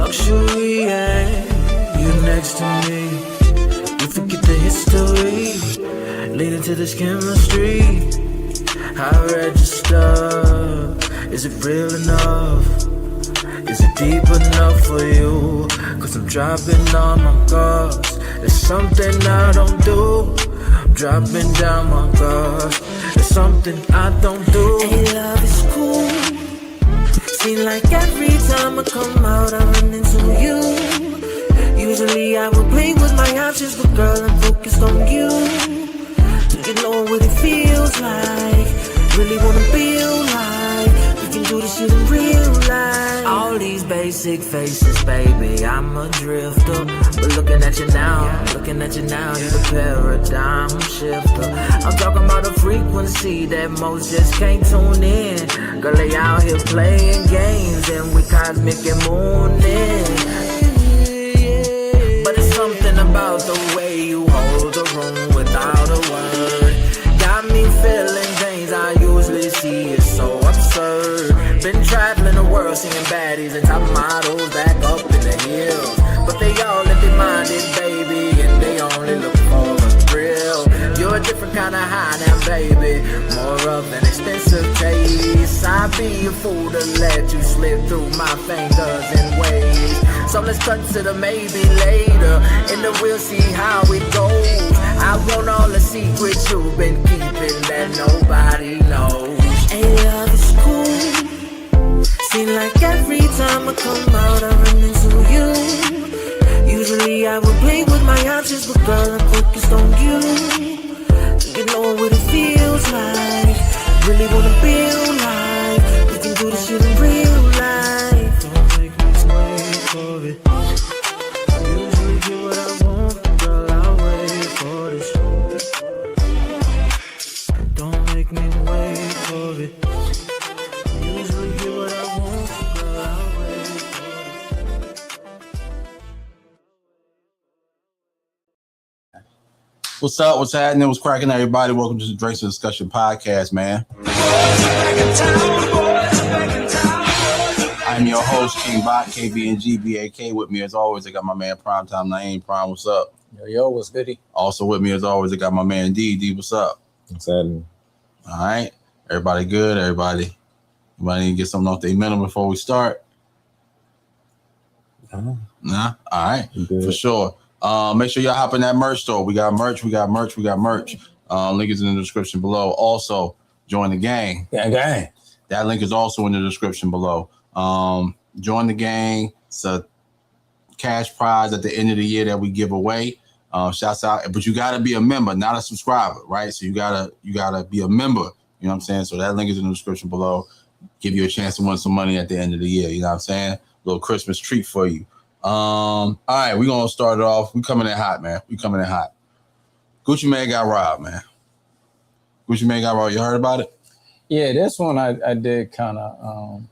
luxury, yeah. You next to me. You forget the history, leading to this chemistry. I register. Is it real enough? Is it deep enough for you? Cause I'm dropping on my guards. There's something I don't do. I'm dropping down my guards. There's something I don't do. Hey, love is cool. Seem like every time I come out, I run into you. Usually I would play with my options, but girl, I'm focused on you. Do you know what it feels like? Really wanna feel like we can do this shit in real life. All these basic faces, baby, I'm a drifter. But looking at you now, you're the paradigm shifter. I'm talking about a frequency that most just can't tune in. Girl, they out here playing games and we cosmic and mooning. But it's something about the way you hold the room without a word. Got me feeling things I usually see is so absurd. Been traveling the world seeing baddies and top models back up in the hills. But they all let their mind in, baby, and they only look for the thrill. You're a different kind of high now, baby, more of an expensive taste. I'd be a fool to let you slip through my fingers in ways. So let's consider maybe later, and then we'll see how it goes. I want all the secrets you've been keeping that nobody knows. Hey, love is cool. Seem like every time I come out, I run into you. Usually I would play with my options, but girl, I'm focused on you. You know what it feels like. Really wanna feel like we can do this shit in real life. Don't make me wait for it. I usually get what I want, girl, I'll wait for this. Don't make me wait for it. I usually get what I want, girl, I'll wait for this. What's up? What's happening? What's cracking, everybody? Welcome to the Drinks and Discussion podcast, man. I'm your host, King Bot, KBNG, BAK. With me, as always, I got my man Primetime Naeem. Prime, what's up? Yo, what's goody? Also with me, as always, I got my man D. D, what's up? What's happening? All right. Everybody good? Everybody need to get something off their mental before we start? Nah? All right. For sure. Make sure y'all hop in that merch store. We got merch. Link is in the description below. Also, join the gang. Gang. That link is also in the description below. Join the gang. It's a cash prize at the end of the year that we give away. Shouts out, but you gotta be a member, not a subscriber, right? So you gotta be a member. You know what I'm saying? So that link is in the description below. Give you a chance to win some money at the end of the year. You know what I'm saying? A little Christmas treat for you. All right, we're gonna start it off. We coming in hot, man. Gucci Mane got robbed, man. You heard about it? Yeah, this one I did kind of.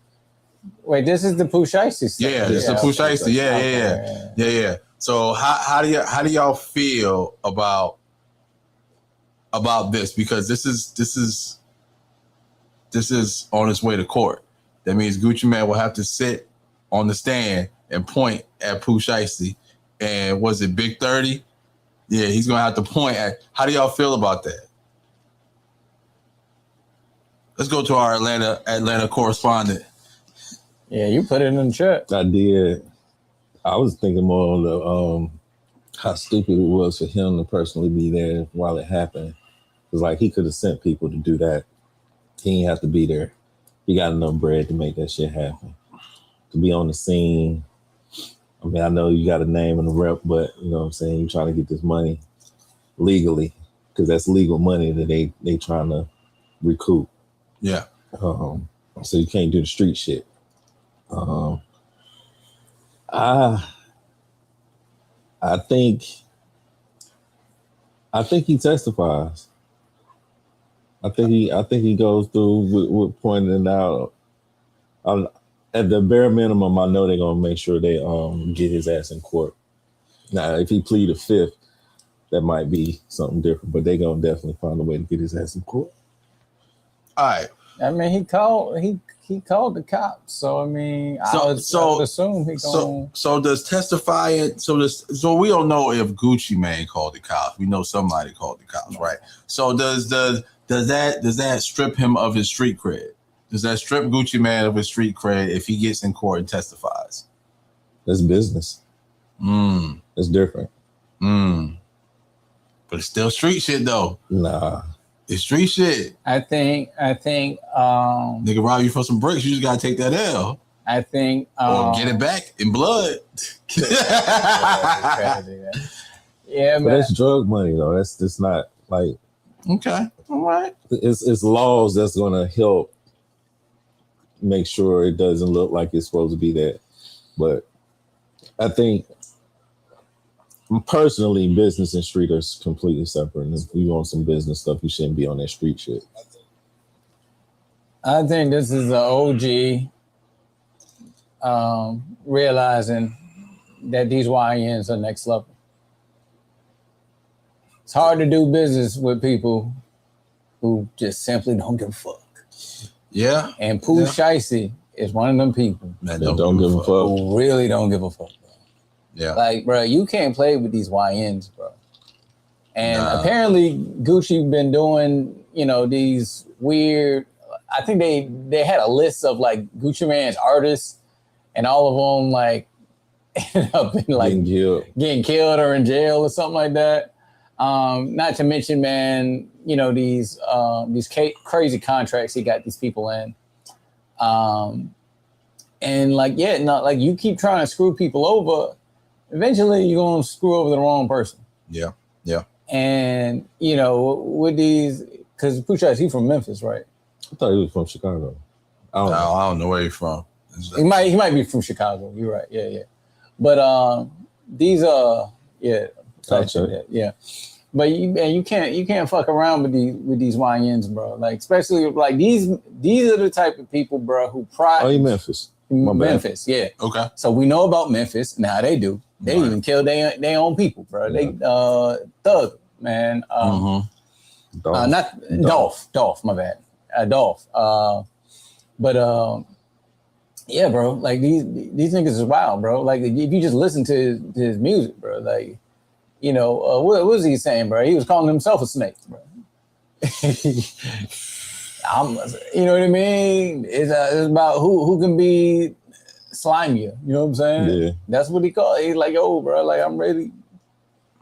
Wait, this is the Pooh Shiesty stuff. Yeah, this is the Pooh Shiesty. Yeah. So how do y'all feel about this? Because this is on its way to court. That means Gucci Mane will have to sit on the stand and point at Pooh Shiesty. And was it Big 30? Yeah, he's gonna have to point at. How do y'all feel about that? Let's go to our Atlanta correspondent. Yeah, you put it in the chat. I did. I was thinking more on the how stupid it was for him to personally be there while it happened. It was like he could have sent people to do that. He didn't have to be there. He got enough bread to make that shit happen. To be on the scene. I mean, I know you got a name and a rep, but you know what I'm saying? You're trying to get this money legally because that's legal money that they trying to recoup. Yeah. So you can't do the street shit. I think he testifies. I think he goes through with pointing out. At the bare minimum, I know they're gonna make sure they get his ass in court. Now, if he plead a fifth, that might be something different, but they're gonna definitely find a way to get his ass in court. All right. I mean, he called the cops. So I mean, I would assume he going. So does testifying? So we don't know if Gucci Mane called the cops. We know somebody called the cops, right? So does that strip him of his street cred? Does that strip Gucci Mane of his street cred if he gets in court and testifies? That's business. It's different. But it's still street shit though. Nah. It's street shit. I think Nigga rob you for some bricks, you just gotta take that L. I think or get it back in blood. Yeah, but that's drug money though. That's just not like okay. All right. It's laws that's gonna help make sure it doesn't look like it's supposed to be there. But I think personally, business and street are completely separate. And if you want some business stuff, you shouldn't be on that street shit. I think this is an OG realizing that these YNs are next level. It's hard to do business with people who just simply don't give a fuck. Yeah. And Pooh Shiesty is one of them people that don't give a fuck. Who really don't give a fuck. Yeah. Like, bro, you can't play with these YNs, bro. And apparently Gucci been doing, these weird, I think they had a list of like Gucci Mane's artists and all of them like ended up in like getting killed or in jail or something like that. Not to mention, man, these crazy contracts he got these people in. And like, you keep trying to screw people over, eventually you're going to screw over the wrong person. Yeah. Yeah. And, with these, because Pooh Shiesty, he's from Memphis, right? I thought he was from Chicago. I don't know where he's from. He might be from Chicago. You're right. Yeah, yeah. But these yeah. But you can't fuck around with these YNs, bro. Like especially like these are the type of people, bro, who pride. Oh, you Memphis. Memphis, yeah. Okay. So we know about Memphis. Now they do. They even kill their own people, bro. Yeah. They thug, man. Not Dolph. My bad. Dolph. Yeah, bro. Like these niggas is wild, bro. Like if you just listen to his music, bro. Like, what was he saying, bro? He was calling himself a snake, bro. You know what I mean? It's about who can be slimier. You know what I'm saying? Yeah. That's what he called. He's like, yo, bro. Like I'm ready.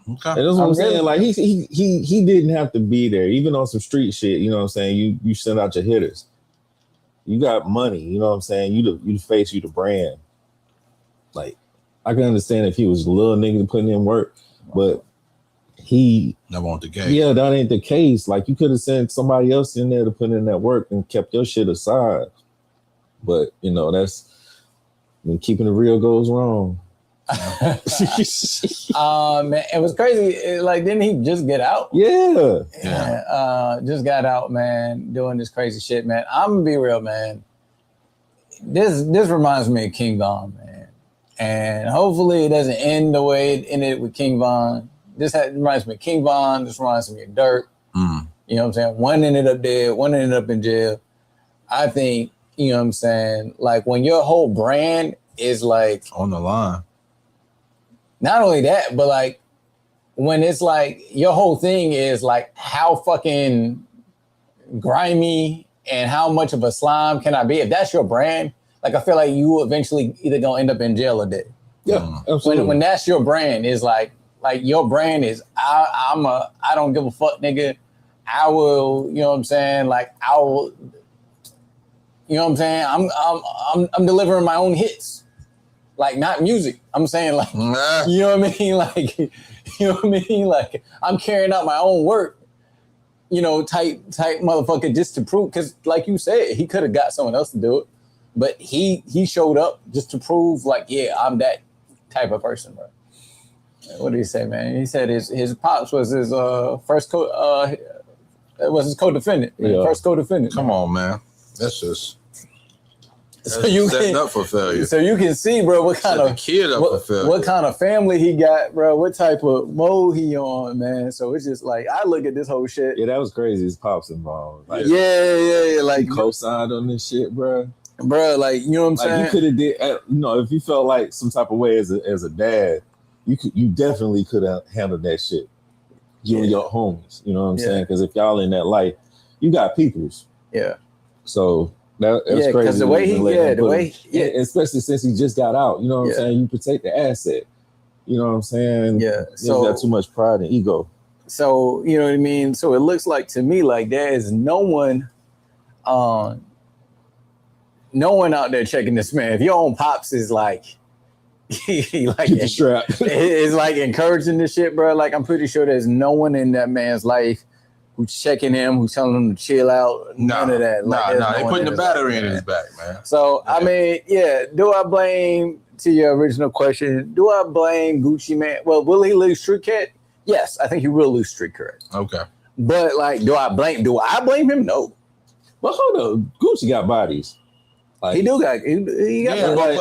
Okay. And that's what I'm saying. Like he didn't have to be there, even on some street shit. You know what I'm saying? You send out your hitters. You got money. You know what I'm saying? You the face, you the brand. Like I can understand if he was a little nigga putting in work, but that wasn't the case. Yeah, that ain't the case. Like you could have sent somebody else in there to put in that work and kept your shit aside. But that's when keeping it real goes wrong. Man, it was crazy. Like, didn't he just get out? Yeah. Just got out, man, doing this crazy shit, man. I'm gonna be real, man. This reminds me of King Von, man, and hopefully it doesn't end the way it ended with King Von. This reminds me of King Von. This reminds me of Dirk. You know what I'm saying? One ended up dead. One ended up in jail. I think, you know what I'm saying? Like when your whole brand is like on the line. Not only that, but like when it's like your whole thing is like how fucking grimy and how much of a slime can I be? If that's your brand, like I feel like you eventually either gonna end up in jail or dead. Yeah, absolutely. When that's your brand is like your brand is I don't give a fuck, nigga. I will, you know what I'm saying? Like I will, you know what I'm saying? I'm delivering my own hits. Like not music. I'm saying like, you know what I mean? Like, you know what I mean? Like I'm carrying out my own work, type motherfucker just to prove, because like you said, he could have got someone else to do it, but he showed up just to prove like, yeah, I'm that type of person, bro. What did he say, man? He said his pops was his first co-defendant. Yeah. First co-defendant. Come on, man. That's just So you setting can up for failure. So you can see, bro, what kind Set the of kid up for failure. what kind of family he got, bro. What type of mode he on, man. So it's just like I look at this whole shit. Yeah, that was crazy. His pops involved. Like, yeah. Like he co-signed on this shit, bro. Bro, like, you know what I'm saying? You could have did, if you felt like some type of way as a dad, you definitely could have handled that shit. You and your homies, you know what I'm saying? Because if y'all in that life, you got peoples. Yeah. So that's crazy. Because the way especially since he just got out, you know what I'm saying? You protect the asset. You know what I'm saying? Yeah. So you got too much pride and ego. So, you know what I mean? So it looks like to me like there is no one out there checking this man. If your own pops is like like keep the strap. It's like encouraging this shit, bro. Like I'm pretty sure there's no one in that man's life who's checking him, who's telling him to chill out. None of that. Like, they putting the battery in his back, man. So I mean, do I blame, to your original question, do I blame Gucci Man? Well, will he lose street cred? Yes, I think he will lose street cred. Okay. But like, do I blame him? No. But hold on, Gucci got bodies. Like, he got bodies.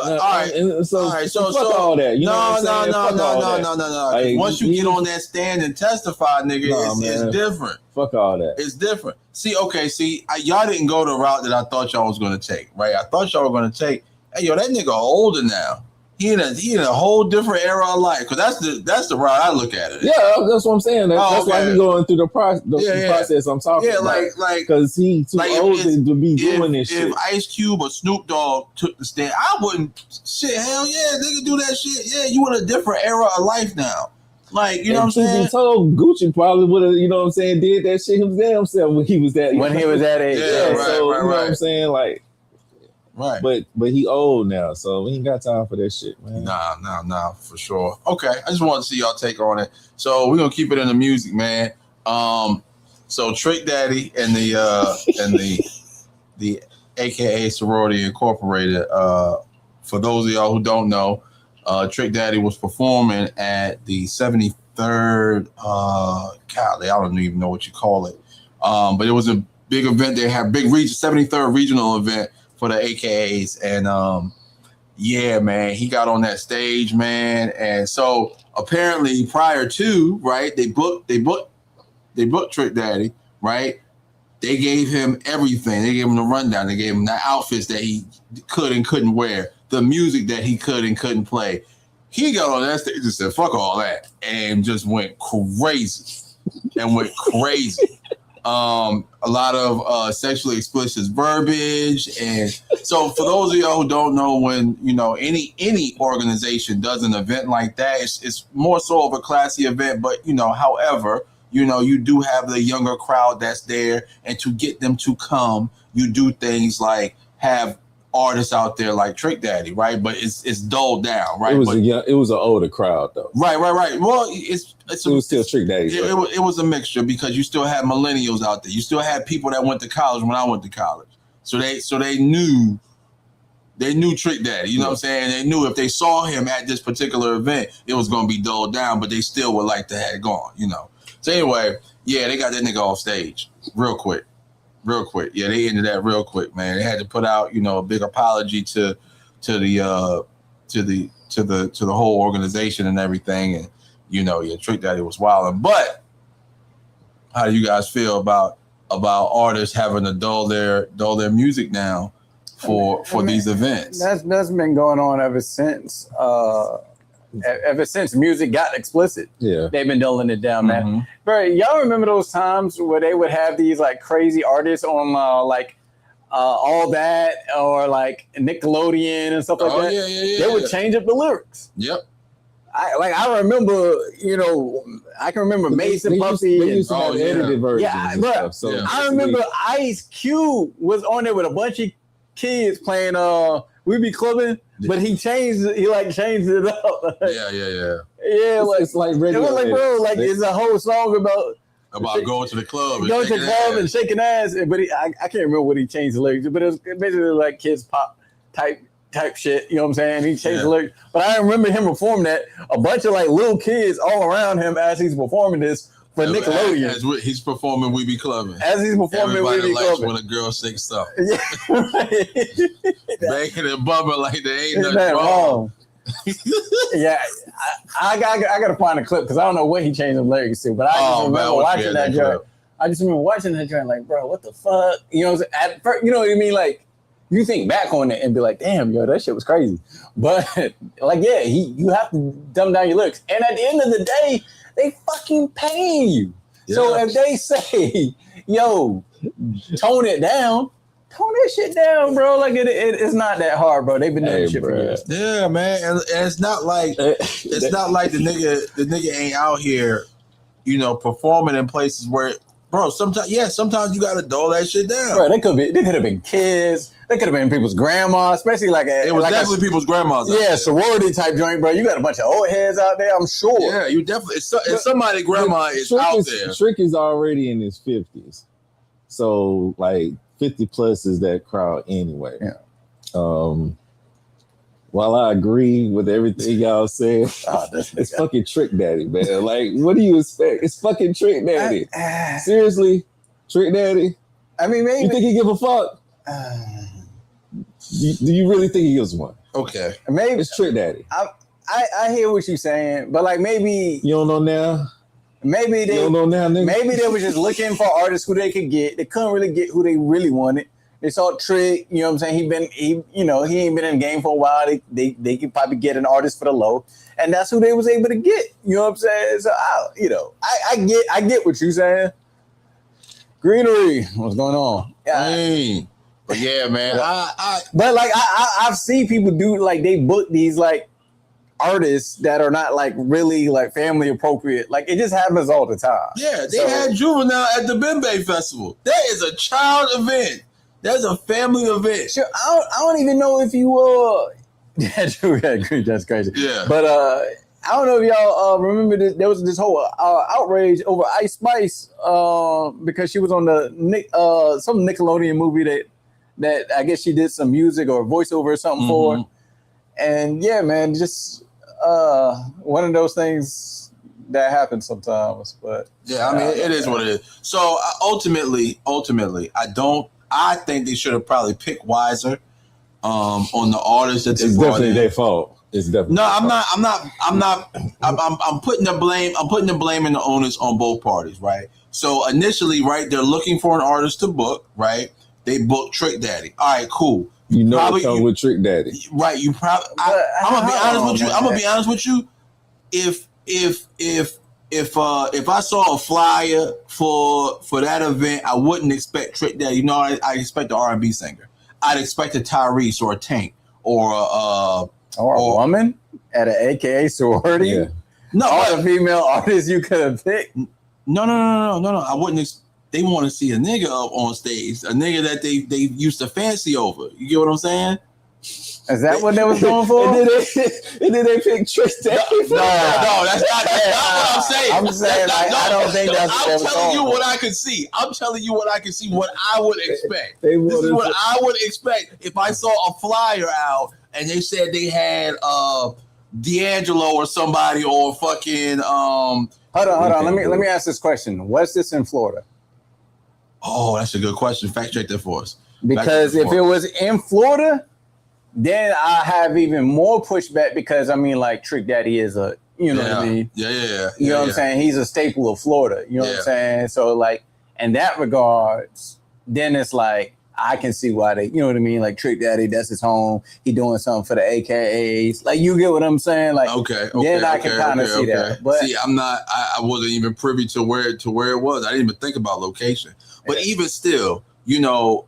All right, so fuck all that. You know what I'm saying? No. Like, once you get on that stand and testify, nigga, it's different. Fuck all that. It's different. Y'all didn't go the route that I thought y'all was going to take, right? I thought y'all were going to take, hey, yo, that nigga older now. He in a whole different era of life, because that's the route I look at it. Yeah, that's what I'm saying. That's why he's going through the process I'm talking about. Like because he's too old to be doing this shit. If Ice Cube or Snoop Dogg took the stand, I wouldn't. Shit, hell yeah, they could do that shit. Yeah, you in a different era of life now. Like, you know what I'm saying? Told Gucci probably would have, you know what I'm saying, did that shit himself when he was that age. Yeah, right, so you know what I'm saying, like. Right. But he old now, so we ain't got time for that shit, man. Nah, for sure. Okay. I just wanted to see y'all take on it. So we're gonna keep it in the music, man. So Trick Daddy and the AKA Sorority Incorporated. For those of y'all who don't know, Trick Daddy was performing at the 73rd golly, I don't even know what you call it. But it was a big event. They had big 73rd regional event for the AKAs, and man, he got on that stage, man. And so apparently prior to, right, they booked Trick Daddy, right? They gave him everything. They gave him the rundown. They gave him the outfits that he could and couldn't wear, the music that he could and couldn't play. He got on that stage and said, fuck all that, and just went crazy. A lot of sexually explicit verbiage. And so for those of y'all who don't know, when, you know, any organization does an event like that, it's more so of a classy event. But, you know, however, you know, you do have the younger crowd that's there, and to get them to come, you do things like have artists out there like Trick Daddy, right? But it's dulled down, right? It was an older crowd though. Right. Well, it was still Trick Daddy. It was a mixture, because you still had millennials out there. You still had people that went to college when I went to college. So they knew Trick Daddy. You know what I'm saying? They knew if they saw him at this particular event, it was going to be dulled down, but they still would like to have it gone, you know. So anyway, yeah, they got that nigga off stage real quick. Yeah, they ended that real quick, man. They had to put out, you know, a big apology to the whole organization and everything. And, you know, yeah, Trick Daddy was wilding. But how do you guys feel about artists having to dull their music now for these events? That's been going on ever since music got explicit. Yeah, they've been dulling it down, man. Mm-hmm. Bro, y'all remember those times where they would have these like crazy artists on All That or like Nickelodeon and stuff like that? Yeah. They would change up the lyrics. Yep. I remember, you know, I can remember Mason Puffy. They used to have edited versions. Yeah, bro. I remember Ice Cube was on there with a bunch of kids playing We Be Clubbing, but he changed it up. Yeah. Yeah, it's like regular. It was like, bro, like it's a whole song about going to the club, and shaking ass. But I can't remember what he changed the lyrics, but it was basically like kids pop type shit. You know what I'm saying? He changed the lyrics, but I remember him performing that. A bunch of like little kids all around him as he's performing this, for Nickelodeon. As he's performing We Be Clubbing. As he's performing Everybody We Be likes Clubbing. when a girl sings stuff. Yeah, Banking and bumping like there ain't Isn't nothing that wrong. Yeah, I gotta find a clip because I don't know what he changed the lyrics to, but I just remember watching that joint. I just remember watching that joint like, bro, what the fuck? You know what I'm saying? At first, you know what I mean? Like, you think back on it and be like, damn, yo, that shit was crazy. But like, yeah, you have to dumb down your lyrics. And at the end of the day, they fucking paying you. Yeah. So if they say, yo, tone it down, tone that shit down, bro. Like it's not that hard, bro. They've been doing shit for years. Yeah, man. And it's not like the nigga ain't out here, you know, performing in places where, bro, sometimes you gotta dull that shit down. Bro, they could have been kids. They could have been people's grandma, especially like it was definitely people's grandmas. Yeah, sorority type joint, bro. You got a bunch of old heads out there, I'm sure. Yeah, you definitely. If somebody grandma is out there, Trick is already in his 50s, so like 50 plus is that crowd anyway. Yeah. While I agree with everything y'all said, it's fucking Trick Daddy, man. Like, what do you expect? It's fucking Trick Daddy. Seriously, Trick Daddy. I mean, maybe you think he give a fuck? Do you really think he gives one? Okay, maybe it's Trick Daddy. I hear what you're saying, but like maybe you don't know now. Maybe they don't know now, nigga. Maybe they were just looking for artists who they could get. They couldn't really get who they really wanted. They saw Trick, you know what I'm saying? He ain't been in the game for a while. They could probably get an artist for the low, and that's who they was able to get. You know what I'm saying? So I get what you're saying. Greenery, what's going on? But yeah, man. But like I've seen people do like they book these like artists that are not like really like family appropriate. Like it just happens all the time. Yeah, they had Juvenile at the Bembe Festival. That is a child event. That's a family event. Sure, I don't even know if you that's crazy. Yeah. But I don't know if y'all remember this. There was this whole outrage over Ice Spice because she was on the some Nickelodeon movie that I guess she did some music or voiceover or something for. And yeah, man, just one of those things that happens sometimes. But yeah, I mean, it is what it is. So ultimately, I think they should have probably picked wiser on the artists that they It's brought definitely in. their fault. It's definitely. No, I'm not. I'm putting the blame. I'm putting the blame and the onus on both parties, right? So initially, right, they're looking for an artist to book, right? They booked Trick Daddy. All right, cool. You know, probably come with Trick Daddy, right? You probably. I'm gonna be honest with you. I'm gonna be honest with you. If I saw a flyer for that event, I wouldn't expect Trick Daddy. You know, I expect an R&B singer. I'd expect a Tyrese or a Tank or a woman at an AKA sorority. Yeah. No, all the female artists you could have picked. No. I wouldn't. They want to see a nigga up on stage, a nigga that they used to fancy over. You get what I'm saying? Is that what they was going for? and then they picked Trick Daddy. No, that's not what I'm saying. I'm saying I don't think that's what they was going for. I'm telling you what I could see. What I would expect. This is what I would expect if I saw a flyer out and they said they had D'Angelo or somebody or fucking Hold on. Let me ask this question. Was this in Florida? Oh, that's a good question. Fact check that for us. Because if it was in Florida, then I have even more pushback because I mean, like Trick Daddy is a, you know what I mean? Yeah. You know what I'm saying? He's a staple of Florida. You know what I'm saying? So like, in that regards, then it's like, I can see why they, you know what I mean? Like Trick Daddy, that's his home. He doing something for the AKAs. Like, you get what I'm saying? Like, then I can kind of see that. But see, I wasn't even privy to where it was. I didn't even think about location. But even still, you know,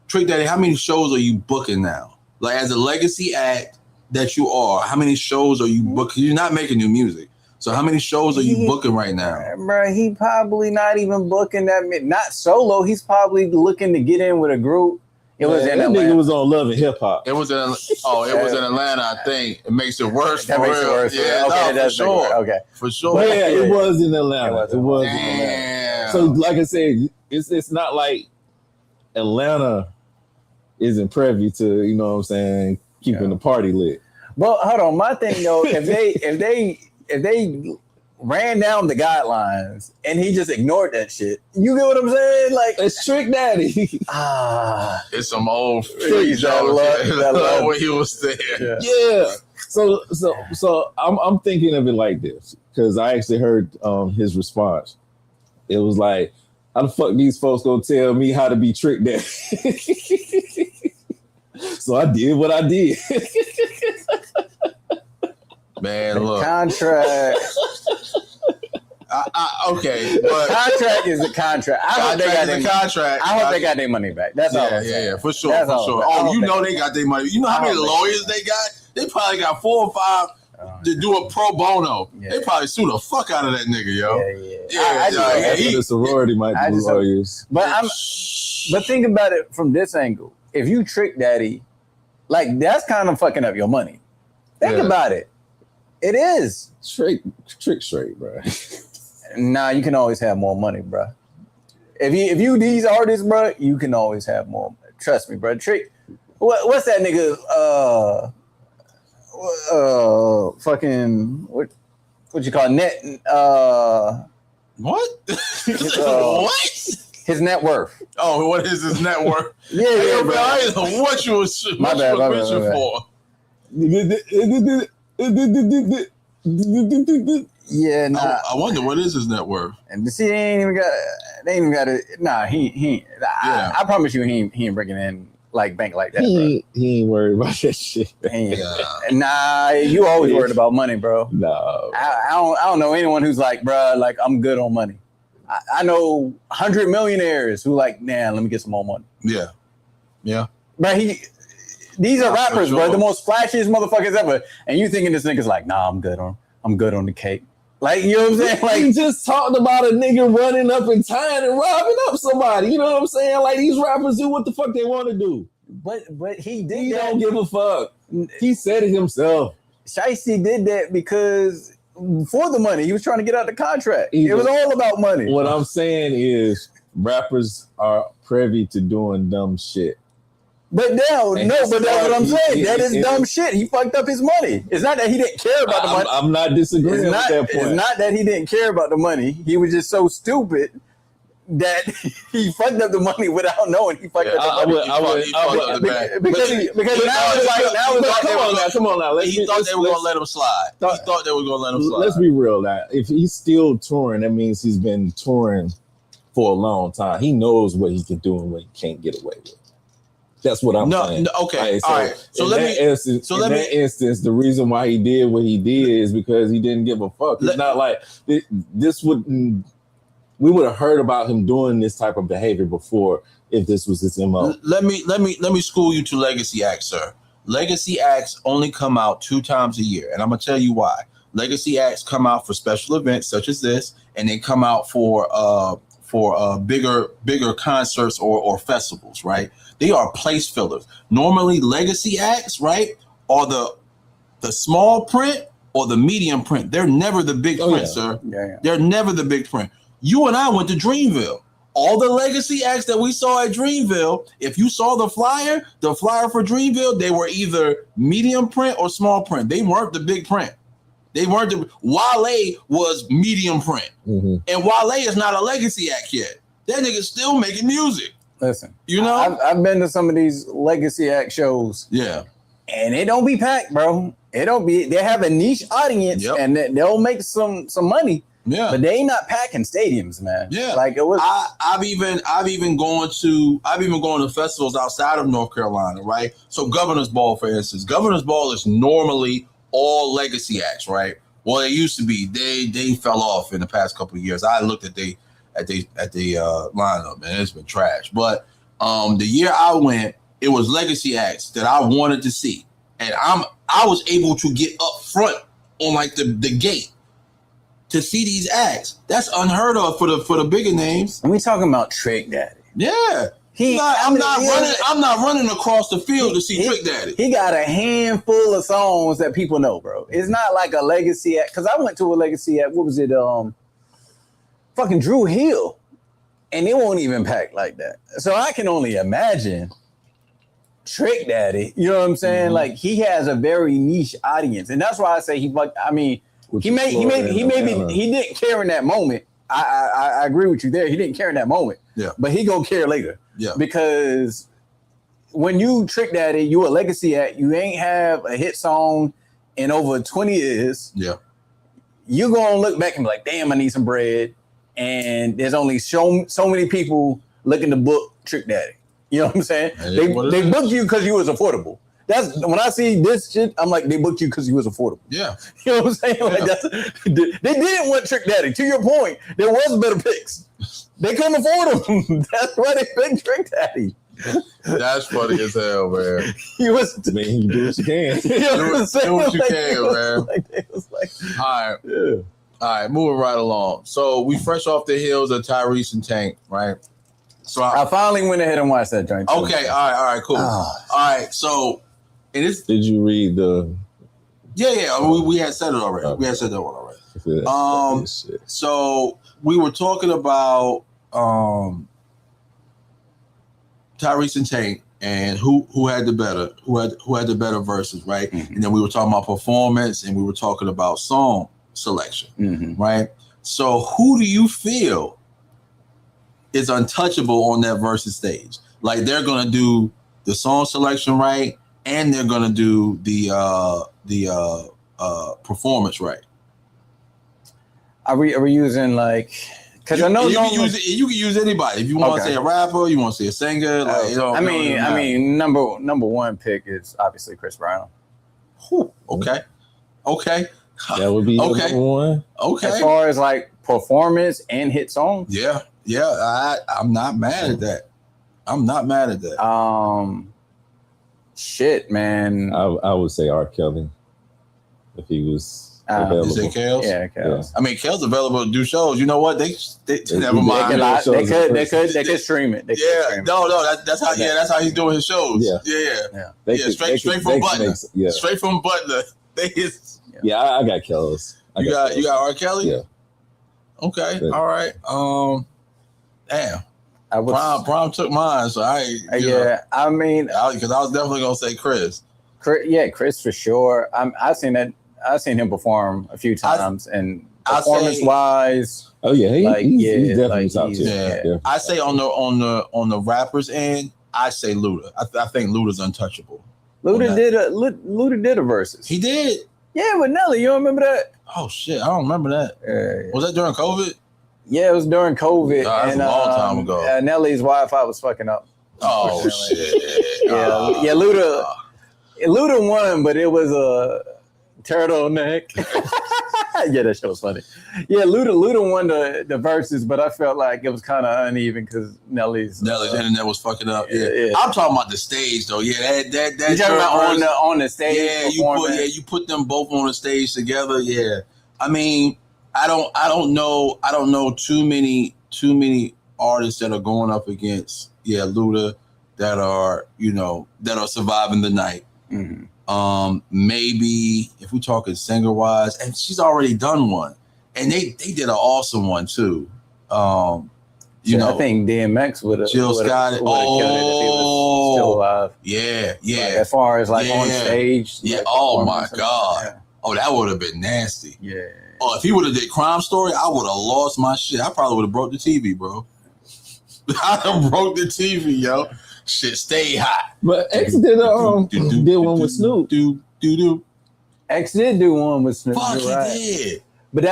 Trick Daddy, how many shows are you booking now? Like, as a legacy act that you are, how many shows are you booking? You're not making new music. So how many shows are you booking right now? Bro, he probably not even booking that. Not solo. He's probably looking to get in with a group. It was in Atlanta. Nigga was on Love and Hip Hop. It was in Atlanta, I think. It makes it worse for real. Yeah, okay, for sure. Okay. For sure. But yeah, it was in Atlanta. It was in Damn. Atlanta. So like I said, it's not like Atlanta isn't privy to, you know what I'm saying, keeping the party lit. But hold on, my thing though, if they ran down the guidelines and he just ignored that shit. You get what I'm saying? Like It's Trick Daddy. It's some old He's that love. when he was there. Yeah. So I'm thinking of it like this because I actually heard his response. It was like, how the fuck these folks gonna tell me how to be Trick Daddy? So I did what I did. Man, look. Contract. Okay, but Contract is a contract. I hope they got their money back. That's all. Yeah, for sure, That's for all. sure. Oh, you know they got their money. You know how many lawyers they got? They probably got 4 or 5 to do a pro bono. Yeah. They probably sue the fuck out of that nigga, yo. The sorority might be lawyers. But think about it from this angle. If you Trick Daddy, like that's kind of fucking up your money. Think about it. It is. Trick straight, bro. Nah, you can always have more money, bro. If you these artists, bro, you can always have more. Trust me, bro. Trick. What's that nigga? Fucking what you call net? What? What? His net worth. Oh, what is his net worth? Yeah, bro. I don't know what you was mentioning for. Yeah, nah. I wonder what is his net worth. And see, they ain't even got it. Nah, he. I promise you, he ain't bringing in like bank like that. He ain't worried about that shit. Nah, you always worried about money, bro. No, I don't know anyone who's like, bro, like I'm good on money. I know 100 millionaires who like, nah, let me get some more money. Yeah. But these are rappers, sure. bro, the most flashiest motherfuckers ever. And you thinking this nigga's like, nah, I'm good on the cake. Like, you know what I'm saying? Like, he just talked about a nigga running up and tying and robbing up somebody. You know what I'm saying? Like, these rappers do what the fuck they want to do. But he did. He don't give a fuck. He said it himself. Shiesty did that because for the money, he was trying to get out the contract. It was all about money. What I'm saying is, rappers are privy to doing dumb shit. But that's what I'm saying. That is dumb shit. He fucked up his money. It's not that he didn't care about the money. I'm not disagreeing with that point. It's not that he didn't care about the money. He was just so stupid that he fucked up the money without knowing he fucked up the money. Because now it's like, come on now. He thought they were gonna let him slide. Let's be real now. If he's still touring, that means he's been touring for a long time. He knows what he can do and what he can't get away with. That's what I'm saying. No, okay. All right. So let me. Instance, the reason why he did what he did is because he didn't give a fuck. It's not like this would. We would have heard about him doing this type of behavior before if this was his MO. Let me school you to legacy acts, sir. Legacy acts only come out 2 times a year, and I'm gonna tell you why. Legacy acts come out for special events such as this, and they come out for bigger concerts or festivals, right? They are place fillers. Normally, legacy acts, right, are the small print or the medium print. They're never the big print, sir. Yeah. They're never the big print. You and I went to Dreamville. All the legacy acts that we saw at Dreamville, if you saw the flyer for Dreamville, they were either medium print or small print. They weren't the big print. Wale was medium print. Mm-hmm. And Wale is not a legacy act yet. That nigga's still making music. Listen, you know, I've been to some of these legacy act shows. Yeah. And it don't be packed, bro. They have a niche audience and they'll make some money. Yeah. But they ain't not packing stadiums, man. Yeah. Like it was. I've even gone to festivals outside of North Carolina, right? So Governor's Ball, for instance. Governor's Ball is normally all legacy acts, right? Well, they used to be. They fell off in the past couple of years. I looked at the lineup, man. It's been trash. But the year I went, it was legacy acts that I wanted to see, and I was able to get up front on like the gate to see these acts. That's unheard of for the bigger names. And we talking about Trick Daddy. Yeah. I'm not running across the field to see Trick Daddy. He got a handful of songs that people know, bro. It's not like a legacy act. Because I went to a legacy act. What was it? Fucking Drew Hill. And it won't even pack like that. So I can only imagine Trick Daddy. You know what I'm saying? Mm-hmm. Like he has a very niche audience. And that's why I say He didn't care in that moment. I agree with you there. He didn't care in that moment. Yeah. But he gonna care later. Yeah. Because when you Trick Daddy, you a legacy act. You ain't have a hit song in over 20 years. Yeah. You're gonna look back and be like, damn, I need some bread. And there's only so many people looking to book Trick Daddy. You know what I'm saying? They booked you because you was affordable. That's when I see this shit, I'm like, they booked you because you was affordable. Yeah. You know what I'm saying? Like they didn't want Trick Daddy. To your point, there was better picks. They couldn't afford him. That's why they picked Trick Daddy. That's funny as hell, man. You do what you can. You know what I'm saying? Do what you can, man. It was like, All right. Yeah. All right, moving right along. So we fresh off the heels of Tyrese and Tank, right? So I finally went ahead and watched that joint. Okay, all right, cool. All right, so Did you read the? Yeah. We had said it already. Okay. We had said that one already. So we were talking about Tyrese and Tank and who had the better verses, right? Mm-hmm. And then we were talking about performance and we were talking about song selection, right? So who do you feel is untouchable on that versus stage? Like they're gonna do the song selection right, and they're gonna do the performance right. Are we using like? Because I know you can use anybody. If you want to say a rapper, you want to say a singer. Like, I mean, number one pick is obviously Chris Brown. Okay. That would be number one. Okay. As far as like performance and hit songs. Yeah. I'm not mad at that. Shit, man. I would say R. Kelly if he was available. You say Kels? Yeah, Kels. Yeah. I mean, Kels available to do shows. You know what? They never mind. They could stream it. That's how he's doing his shows. Yeah. Straight from Butler. Straight from Butler. I got Kels. You got R. Kelly? Yeah. Okay. All right. Damn. Prom took mine, so I mean, because I was definitely gonna say Chris. Chris for sure. I've seen him perform a few times, and performance wise, he's definitely top tier. Yeah. I say on the rappers end, I say Luda. I think Luda's untouchable. Luda did a versus. He did. Yeah, with Nelly. You don't remember that? Oh shit, I don't remember that. Was that during COVID? Yeah, it was during COVID. That's a long time ago. Nelly's Wi-Fi was fucking up. Oh shit. Yeah, Luda won, but it was a turtleneck. Yeah, that shit was funny. Yeah, Luda won the verses, but I felt like it was kind of uneven because Nelly's internet was fucking up. Yeah. I'm talking about the stage though. Yeah, that you talking about on the stage? Yeah, you put them both on the stage together. Yeah, I mean, I don't know too many artists that are going up against Luda that are surviving the night. Mm-hmm. Maybe if we're talking singer wise, and she's already done one, and they did an awesome one too. I think DMX would have Jill Scott. Killed it if he was still alive. Yeah. Like, as far as on stage. Yeah. Oh my God. Yeah. Oh, that would have been nasty. Yeah. Oh, if he would have did Crime Story, I would have lost my shit. I probably would have broke the TV, bro. I'd have broke the TV, yo. Shit, stay hot. But X did one with Snoop. X did do one with Snoop. Fuck, he did. But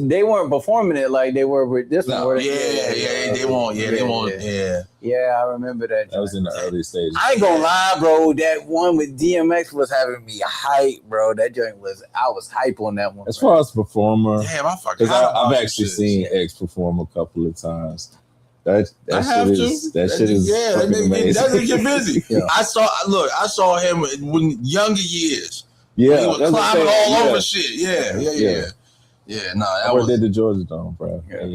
they weren't performing it like they were with this one. They won't. Yeah, I remember that. That was in the early stages. I ain't gonna lie, bro. That one with DMX was having me hype, bro. That joint I was hype on that one. As far as performer, damn, I fucking. Because I've actually seen X perform a couple of times. That shit is amazing. That nigga get busy. Yeah. I saw him when younger years. Yeah, he was climbing all over shit. Yeah. Yeah, no, that was. Did the Georgia Dome, bro. Yeah.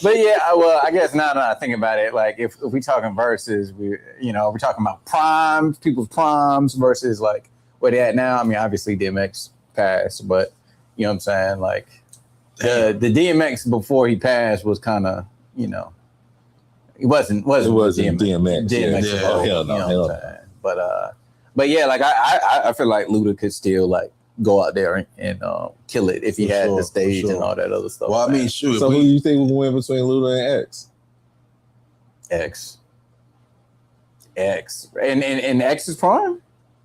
But I guess now that I think about it, like if we talking versus, we're talking about primes, people's primes versus like where they at now. I mean, obviously DMX passed, but you know what I'm saying, like. The DMX before he passed was kind of, it wasn't DMX. DMX. Hell no. But yeah, like I feel like Luda could still like go out there and kill it if he had the stage and all that other stuff. Well, I mean, shoot. So who do you think will win between Luda and X? X. And X's prime?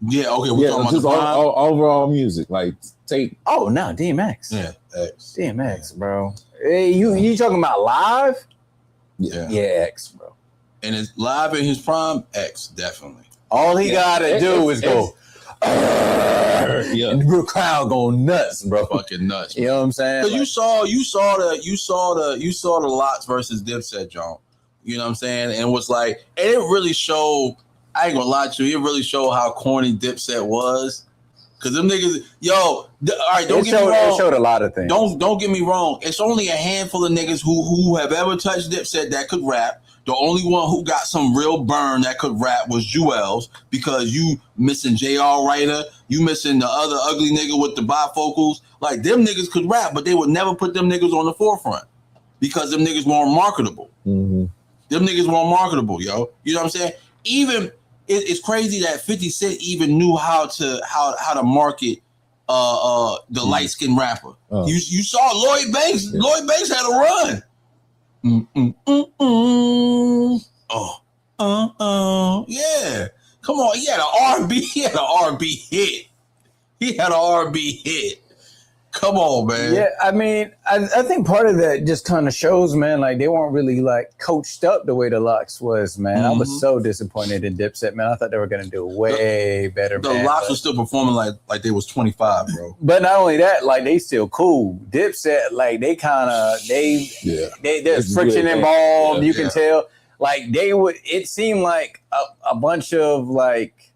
Yeah, okay, we're talking about just the prime. overall music. Like, take. Oh, no, DMX. Yeah, X. DMX, bro. Hey, you talking about live? Yeah. Yeah, X, bro. And it's live in his prime, X, definitely. All he gotta do is go. Yeah, And the crowd go nuts, bro. Fucking nuts. You know what I'm saying? Because you saw the Lox versus Dipset, John. You know what I'm saying? And it was like, and it really showed. I ain't gonna lie to you. It really showed how corny Dipset was. Cause them niggas, all right, don't get me wrong. It showed a lot of things. Don't get me wrong. It's only a handful of niggas who have ever touched Dipset that could rap. The only one who got some real burn that could rap was Jewels, because you missing J.R. Writer, you missing the other ugly nigga with the bifocals. Like, them niggas could rap, but they would never put them niggas on the forefront because them niggas weren't marketable. Mm-hmm. Them niggas weren't marketable, yo. You know what I'm saying? Even it's crazy that 50 Cent even knew how to market the light skinned rapper. Oh. You saw Lloyd Banks. Yeah. Lloyd Banks had a run. Yeah. Come on, he had an R&B. He had an R&B hit. Come on, man. Yeah, I mean, I think part of that just kind of shows, man, like they weren't really like coached up the way the Lox was, man. I was so disappointed in Dipset, man. I thought they were gonna do way better. The Lox was still performing like they was 25, bro. But not only that, like they still cool. Dipset, like there's friction involved. You can tell. Like it seemed like a bunch of like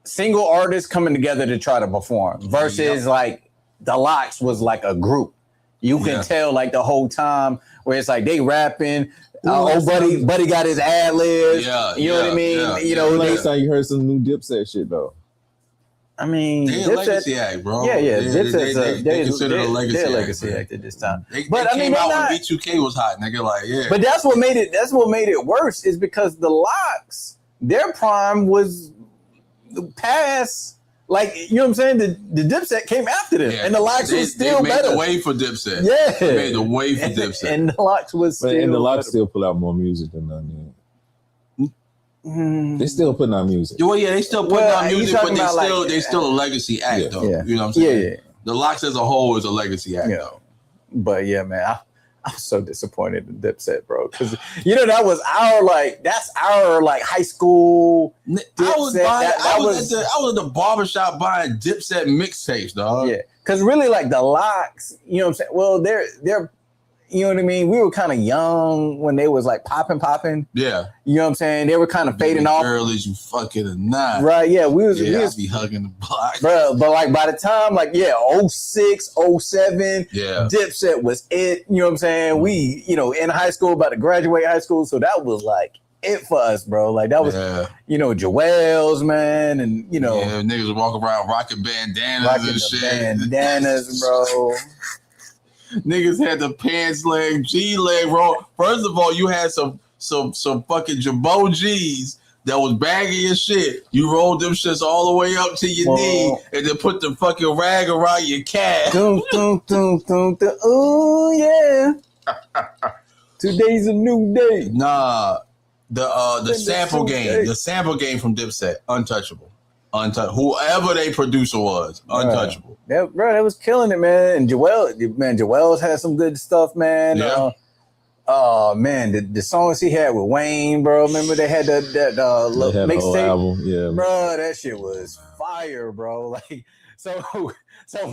single artists coming together to try to perform versus like the Lox was like a group. You can tell like the whole time where it's like they rapping. Buddy got his ad libs. You know what I mean? You know, last time you heard some new Dipset shit though. I mean, they a legacy act, bro. Yeah. They consider a legacy act at this time. They came out when B2K was hot, nigga. Like, yeah. But that's what made it worse is because the Lox, their prime was past. Like, you know what I'm saying? The Dipset came after them, and the Lox was still better. They made the way for Dipset. Yeah. They made the way for Dipset. And the Lox was still And the Lox still put out more music than them. They still putting out music. Well, yeah, they still putting out music, but they still a legacy act, though. Yeah. You know what I'm saying? Yeah. The Lox as a whole is a legacy act, though. But yeah, man, I was so disappointed in Dipset, bro. Because that was our high school. I was at the barbershop buying Dipset mixtapes, dog. Yeah, because really, like the Lox, you know what I'm saying? Well, they're you know what I mean? We were kind of young when they was like popping. Yeah. You know what I'm saying? They were kind of fading off. Girlies, you fucking or not. Right, yeah. We was be hugging the block. Bro, but like by the time 06, 07, Dipset was it. You know what I'm saying? We, in high school, about to graduate high school. So that was like it for us, bro. Like that was, Joel's, man. And, niggas walk around rocking bandanas and shit. Bandanas, bro. Niggas had the pants leg, G leg, bro. First of all, you had some fucking Jabot G's that was baggy as shit. You rolled them shits all the way up to your knee and then put the fucking rag around your calf. Oh yeah. Today's a new day. Nah. The sample game. The sample game from Dipset, untouchable. Whoever they producer was, untouchable. That was killing it, man. And Joel's had some good stuff, man. Yeah. The songs he had with Wayne, bro. Remember they had that mixtape? Yeah, bro, that shit was fire, bro. Like, so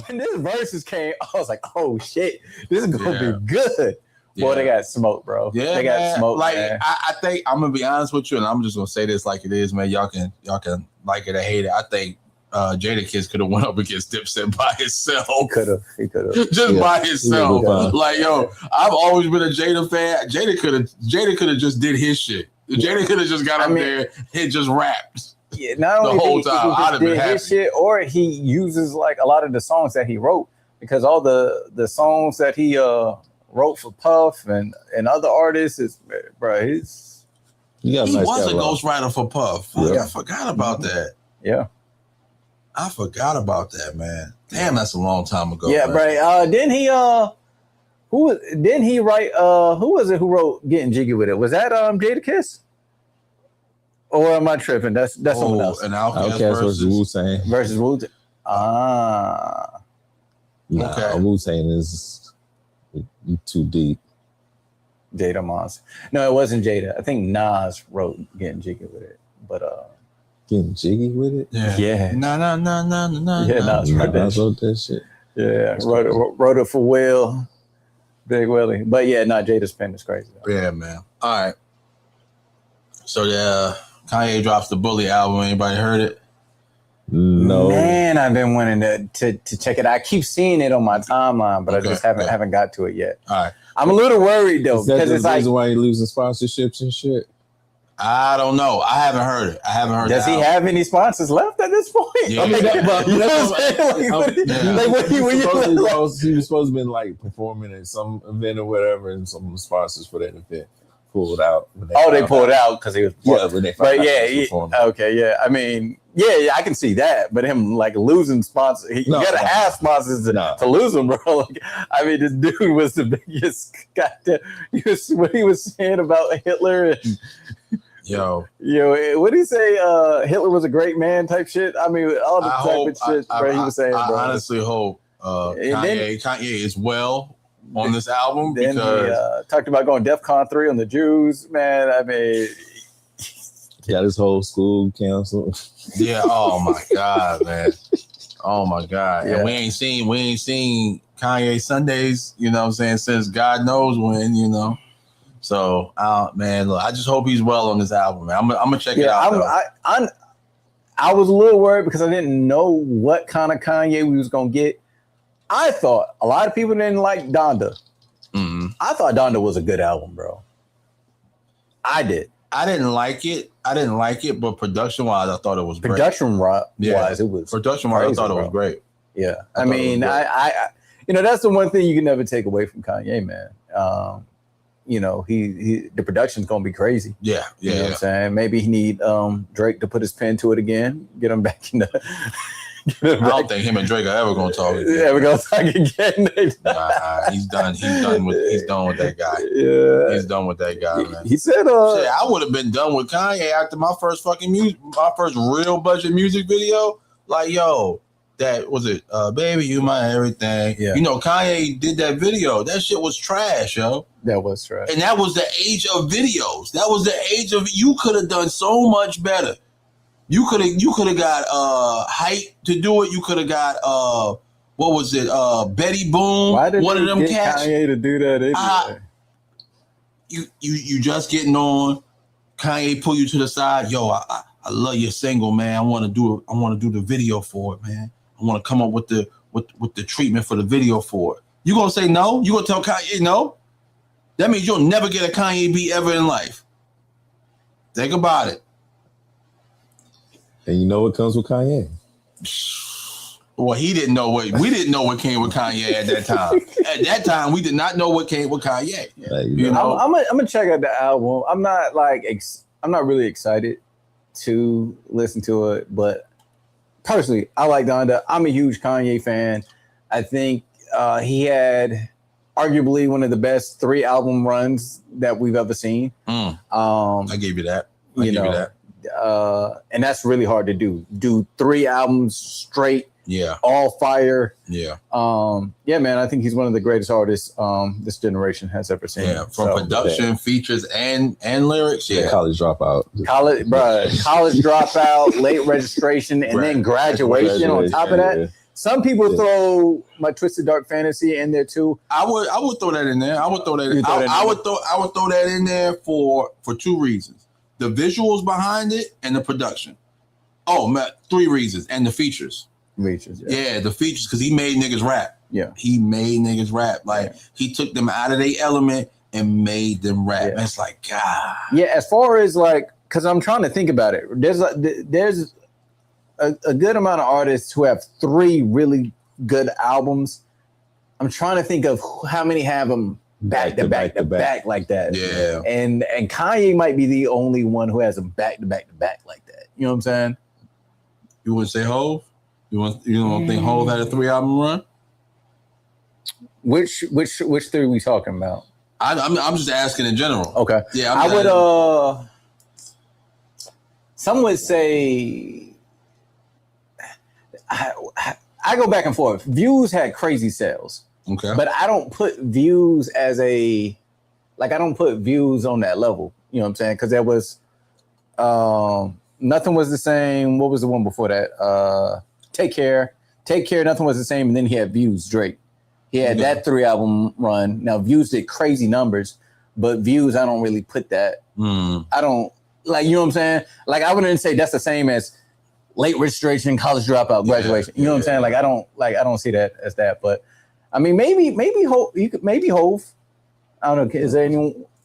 when this Verzuz came, I was like, oh shit, this is gonna be good. Boy, they got smoked, bro. Yeah, they got smoked. Like, man. I think I'm gonna be honest with you, and I'm just gonna say this like it is, man. Y'all can like it or hate it. I think Jadakiss could have went up against Dipset by himself. He could have. Just by himself. Like, yo, I've always been a Jada fan. Jada could have just did his shit. Jada could have just got up there and just rapped. Yeah, not only the whole time. I'd have been happy. His shit, or he uses like a lot of the songs that he wrote, because all the songs that he wrote for Puff and other artists is, bro, he was a ghostwriter for Puff. I forgot about that. Yeah. I forgot about that, man. Damn, that's a long time ago. Yeah, man. right. Didn't he? Didn't he write? Who was it who wrote "Getting Jiggy with It"? Was that Jadakiss? Or am I tripping? That's someone else. An Outkast versus Wu-Tang. Versus Wu-Tang. Okay. Wu-Tang is too deep. Jada Moss. No, it wasn't Jada. I think Nas wrote "Getting Jiggy with It," but Getting jiggy with it. yeah. No. Yeah, Nas wrote that. Nas wrote that shit. Yeah, wrote it for Will, Big Willie. But yeah, Jada's pen is crazy. Yeah, man. All right. So Kanye drops the Bully album. Anybody heard it? No. Man, I've been wanting to check it out. I keep seeing it on my timeline, but I just haven't got to it yet. All right. I'm a little worried though, Is that because the it's like, reason why you're losing sponsorships and shit? I don't know. I haven't heard it. does he have any sponsors left at this point? Yeah. I mean, you know what I'm saying? He was supposed to be like performing at some event or whatever, and some sponsors for that event pulled out. They pulled out because he was. Yeah, when they found out he was performing. Okay, yeah. I mean, yeah, I can see that, but him like losing sponsors, you gotta have sponsors to lose them, bro. Like, I mean, this dude was the biggest goddamn. What he was saying about Hitler and. Yo, what did he say? Hitler was a great man type shit. I mean, all the type of shit bro, he was saying. I bro. honestly hope Kanye is well on this album then because he talked about going DEFCON 3 on the Jews. Man, I mean, got his whole school canceled. Yeah. Oh my God, man. Oh my God. Yeah. And we ain't seen Kanye Sundays. You know what I'm saying? Since God knows when. You know. So, man, look, I just hope he's well on this album, man. I'm gonna check it out. I was a little worried because I didn't know what kind of Kanye we was gonna get. I thought a lot of people didn't like Donda. Mm-hmm. I thought Donda was a good album, bro. I did. I didn't like it, but production-wise, I thought it was great. Production-wise, it was Production-wise, I thought it was great. Yeah, I mean, I that's the one thing you can never take away from Kanye, man. He the production's gonna be crazy. Yeah. You know what I'm saying? Maybe he need Drake to put his pen to it again, get him back in the. I don't think him and Drake are ever gonna talk again. Ever gonna talk again? Nah, he's done. He's done with that guy. Yeah, he's done with that guy, man. He said, Shit, I would have been done with Kanye after my first my first real budget music video. Like, yo, that was it. Baby, you my everything. Yeah. You know, Kanye did that video. That shit was trash, yo. That was trash. And that was the age of videos. That was the age of you could have done so much better. You could have got Hype to do it. You could have got what was it? Betty Boom. Why did one of them cats. Kanye to do that anyway? You just getting on. Kanye pull you to the side. Yo, I love your single, man. I want to do the video for it, man. I want to come up with the treatment for the video for it. You gonna say no? You gonna tell Kanye no? That means you'll never get a Kanye beat ever in life. Think about it. And you know what comes with Kanye? Well, we didn't know what came with Kanye at that time. At that time, we did not know what came with Kanye. You know? I'm gonna check out the album. I'm not really excited to listen to it, but personally, I like Donda. I'm a huge Kanye fan. I think he had arguably one of the best 3 album runs that we've ever seen. I gave you that. And that's really hard to do. Do 3 albums straight. Yeah. All fire. Yeah. Man, I think he's one of the greatest artists this generation has ever seen. Yeah, from production, features, and lyrics. Yeah. College Dropout. College Dropout, Late Registration, and then graduation on top of that. Yeah. Some people throw My Twisted Dark Fantasy in there too. I would throw that in there. I would throw that in there for 2 reasons. The visuals behind it and the production. Oh, man, 3 reasons. And the features. Yeah, the features, because he made niggas rap. Yeah. He made niggas rap. Like, he took them out of their element and made them rap. Yeah. It's like, God. Yeah, as far as like, because I'm trying to think about it. There's a good amount of artists who have 3 really good albums. I'm trying to think of how many have them back to back like that. Yeah. And Kanye might be the only one who has them back to back like that. You know what I'm saying? You wouldn't say Hov? You don't think Hov had a 3-album run? Which three we talking about? I'm just asking in general. Okay. Yeah, I would. Some would say. I go back and forth. Views had crazy sales. Okay. But I don't put Views as I don't put Views on that level. You know what I'm saying? Because there was Nothing Was the Same. What was the one before that? Take Care, Nothing Was the Same. And then he had Views, Drake. He had that 3-album run. Now Views did crazy numbers, but Views, I don't really put that. I don't like, you know what I'm saying? Like, I wouldn't say that's the same as late registration, college dropout, graduation. You know what I'm saying? Like, I don't see that as that. But I mean, maybe Hov. I don't know. Is there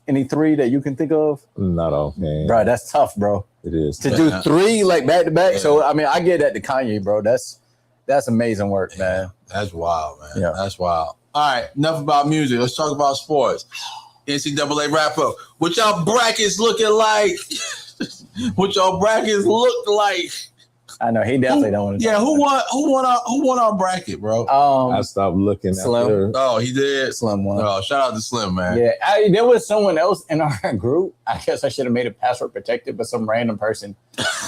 any three that you can think of? Not offhand. Bro, that's tough, bro. It is. To do 3 like back to back. So I mean, I get that to Kanye, bro. That's amazing work, man. That's wild, man. Yeah. That's wild. All right, enough about music. Let's talk about sports. NCAA wrap-up. What y'all brackets looking like? What y'all brackets look like? I know he definitely don't want to. Yeah, who won our bracket, bro? I stopped looking. Slim. Oh, he did. Slim won. Oh, shout out to Slim, man. Yeah, there was someone else in our group. I guess I should have made it password protected, but some random person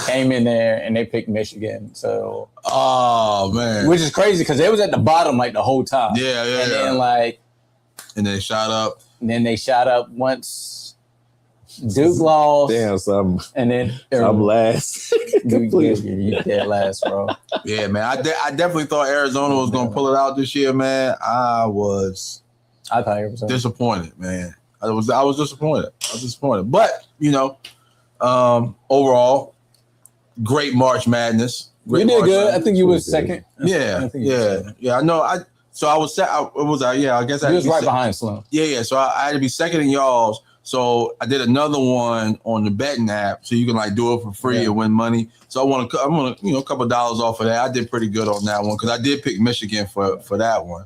came in there and they picked Michigan. So, oh man, which is crazy because they was at the bottom like the whole time. Yeah. Then they shot up. And then they shot up once. Duke lost. Damn, so I'm last. you dead last, bro. Yeah, man. I definitely thought Arizona was gonna pull it out this year, man. I thought it was disappointed, man. I was disappointed. But overall, great March Madness. You did good. I think you was second. Yeah. I know. I guess I was right behind Slim. Yeah. So I had to be second in y'all's. So I did another one on the betting app, so you can do it for free and win money. So I want a couple dollars off of that. I did pretty good on that one because I did pick Michigan for that one.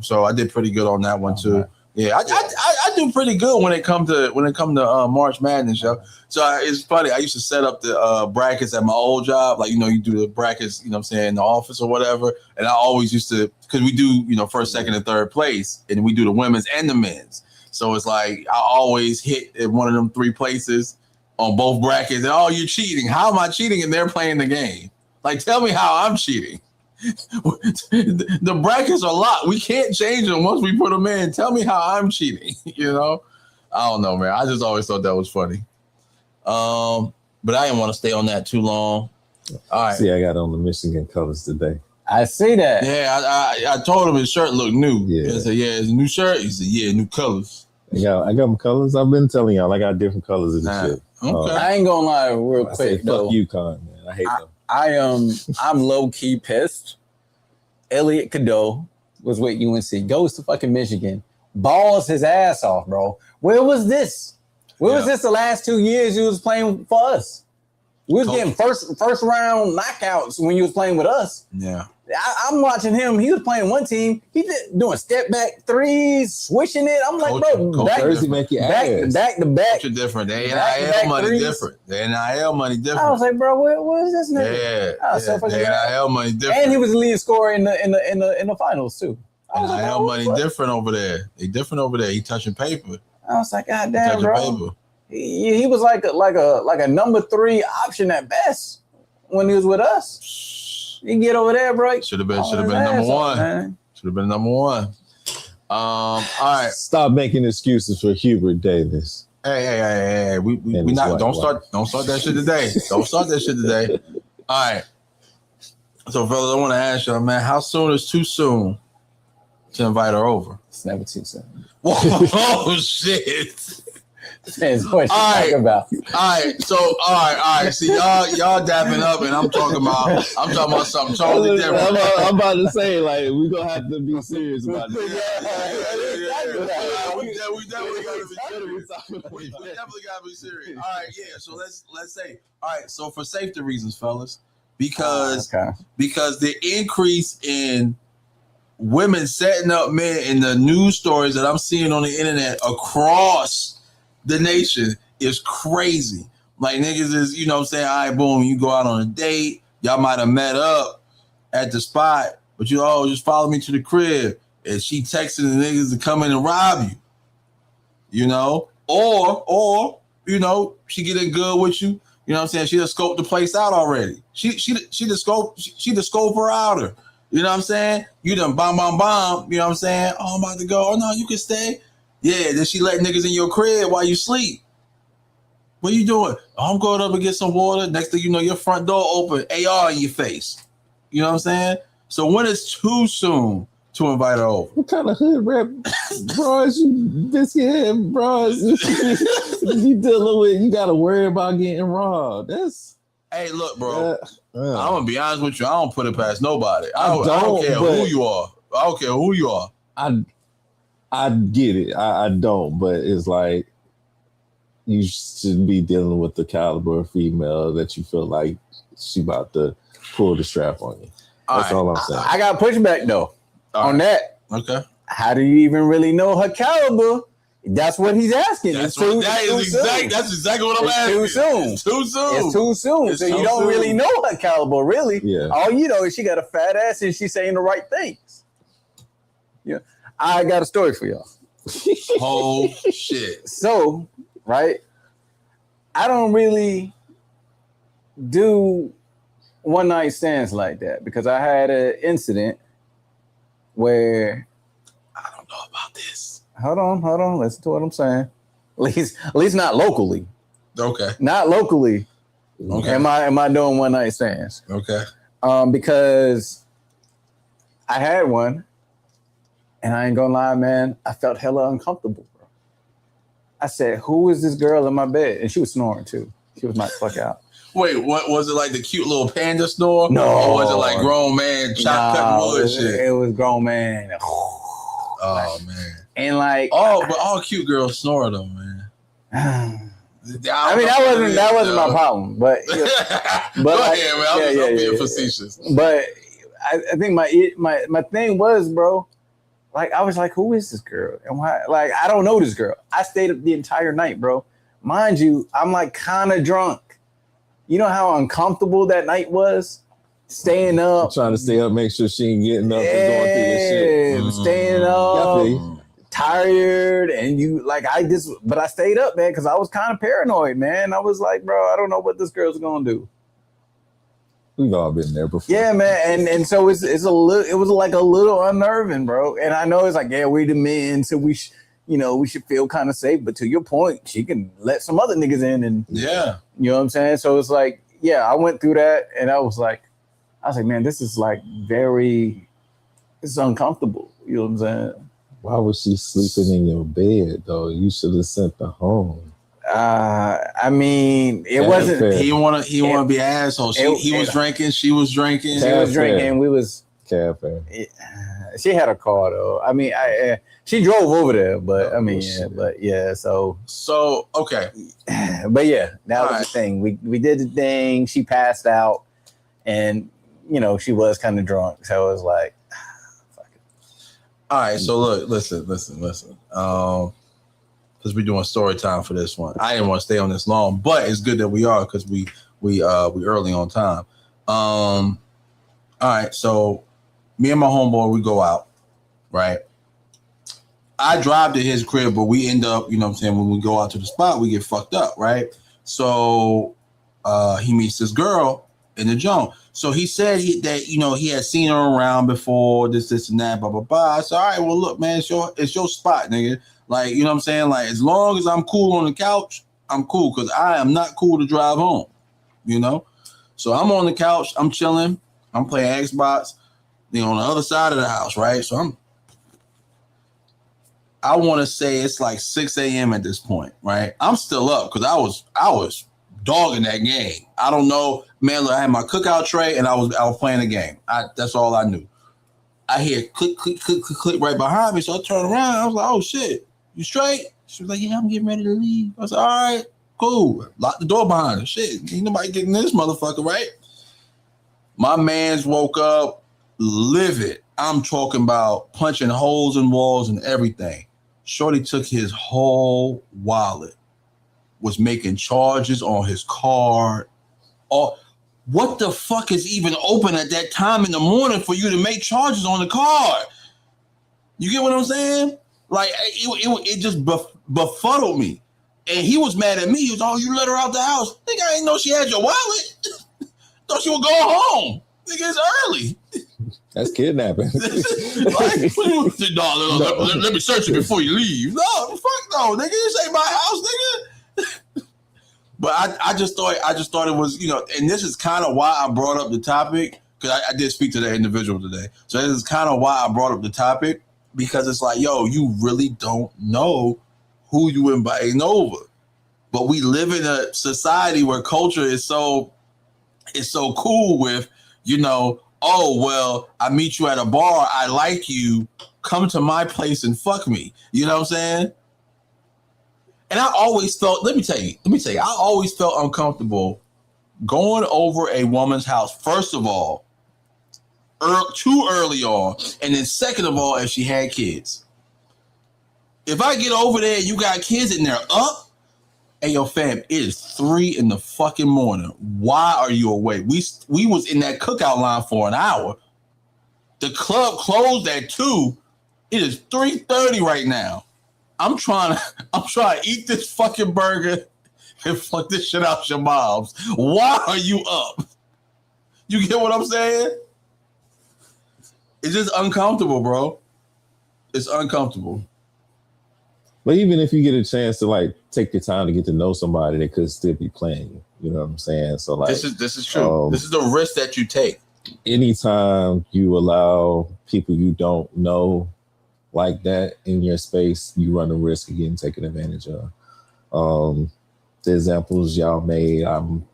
So I did pretty good on that one too. Yeah, I do pretty good when it come to March Madness, yo. So it's funny. I used to set up the brackets at my old job, you do the brackets, in the office or whatever. And I always used to, because we do first, second, and third place, and we do the women's and the men's. So it's like I always hit at one of them 3 places on both brackets. And you're cheating. How am I cheating? And they're playing the game. Like, tell me how I'm cheating. The brackets are locked. We can't change them once we put them in. Tell me how I'm cheating. I don't know, man. I just always thought that was funny. But I didn't want to stay on that too long. All right. See, I got on the Michigan colors today. I see that. Yeah, I told him his shirt looked new. Yeah. I said, it's a new shirt. He said, new colors. I got them colors. I've been telling y'all I got different colors of this shit. Okay. I ain't gonna lie real quick though. Fuck UConn, man. I hate them. I'm low key pissed. Elliot Cadeau was with UNC, goes to fucking Michigan, balls his ass off, bro. Where was this? Where was this the last 2 years he was playing for us? We was getting first round knockouts when he was playing with us. Yeah. I'm watching him. He was playing one team. He doing step back threes, swishing it. I'm like, Jersey make you ass. Back to back. Culture different. The NIL money different. The NIL money different. I was like, bro, what is this nigga? The NIL money different. And he was the lead scorer in the finals too. NIL money different over there. They different over there. He touching paper. I was like, God damn, bro. Paper. He was like a number 3 option at best when he was with us. You get over there, bro. Should have been number 1. Should have been number 1. All right. Stop making excuses for Hubert Davis. Hey. We not don't start that shit today. Don't start that shit today. All right. So fellas, I want to ask y'all, man, how soon is too soon to invite her over? It's never too soon. Oh shit. All right. So all right. See y'all dapping up, and I'm talking about something totally different. I'm about to say, we gonna have to be serious about this. We definitely gotta be serious. We definitely gotta be serious. All right, yeah. So let's say, all right. So for safety reasons, fellas, because the increase in women setting up men in the news stories that I'm seeing on the internet across the nation is crazy. Like niggas is, all right, boom, you go out on a date, y'all might have met up, at the spot, but you just follow me to the crib, and she texting the niggas to come in and rob you. You know, or you know, she getting good with you. You know what I'm saying? She just scoped the place out already. She the scope her outer. You know what I'm saying? You done bomb. You know what I'm saying? Oh, I'm about to go. Oh no, you can stay. Yeah, then she let niggas in your crib while you sleep. What you doing? Oh, I'm going up and get some water. Next thing you know, your front door open, AR in your face. You know what I'm saying? So when it's too soon to invite her over? What kind of hood rap bros you biscuit head bros you dealing with? You gotta worry about getting robbed. That's hey, look, bro. I'm gonna be honest with you. I don't put it past nobody. I don't care who you are. I don't care who you are. I get it. I don't, but it's like you should be dealing with the caliber of female that you feel like she about to pull the strap on you. That's all I'm saying. I got pushback though on that. Okay. How do you even really know her caliber? That's what he's asking. That's exactly what I'm asking. Too soon. It's too soon. It's too soon. It's so too you don't soon. really know her caliber, really. Yeah. All you know is she got a fat ass and she's saying the right things. Yeah. I got a story for y'all. Oh shit. So, right, I don't really do one night stands like that because I had an incident where I don't know about this. Hold on. Listen to what I'm saying. At least not locally. Okay. Not locally. Okay. Am I doing one night stands? Okay. Because I had one, and I ain't gonna lie, man, I felt hella uncomfortable, bro. I said, "Who is this girl in my bed?" And she was snoring too. She was knocked the fuck out. Wait, what was it like? The cute little panda snore? No. Or was it like grown man chop pepperwood shit? It was grown man. Oh man. And like, but all cute girls snore though, man. I mean, that wasn't my problem, but Go ahead, man. I'm being facetious. But I think my thing was, bro, like I was like, who is this girl and why? Like, I don't know this girl. I stayed up the entire night, bro. Mind you, I'm like kind of drunk. You know how uncomfortable that night was? Staying up, I'm trying to stay up, make sure she ain't getting up and going through this shit. Staying up. Tired and you like but I stayed up, man, because I was kind of paranoid, man. I was like, bro, I don't know what this girl's gonna do. We've all been there before. Yeah, man, and so it was like a little unnerving, bro. And I know it's like, yeah, we the men, so we should feel kind of safe. But to your point, she can let some other niggas in, and yeah, you know what I'm saying. So it's like, yeah, I went through that, and I was like, man, this is like it's uncomfortable. You know what I'm saying? Why was she sleeping in your bed though? You should have sent her home. I mean, it wasn't. Fair. He want to be an asshole. He was drinking. She was drinking. She was drinking. We was. Cafe. She had a car though. I mean, she drove over there, but I mean, So okay. But yeah, that was the thing. We did the thing. She passed out, and she was kind of drunk. So it was like. All right, so look, listen. Because we're doing story time for this one. I didn't want to stay on this long, but it's good that we are because we early on time. All right, so me and my homeboy, we go out, right? I drive to his crib, but we end up, when we go out to the spot, we get fucked up, right? So he meets this girl in the joint. So he said that he had seen her around before, this and that, blah blah blah. I said, all right, well look, man, it's your spot, nigga. Like, you know what I'm saying? Like, as long as I'm cool on the couch, I'm cool, because I am not cool to drive home, So I'm on the couch, I'm chilling, I'm playing Xbox, on the other side of the house, right? So I want to say it's like 6 a.m. at this point, right? I'm still up because I was dogging that game. I don't know, man. Look, I had my cookout tray and I was playing the game. That's all I knew. I hear click, click, click, click, click right behind me. So I turned around. I was like, "Oh shit, you straight?" She was like, "Yeah, I'm getting ready to leave." I was like, "All right, cool." Lock the door behind her. Shit, ain't nobody getting this motherfucker, right? My man's woke up livid. I'm talking about punching holes in walls and everything. Shorty took his whole wallet. Was making charges on his card. what the fuck is even open at that time in the morning for you to make charges on the card? You get what I'm saying? Like, it just befuddled me. And he was mad at me. He was, oh, you let her out the house. Nigga, I didn't know she had your wallet. Thought she would go home. Nigga, it's early. That's kidnapping. Like, let me search it before you leave. No, fuck no, nigga. This ain't my house, nigga. But I just thought it was, and this is kind of why I brought up the topic, because I did speak to that individual today. So this is kind of why I brought up the topic, because it's like, yo, you really don't know who you inviting over. But we live in a society where culture is so cool with, oh, well, I meet you at a bar, I like you, come to my place and fuck me. You know what I'm saying? And I always felt, let me tell you, I always felt uncomfortable going over a woman's house, first of all, too early on, and then second of all, if she had kids. If I get over there and you got kids and they're up, hey, yo, fam, it is 3 in the fucking morning. Why are you awake? We was in that cookout line for an hour. The club closed at 2. It is 3:30 right now. I'm trying to eat this fucking burger and fuck this shit out your mom's. Why are you up? You get what I'm saying? It's just uncomfortable, bro. It's uncomfortable. But even if you get a chance to like take your time to get to know somebody, they could still be playing you. You know what I'm saying? So like this is true. This is the risk that you take. Anytime you allow people you don't know like that in your space, you run the risk of getting taken advantage of. The examples y'all made, I'm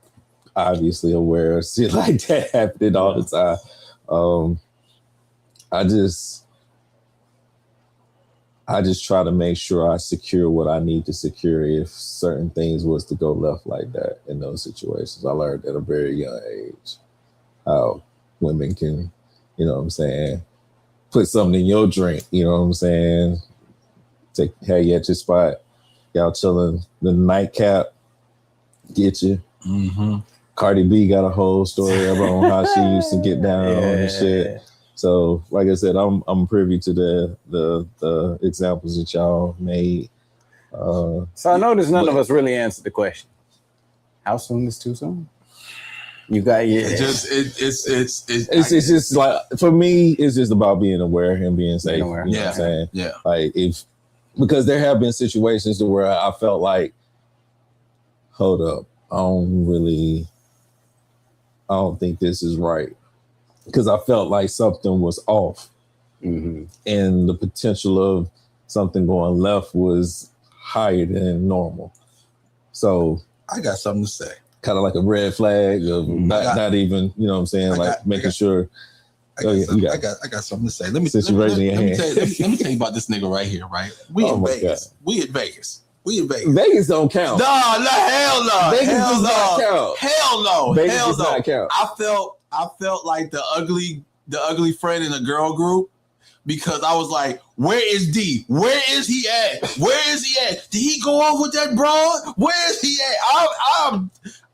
obviously aware of shit like that happening all the time. I just try to make sure I secure what I need to secure if certain things was to go left like that in those situations. I learned at a very young age how women can, you know what I'm saying, put something in your drink, you know what I'm saying, have you at your spot, y'all chilling, the nightcap, get you. Mm-hmm. Cardi B got a whole story about how she used to get down and shit. So, like I said, I'm privy to the examples that y'all made. So I noticed none of us really answered the question. How soon is too soon? You got It's just like, for me, it's just about being aware and being safe. You know what I'm saying? Yeah. Like because there have been situations where I felt like, hold up, I don't think this is right. Because I felt like something was off. Mm-hmm. And the potential of something going left was higher than normal. So I got something to say. Kind of like a red flag of not even, you know what I'm saying, making sure. I got something to say. Let me tell you about this nigga right here, right? We in Vegas. Vegas don't count. No, hell no. Vegas does not count. Hell no. Vegas does not count. I felt like the ugly friend in a girl group, because I was like, where is D? Where is he at? Did he go off with that broad? Where is he at?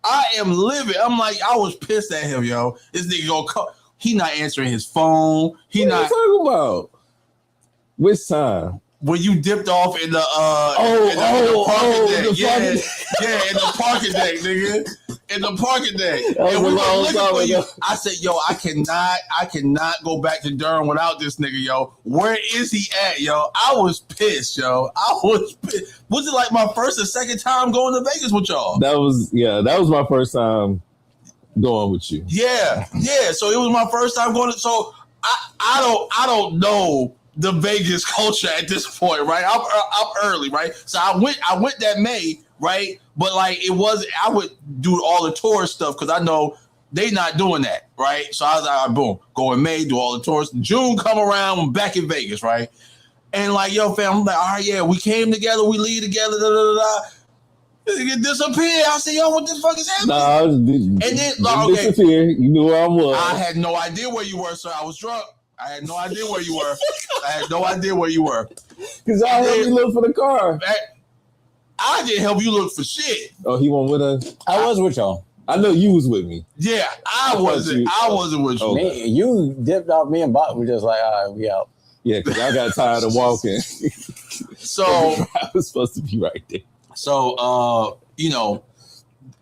I am livid. I'm like, I was pissed at him, yo. This nigga gonna call. He not answering his phone. What are you talking about? Which time? When you dipped off in the parking deck. In the parking deck, nigga. In the parking deck. And we were looking for you. I said, yo, I cannot go back to Durham without this nigga, yo. Where is he at, yo? I was pissed, yo. Was it like my first or second time going to Vegas with y'all? That was my first time going with you. Yeah. So it was my first time going. So I don't know the Vegas culture at this point, right? I'm early, right? So I went that May, right? But like I would do all the tourist stuff because I know they not doing that, right? So I was like, boom, go in May, do all the tourists. June come around, I'm back in Vegas, right? And like, yo, fam, I'm like, all right, yeah, we came together, we leave together, It disappeared. I said, yo, what the fuck is happening? Disappear. You knew where I was. I had no idea where you were, sir. I was drunk. I had no idea where you were. Because I helped you look for the car. I didn't help you look for shit. Oh, he went with us? I was with y'all. I know you was with me. Yeah, I wasn't with you. Me, you dipped off. Me and Bot were just like, all right, we out. Yeah, because I got tired of walking. So I was supposed to be right there. So, you know,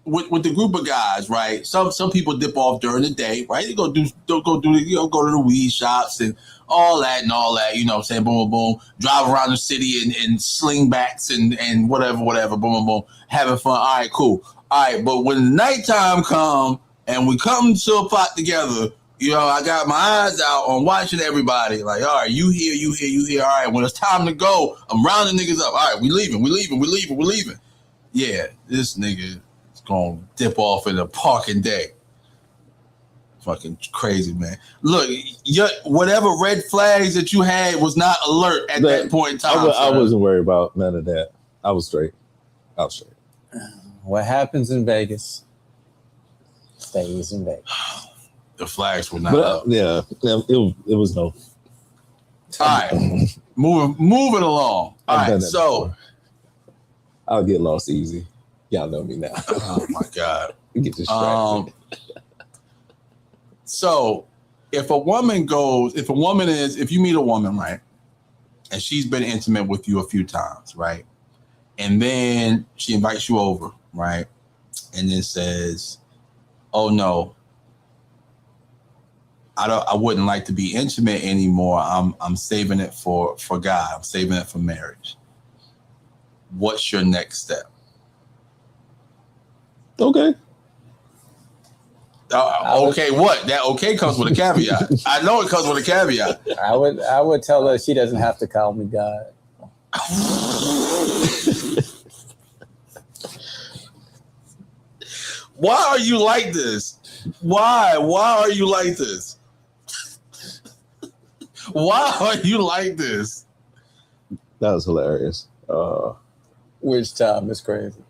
with the group of guys, right? Some people dip off during the day, right? They go to the weed shops and all that. You know what I'm saying? Boom, boom, boom. Drive around the city and slingbacks and whatever. Boom, boom, boom. Having fun. All right, cool. All right, but when nighttime come and we come to a pot together, you know, I got my eyes out on watching everybody. Like, all right, you here. All right, when it's time to go, I'm rounding niggas up. All right, we leaving. Yeah, this nigga is gonna dip off in the parking deck. Fucking crazy, man. Look, whatever red flags that you had was not alert at that point in time. I wasn't worried about none of that. I was straight. What happens in Vegas stays in Vegas. The flags were not up. Yeah, it was no. All right, moving along. All right, so before. I'll get lost easy. Y'all know me now. Oh my God, get distracted. So if you meet a woman, right, and she's been intimate with you a few times, right, and then she invites you over, right, and then says, "Oh no, I wouldn't like to be intimate anymore. I'm saving it for God. I'm saving it for marriage." What's your next step? Okay. Okay, what? That okay comes with a caveat. I know it comes with a caveat. I would tell her she doesn't have to call me God. Why are you like this? Why are you like this? Why are you like this? That was hilarious. Which time is crazy.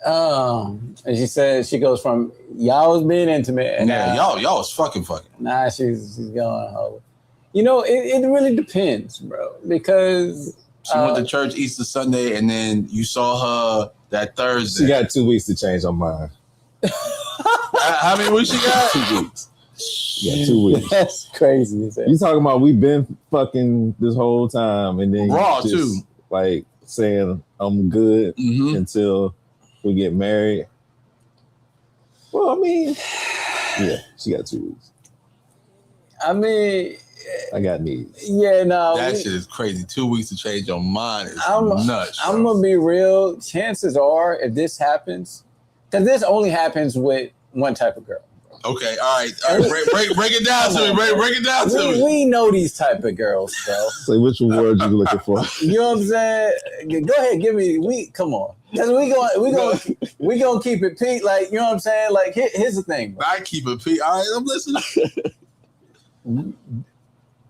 And she said she goes from y'all was being intimate and y'all was fucking. Nah, she's going home. You know, it really depends, bro. Because she went to church Easter Sunday and then you saw her that Thursday. She got 2 weeks to change her mind. How many weeks she got? 2 weeks. Yeah, 2 weeks. That's crazy. You talking about we've been fucking this whole time and then raw just, too. Like saying I'm good until we get married. Well, I mean, yeah, she got 2 weeks. I mean, I got needs. Yeah, no. That shit is crazy. 2 weeks to change your mind is nuts. I'm going to be real. Chances are, if this happens, because this only happens with one type of girl. Okay, all right. Break it down to me. Break it down to me. We know these type of girls, bro. So which word you looking for? You know what I'm saying? Go ahead, give me. Come on, because we gonna keep it peak. Like, you know what I'm saying? Like, here's the thing, bro. I keep it peak. All right, I'm listening.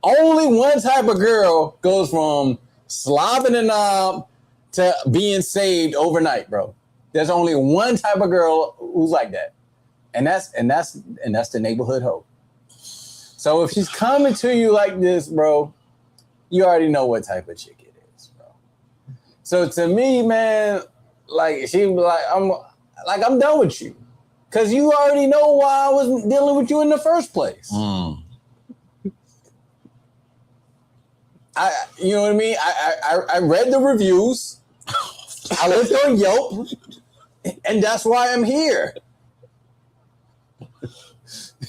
Only one type of girl goes from slobbing the knob to being saved overnight, bro. There's only one type of girl who's like that. And that's the neighborhood hoe. So if she's coming to you like this, bro, you already know what type of chick it is, bro. So to me, man, like she was like, I'm done with you. Cause you already know why I was dealing with you in the first place. You know what I mean? I read the reviews. I looked on Yelp, and that's why I'm here.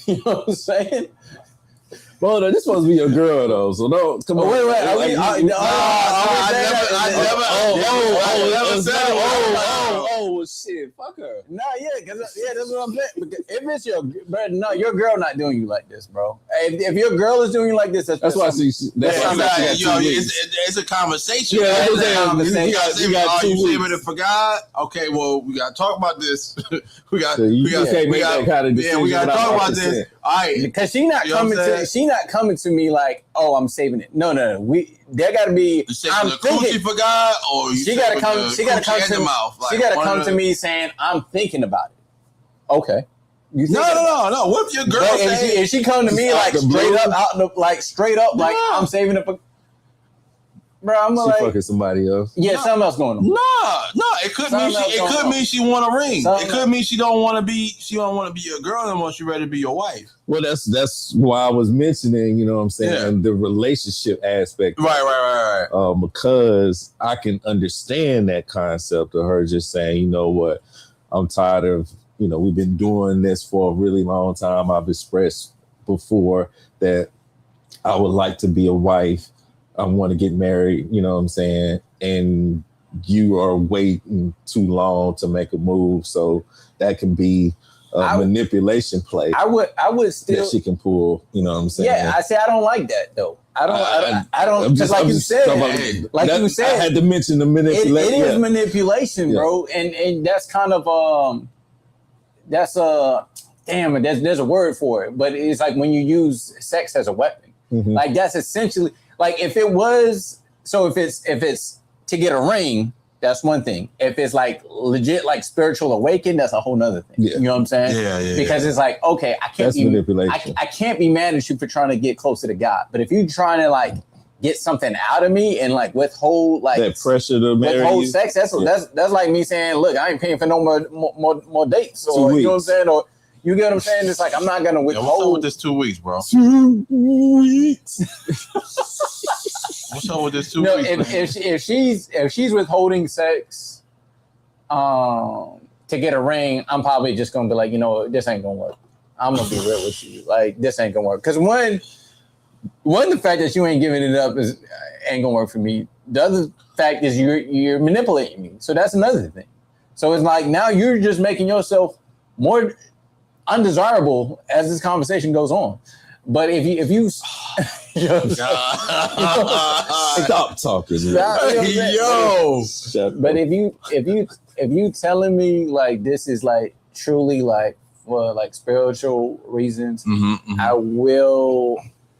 You know what I'm saying? Well, no, this supposed to be your girl though, so no. Come on. Wait. I never said it. Oh shit, fuck her. Nah, that's what I'm saying. Because if it's your girl not doing you like this, bro. If your girl is doing you like this, that's why I see. It's a conversation. Yeah, you got 2 weeks. You saving it for God? Okay, well, we got to talk about this. we got to talk about this. All right, because she not coming to me like, oh, I'm saving it. No. There got to be. I'm thinking for God, or she got to come. She got to come to me. She got to come to me saying, I'm thinking about it. Okay. No. What if your girl if she come to me like straight up, I'm saving it for. bro, I'm She like, fucking somebody else. yeah, something else going on. No, it could mean she want a ring. It could mean she don't want to be your girl anymore. She ready to be your wife. Well, that's why I was mentioning, you know what I'm saying, the relationship aspect. Right. Because I can understand that concept of her just saying, you know what, I'm tired of, we've been doing this for a really long time. I've expressed before that I would like to be a wife. I want to get married, you know what I'm saying? And you are waiting too long to make a move. So that can be a manipulation play. I would still that she can pull, you know what I'm saying? Yeah, I say I don't like that though. I don't just like you said. You said, I had to mention the manipulation. It is manipulation, bro, and that's kind of there's a word for it, but it's like when you use sex as a weapon. Mm-hmm. Like that's essentially like if it's to get a ring, that's one thing. If it's like legit like spiritual awakening, that's a whole nother thing. Yeah. You know what I'm saying? Yeah. Because it's like, okay, I can't be mad at you for trying to get closer to God. But if you're trying to like get something out of me and like withhold like that pressure to marry withhold you. sex, that's like me saying, look, I ain't paying for no more dates. Or you know what I'm saying? Or you get what I'm saying? It's like I'm not gonna withhold. What's up with this 2 weeks, bro? 2 weeks. What's up with this 2 no, weeks? If she's withholding sex, to get a ring, I'm probably just gonna be like, this ain't gonna work. I'm gonna be real with you. Like this ain't gonna work. Because one, the fact that you ain't giving it up ain't gonna work for me. The other fact is you're manipulating me. So that's another thing. So it's like now you're just making yourself more undesirable as this conversation goes on. But if you stop talking, But if you telling me like this is like truly like for like spiritual reasons, I will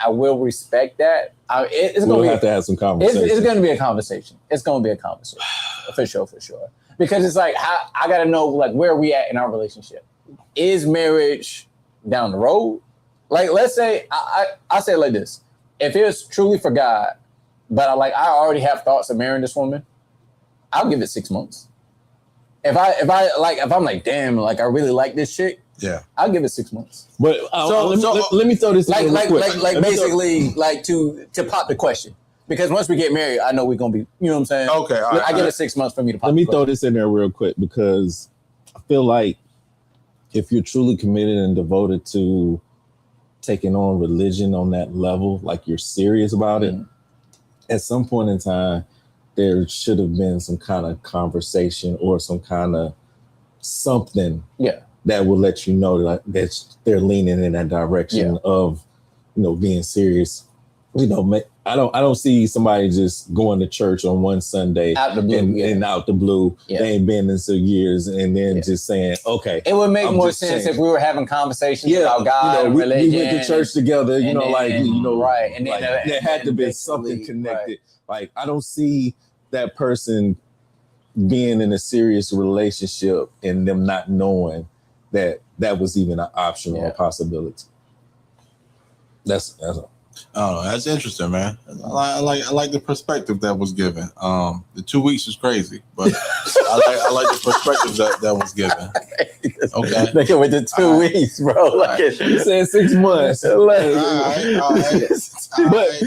respect that. We'll have to have some conversation. It's going to be a conversation. It's going to be a conversation for sure. Because it's like I got to know like where we at in our relationship. Is marriage down the road? Like let's say I say it like this: if it's truly for God, but I already have thoughts of marrying this woman, I'll give it 6 months. If I'm like, damn, like I really like this chick. Yeah, I'll give it 6 months. But let me throw this basically to pop the question, because once we get married, I know we're gonna be, you know what I'm saying? Okay, I give it 6 months for me to pop. Let me throw this in there real quick, because I feel like if you're truly committed and devoted to taking on religion on that level, like you're serious about it, at some point in time, there should have been some kind of conversation or some kind of something that will let you know that they're leaning in that direction of, being serious. I don't see somebody just going to church on one Sunday out the blue, and out the blue. They ain't been in some years, and then just saying, okay. It would make more sense if we were having conversations about God and religion. We went to church together, right. And then there had to be something connected. Right. Like I don't see that person being in a serious relationship and them not knowing that was even an option or a possibility. That's all. Oh, that's interesting, man. I like the perspective that was given. The 2 weeks is crazy, but I like the perspective that was given. Okay, look at with the 2 weeks, bro. Like you said 6 months. All right.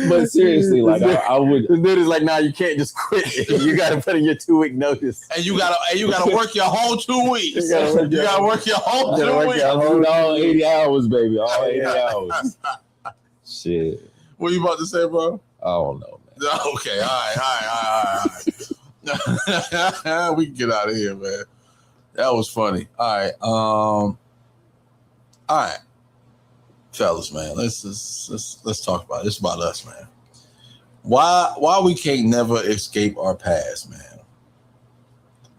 But seriously, like I would. The dude is like, nah, you can't just quit. You got to put in your 2 week notice, and you gotta work your whole 2 weeks. You gotta work your whole 2 weeks. All 80 hours, baby. All 80 hours. Shit. What you about to say, bro? I don't know, man. Okay, all right. We can get out of here, man. That was funny. All right. Fellas, man, let's talk about it. It's about us, man. Why we can't never escape our past, man?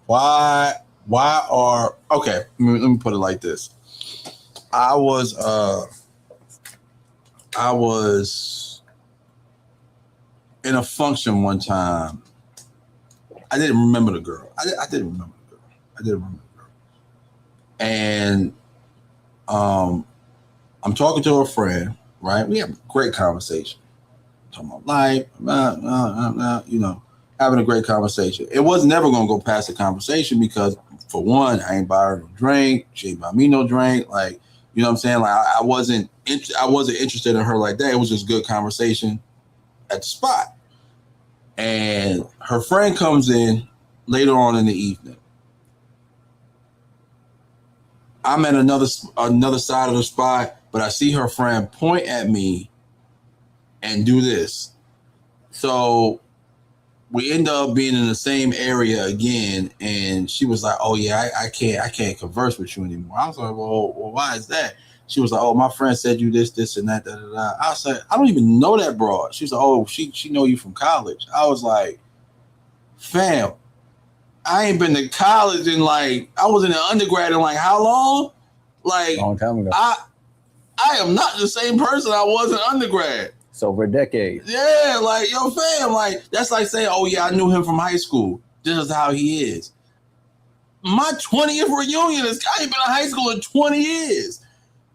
Why are okay, let me put it like this. I was in a function one time. I didn't remember the girl. I didn't remember the girl. And I'm talking to a friend, right? We have a great conversation. talking about life, having a great conversation. It was never going to go past the conversation because, for one, I ain't buy her no drink. She ain't buy me no drink. Like, you know what I'm saying? Like, I wasn't interested in her like that. It was just good conversation at the spot. And her friend comes in later on in the evening. I'm at another side of the spot, but I see her friend point at me and do this. So we end up being in the same area again, and she was like, "Oh yeah, I can't converse with you anymore." I was like, "Well, why is that?" She was like, "Oh, my friend said you this, and that, da, da, da." I was like, "I don't even know that broad." She was like, "Oh, she know you from college." I was like, "Fam, I ain't been to college in like, I was in the undergrad in like how long? Like, Long time ago. I am not the same person I was in undergrad. It's over a decade. Yeah, like, yo, fam, like, that's like saying, oh yeah, I knew him from high school. This is how he is. My 20th reunion is, I ain't been in high school in 20 years.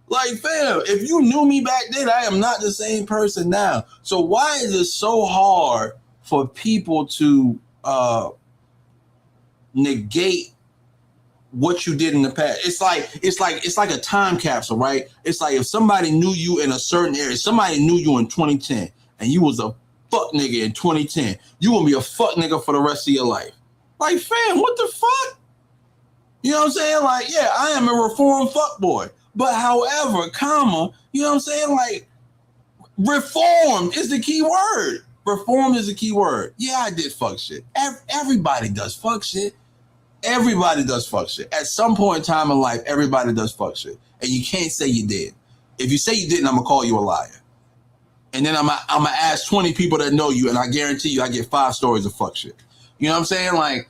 Like, fam, if you knew me back then, I am not the same person now. So why is it so hard for people to negate what you did in the past? It's like a time capsule, right? It's like if somebody knew you in a certain area, somebody knew you in 2010, and you was a fuck nigga in 2010, you gonna be a fuck nigga for the rest of your life. Like, fam, what the fuck? You know what I'm saying? Like, yeah, I am a reformed fuck boy. But however, comma, you know what I'm saying? Like, reform is the key word. Reform is the key word. Yeah, I did fuck shit. Everybody does fuck shit. Everybody does fuck shit. At some point in time in life, everybody does fuck shit. And you can't say you did. If you say you didn't, I'm going to call you a liar. And then I'm going to ask 20 people that know you, and I guarantee you I get 5 stories of fuck shit. You know what I'm saying? Like,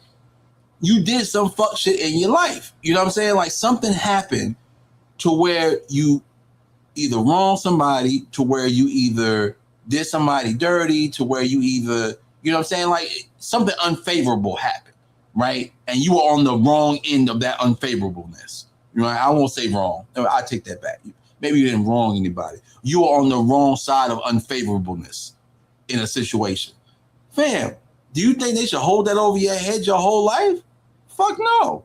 you did some fuck shit in your life. You know what I'm saying? Like, something happened to where you either wronged somebody, to where you either did somebody dirty, to where you either, you know what I'm saying? Like, something unfavorable happened, right? And you were on the wrong end of that unfavorableness. You know, I won't say wrong. I take that back. Maybe you didn't wrong anybody. You were on the wrong side of unfavorableness in a situation. Fam, do you think they should hold that over your head your whole life? Fuck no.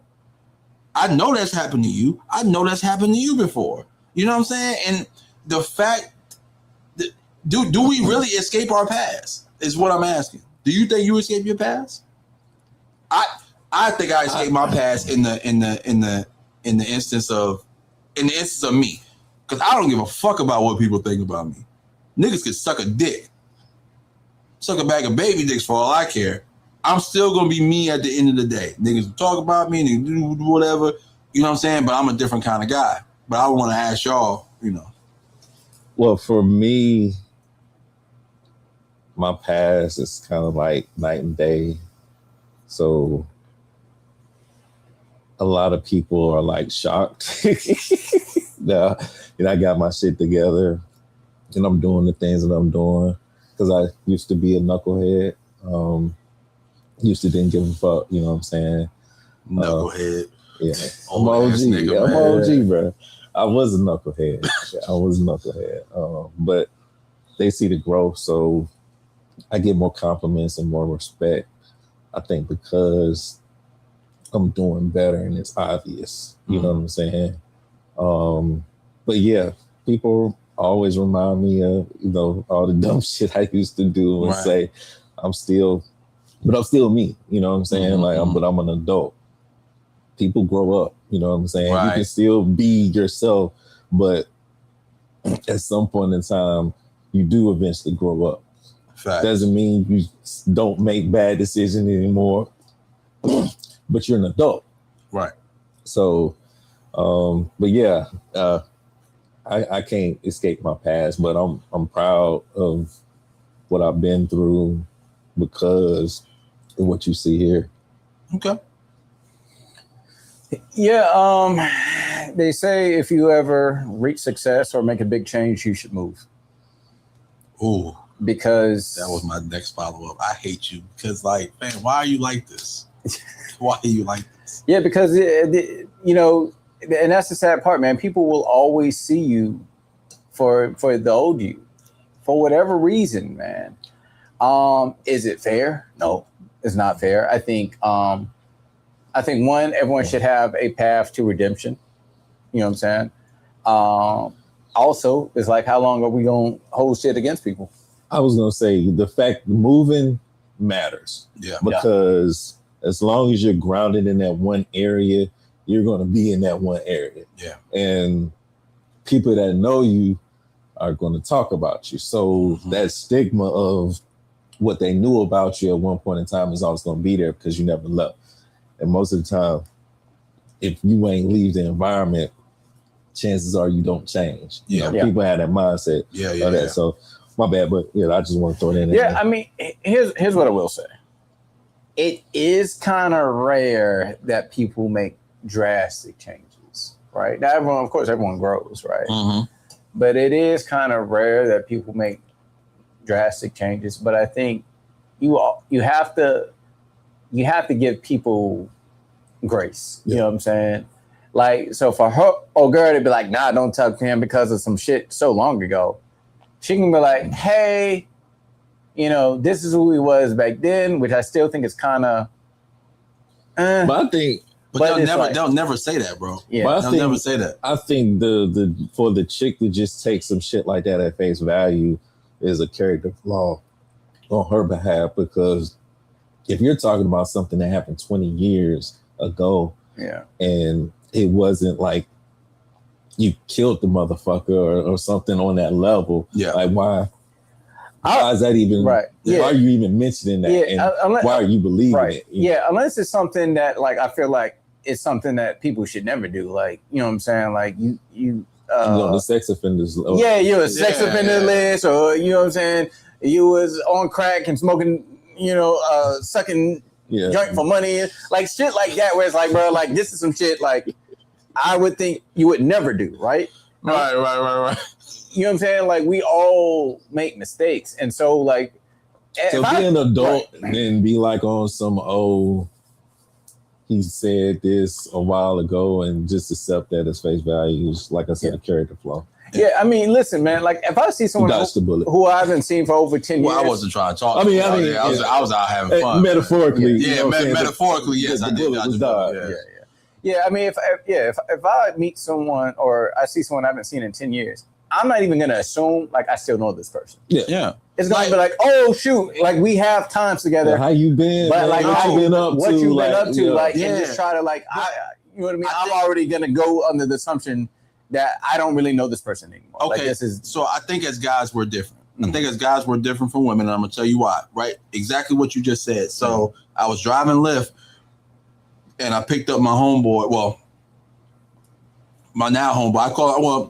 I know that's happened to you. I know that's happened to you before. You know what I'm saying? And the fact that, do we really escape our past is what I'm asking. Do you think you escape your past? I think I escaped my past in the instance of me. Because I don't give a fuck about what people think about me. Niggas could suck a dick. Suck a bag of baby dicks for all I care. I'm still going to be me at the end of the day. Niggas will talk about me, niggas do whatever. You know what I'm saying? But I'm a different kind of guy. But I want to ask y'all, you know. Well, for me, my past is kind of like night and day. So a lot of people are like shocked. Now, I got my shit together and I'm doing the things that I'm doing because I used to be a knucklehead. Used to didn't give a fuck, you know what I'm saying? Knucklehead. Yeah. I'm OG, bro. I was a knucklehead. But they see the growth, so I get more compliments and more respect. I think because I'm doing better and it's obvious. You know what I'm saying? But yeah, people always remind me of, all the dumb shit I used to do and say I'm still me. You know what I'm saying? But I'm an adult. People grow up. You know what I'm saying? You can still be yourself, but at some point in time, you do eventually grow up. Fact. Doesn't mean you don't make bad decisions anymore, but you're an adult. Right. So, but yeah, I can't escape my past, but I'm proud of what I've been through because of what you see here. Okay. Yeah, they say if you ever reach success or make a big change, you should move. Ooh. Because that was my next follow-up. I hate you because, like, man, why are you like this? Why are you like this? Yeah, because, and that's the sad part, man. People will always see you for the old you. for whatever reason, man. Is it fair? No, it's not fair. I think one, everyone should have a path to redemption. You know what I'm saying? Also, it's like, how long are we gonna hold shit against people? I was gonna say the fact moving matters. Yeah. Because as long as you're grounded in that one area, you're gonna be in that one area. Yeah. And people that know you are gonna talk about you. So that stigma of what they knew about you at one point in time is always gonna be there because you never left. And most of the time, if you ain't leave the environment, chances are you don't change. Yeah. People have that mindset. Yeah. That. So my bad, but I just want to throw it in there. Yeah, I mean, here's what I will say. It is kind of rare that people make drastic changes, right? Now, everyone grows, right? Mm-hmm. But it is kind of rare that people make drastic changes. But I think you have to give people grace. You know what I'm saying? Like, so for her or girl to be like, nah, don't talk to him because of some shit so long ago. She can be like, hey, this is who he was back then, which I still think is kind of. But I think, they'll never say that, bro. Yeah, they'll never say that. I think the for the chick to just take some shit like that at face value is a character flaw on her behalf, because if you're talking about something that happened 20 years ago, and it wasn't like you killed the motherfucker or something on that level, like why is that even right? Why are you even mentioning that? And why are you believing it? Unless it's something that, like, I feel like it's something that people should never do. Like, you know what I'm saying? Like you on the sex offenders list. You're a sex offender list, or you know what I'm saying? You was on crack and smoking, sucking joint for money, like shit like that, where it's like, bro, like this is some shit like I would think you would never do, right? Right. You know what I'm saying? Like, we all make mistakes, and so like, so be an adult and be like on some he said this a while ago, and just accept that as face value is, like I said, a character flaw. Yeah, I mean, listen, man. Like, if I see someone who I haven't seen for over 10 years, I wasn't trying to talk. I mean, I was out having fun. Metaphorically, metaphorically, yes, I did. Yeah, I mean, if I meet someone or I see someone I haven't seen in 10 years, I'm not even gonna assume like I still know this person. Yeah. It's gonna be like, oh shoot, like we have times together. How you been? But like, what you been up to? And just try to like, you know what I mean? I'm already gonna go under the assumption that I don't really know this person anymore. Okay, like, so I think as guys we're different. I think as guys we're different from women, and I'm gonna tell you why. Right, exactly what you just said. So I was driving Lyft, and I picked up my homeboy. Well, my now homeboy. I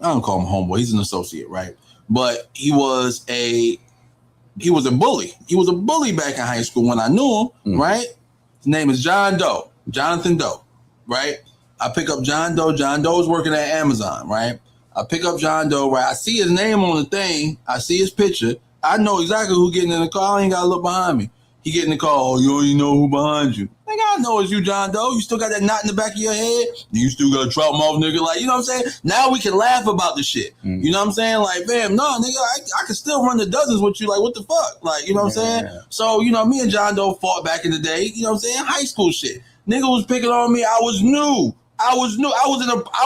don't call him homeboy. He's an associate, right? But he was a bully. He was a bully back in high school when I knew him, right? His name is Jonathan Doe, right? I pick up John Doe. John Doe is working at Amazon, right? I pick up John Doe, right? I see his name on the thing. I see his picture. I know exactly who getting in the car. I ain't got to look behind me. He get in the car. Oh, you already know who behind you. Nigga, I know it's you, John Doe. You still got that knot in the back of your head. You still got a trout mouth, nigga. Like, you know what I'm saying? Now we can laugh about the shit. You know what I'm saying? Like, fam, no, nigga, I can still run the dozens with you. Like, what the fuck? Like, you know what I'm saying? Yeah. So, me and John Doe fought back in the day. You know what I'm saying? High school shit. Nigga was picking on me. I was new. I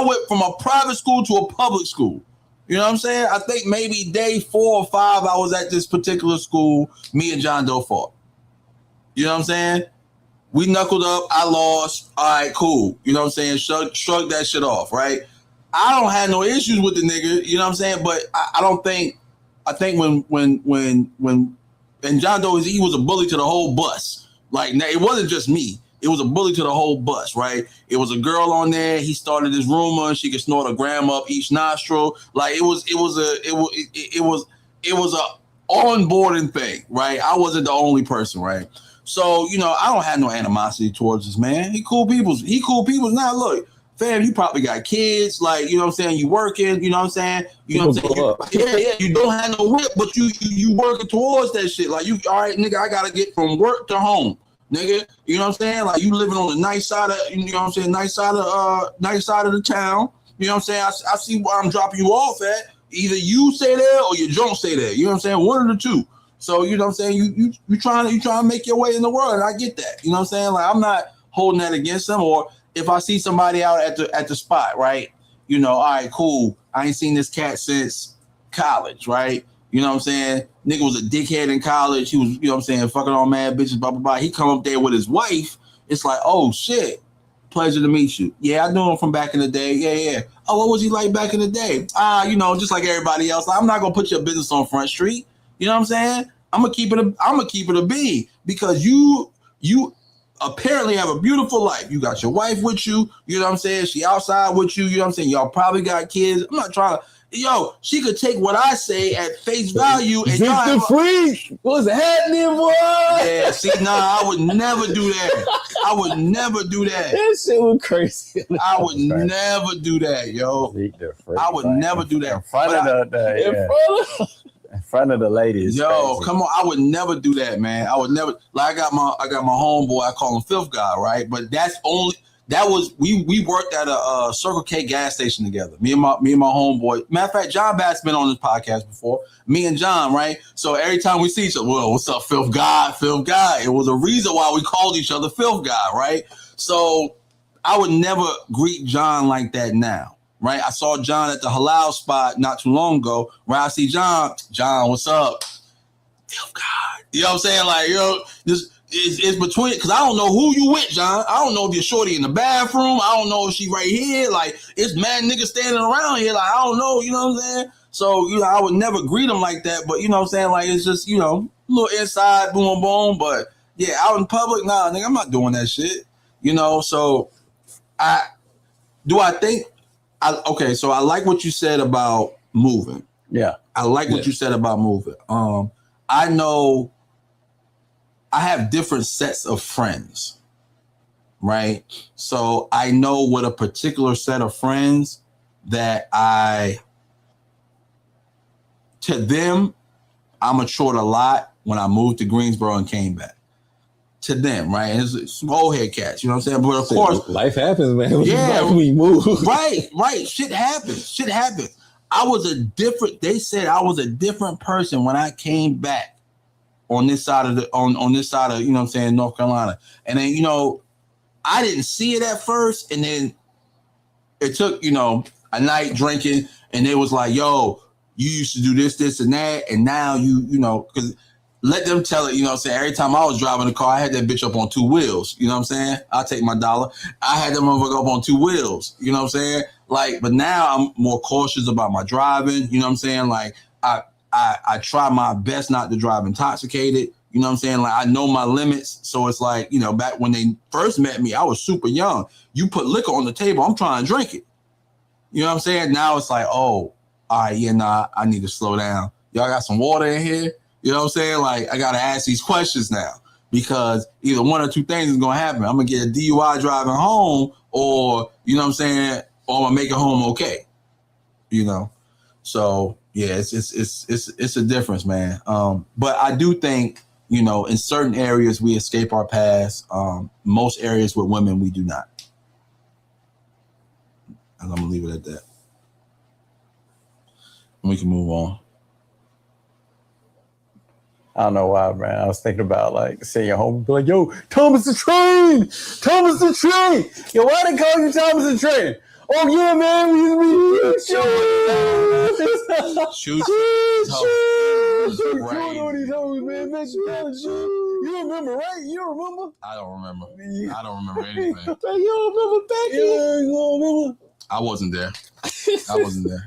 went from a private school to a public school. You know what I'm saying? I think maybe day 4 or 5 I was at this particular school. Me and John Doe fought. You know what I'm saying? We knuckled up. I lost. All right, cool. You know what I'm saying? Shrug that shit off, right? I don't have no issues with the nigga. You know what I'm saying? But I don't think. I think when and John Doe, he was a bully to the whole bus. Like, it wasn't just me. It was a bully to the whole bus, right? It was a girl on there. He started this rumor she could snort a gram up each nostril. Like, it was a onboarding thing, right? I wasn't the only person, right? So, I don't have no animosity towards this man. He cool peoples. Now, look, fam, you probably got kids, like, you know what I'm saying? You working, you know what I'm saying? You know what I'm saying? Yeah, you don't have no whip, but you working towards that shit. Like, all right, nigga, I gotta get from work to home, nigga. You know what I'm saying? Like, you living on the nice side of, you know what I'm saying? Nice side of the town. You know what I'm saying? I see where I'm dropping you off at. Either you say that or you don't say that. You know what I'm saying? One of the two. So you know what I'm saying? You trying to make your way in the world, and I get that. You know what I'm saying? Like I'm not holding that against them. Or if I see somebody out at the spot, right? You know, all right, cool. I ain't seen this cat since college, right? You know what I'm saying? Nigga was a dickhead in college. He was, you know what I'm saying, fucking all mad bitches, blah, blah, blah. He come up there with his wife. It's like, oh, shit. Pleasure to meet you. Yeah, I knew him from back in the day. Yeah. Oh, what was he like back in the day? You know, just like everybody else. I'm not going to put your business on Front Street. You know what I'm saying? I'm going to keep it a B because you apparently have a beautiful life. You got your wife with you. You know what I'm saying? She outside with you. You know what I'm saying? Y'all probably got kids. I'm not trying to. Yo, she could take what I say at face value and y'all have Freak. What's happening, boy? Yeah, see, I would never do that. I would never do that. That shit was crazy. I would never do that, yo. I would never do that. In front of the ladies. Yo, crazy. come on. I would never do that, man. I would never. Like I got my homeboy. I call him Fifth Guy, right? But we worked at a Circle K gas station together. Me and my homeboy. Matter of fact, John Bass been on this podcast before. Me and John, right? So every time we see each other, well, what's up, Fifth Guy? Fifth Guy. It was a reason why we called each other Fifth Guy, right? So I would never greet John like that now. Right, I saw John at the halal spot not too long ago. Where I see John, what's up? Fifth Guy. You know what I'm saying? Like, yo, this is between, because I don't know who you with, John. I don't know if you're shorty in the bathroom. I don't know if she right here. Like, it's mad niggas standing around here. Like, I don't know. You know what I'm saying? So, you know, I would never greet him like that. But you know what I'm saying? Like, it's just, you know, a little inside, boom, boom. But yeah, out in public, nah, nigga, I'm not doing that shit. You know, so okay, so I like what you said about moving. Yeah. I like what you said about moving. I know I have different sets of friends, right? So I know what a particular set of friends that to them, I matured a lot when I moved to Greensboro and came back. To them, right? And it's some old head cats, you know what I'm saying? But of course, life happens, man. Yeah, we move. Right. Shit happens. They said I was a different person when I came back on this side of on this side of, you know what I'm saying, North Carolina. And then, you know, I didn't see it at first, and then it took, you know, a night drinking, and it was like, yo, you used to do this, and that, and now you know, because let them tell it, you know what I'm saying? Every time I was driving the car, I had that bitch up on two wheels. You know what I'm saying? I'll take my $1. I had that motherfucker up on two wheels. You know what I'm saying? Like, but now I'm more cautious about my driving. You know what I'm saying? Like, I try my best not to drive intoxicated. You know what I'm saying? Like, I know my limits. So it's like, you know, back when they first met me, I was super young. You put liquor on the table, I'm trying to drink it. You know what I'm saying? Now it's like, oh, all right, yeah, nah, I need to slow down. Y'all got some water in here? You know what I'm saying? Like, I got to ask these questions now because either one or two things is going to happen. I'm going to get a DUI driving home or, you know what I'm saying, or I'm going to make it home okay. You know? So, yeah, it's a difference, man. But I do think, you know, in certain areas we escape our past. Most areas with women, we do not. And I'm going to leave it at that. And we can move on. I don't know why, man. I was thinking about like seeing your home, be like, "Yo, Thomas the Train, Thomas the Train." Yo, why they call you Thomas the Train? Oh yeah, man, we shoot. You remember, right? You remember? I don't remember. I don't remember anything. You remember back then? You don't remember? I wasn't there.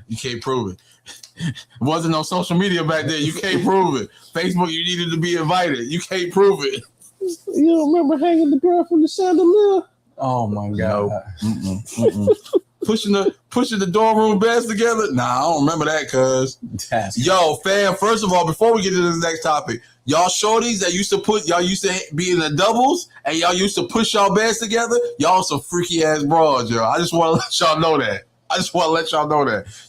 You can't prove it. It wasn't no social media back then. You can't prove it. Facebook, you needed to be invited. You can't prove it. You don't remember hanging the girl from the chandelier? Oh my God. No. Pushing the dorm room beds together? Nah, I don't remember that, cuz. Yo, fam, first of all, before we get to this next topic, y'all shorties that used to be in the doubles and y'all used to push y'all beds together, y'all some freaky ass broads, yo. I just want to let y'all know that.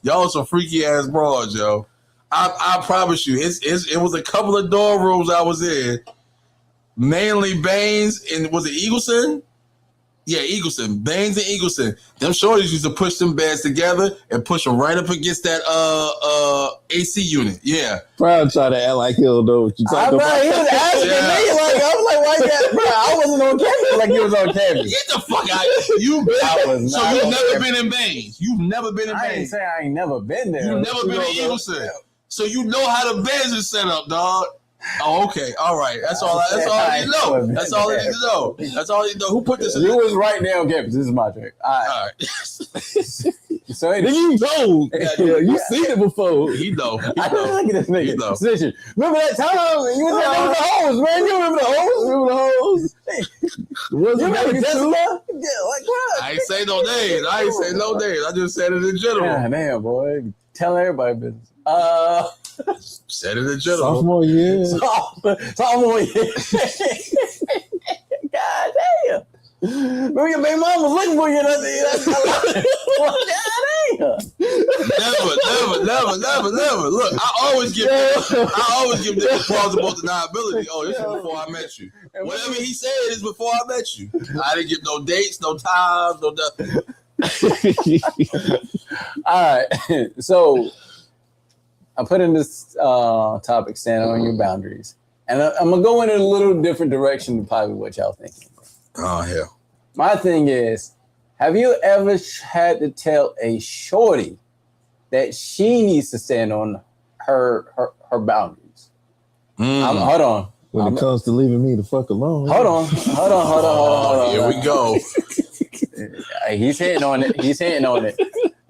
Y'all some freaky ass broads, yo. I promise you, it was a couple of dorm rooms I was in. Mainly Baines and was it Eagleson? Yeah, Eagleson, Baines and Eagleson. Them shorties used to push them beds together and push them right up against that AC unit. Yeah. Proud try to act like he'll know what you talking about. He was asking me, like, I was like, why you got, bro, I wasn't on campus like you was on campus. Get the fuck out. You've never been in Baines. You've never been in Baines. I ain't saying I ain't never been there. You've never been in Eagleson. So you know how the beds are set up, dog. Oh, okay. All right. That's all I need to know. That's all I need to know. That's all I need to know. Who put this in? You was right there on campus. This is my trick. All right. So you know. You seen it before. He know. I don't look at this nigga. Position. Remember that time you was there with the hose, man? You remember the hose? You remember Tesla? Yeah, like what? I ain't say no names. I just said it in general. Yeah, damn, boy. Tell everybody business. Said it in general. Sophomore year. Sophomore year. God damn. Remember your baby mom was looking for you. God damn. Never. Look, I always give them plausible deniability. Oh, this is before I met you. Whatever he said is before I met you. I didn't give no dates, no times, no nothing. All right. So I'm putting this topic, stand on your boundaries. And I'm going to go in a little different direction than probably what y'all thinking. Oh, hell. My thing is, have you ever had to tell a shorty that she needs to stand on her boundaries? Hold on. When it comes to leaving me the fuck alone. Hold on. Here we go. He's hitting on it.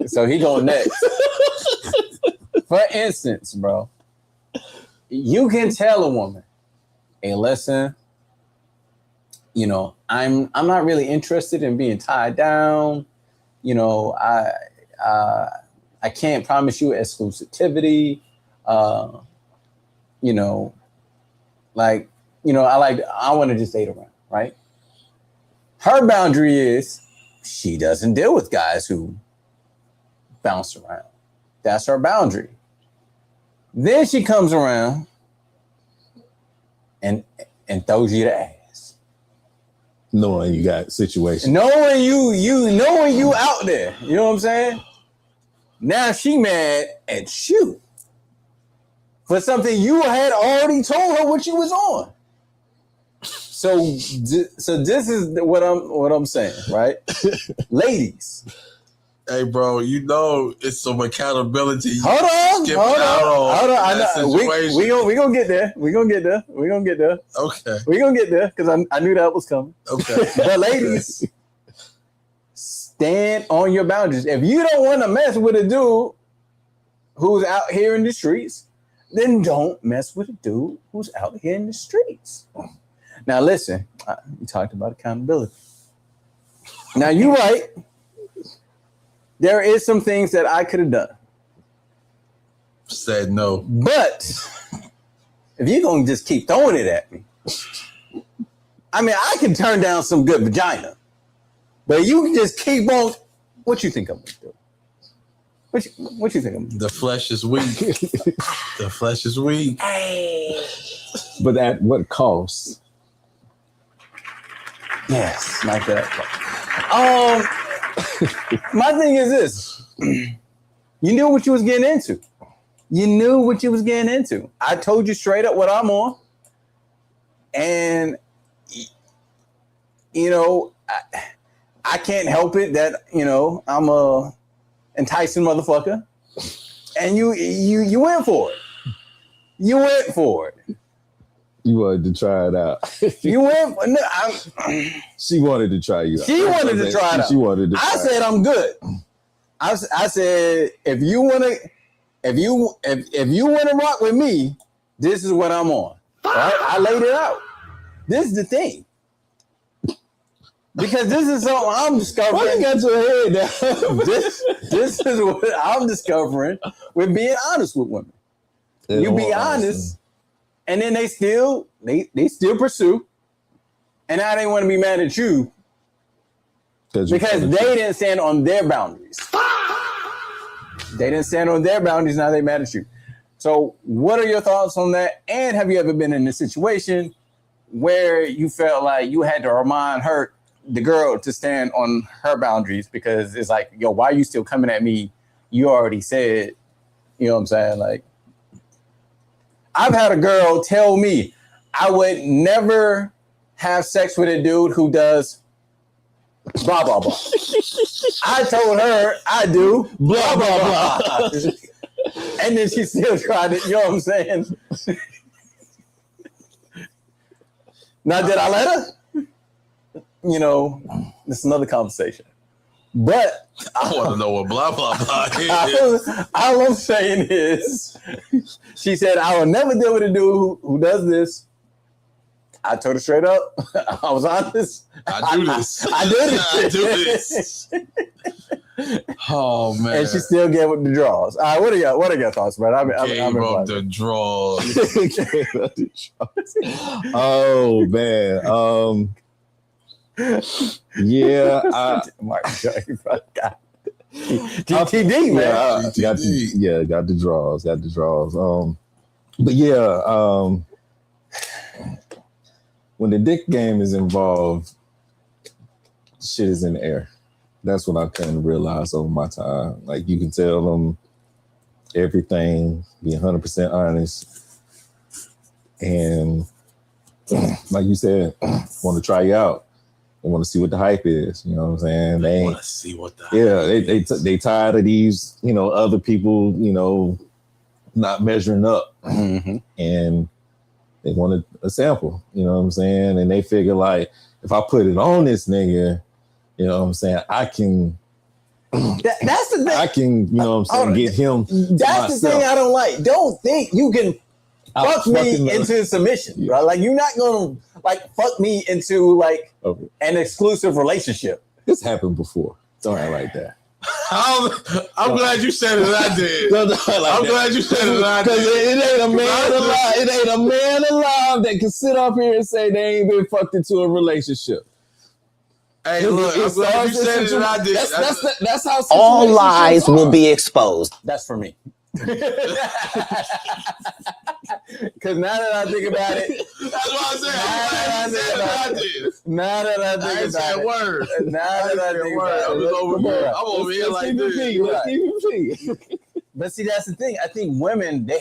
So he going next. For instance, bro, you can tell a woman, hey, listen, you know, I'm not really interested in being tied down. You know, I can't promise you exclusivity. You know, like, you know, I want to just date around, right? Her boundary is she doesn't deal with guys who bounce around. That's her boundary. Then she comes around and throws you the ass. Knowing you got situations. Knowing you out there. You know what I'm saying? Now she mad at you for something you had already told her what you was on. So this is what I'm saying, right? Ladies. Hey, bro, you know it's some accountability. Hold on. We gonna get there. We gonna get there. Okay. We gonna get there because I knew that was coming. Okay. But ladies, stand on your boundaries. If you don't want to mess with a dude who's out here in the streets, then don't mess with a dude who's out here in the streets. Now listen, we talked about accountability. Now you're right. There is some things that I could have done. Said no. But if you're going to just keep throwing it at me, I mean, I can turn down some good vagina. But you can just keep on. What you think I'm going to do? What you think I'm going to do? The flesh is weak. The flesh is weak. But at what cost? Yes, like that. My thing is this. You knew what you was getting into. I told you straight up what I'm on. And, you know, I can't help it that, you know, I'm a enticing motherfucker. And you went for it. You wanted to try it out. You went. No, she wanted to try you out. She wanted to try it out. She wanted to. I said I'm good. I said if you want to rock with me, this is what I'm on. Right? I laid it out. This is the thing. Because this is something I'm discovering. Why you got your head down? This is what I'm discovering with being honest with women. You be honest. And then they still pursue, and now they want to be mad at you because they didn't stand on their boundaries. They didn't stand on their boundaries. Now they mad at you. So, what are your thoughts on that? And have you ever been in a situation where you felt like you had to remind her, the girl to stand on her boundaries because it's like, yo, why are you still coming at me? You already said, you know what I'm saying? Like, I've had a girl tell me I would never have sex with a dude who does blah, blah, blah. I told her I do blah, blah, blah. And then she still tried it. You know what I'm saying? Not that I let her. You know, it's another conversation. But I want to know what blah, blah, blah is. All I'm saying is, she said, I will never deal with a dude who does this. I told her straight up. I was honest. I do this. I do this. I do this. Oh, man. And she still gave up the draws. All right, what are your thoughts, man? Gave up the draws. Oh, man. Yeah, TTD, man. Got the draws. But yeah, when the dick game is involved, shit is in the air. That's what I kind of realized over my time. Like, you can tell them everything, be 100% honest, and like you said, want to try you out. They want to see what the hype is. You know what I'm saying? They want to see what the hype is. They tired of these, you know, other people, you know, not measuring up. Mm-hmm. And they wanted a sample, you know what I'm saying? And they figure, like, if I put it on this nigga, you know what I'm saying, I can that's the thing. I can, you know what I'm saying, get him. That's the thing I don't like. Don't think you can fuck me into submission, bro. Like, you're not gonna like fuck me into like an exclusive relationship. This happened before. Don't act like that. I'm glad you said it. I did. I'm glad you said it. I did. Because it ain't a man alive. It ain't a man alive that can sit up here and say they ain't been fucked into a relationship. Hey, look, I'm glad you said it. I did. That's how all lies will be exposed. That's for me. Because now that I think about it, that's what I said. Now that I think about it, word. Now that I think about it, I'm over here like this. But see, that's the thing. I think women, they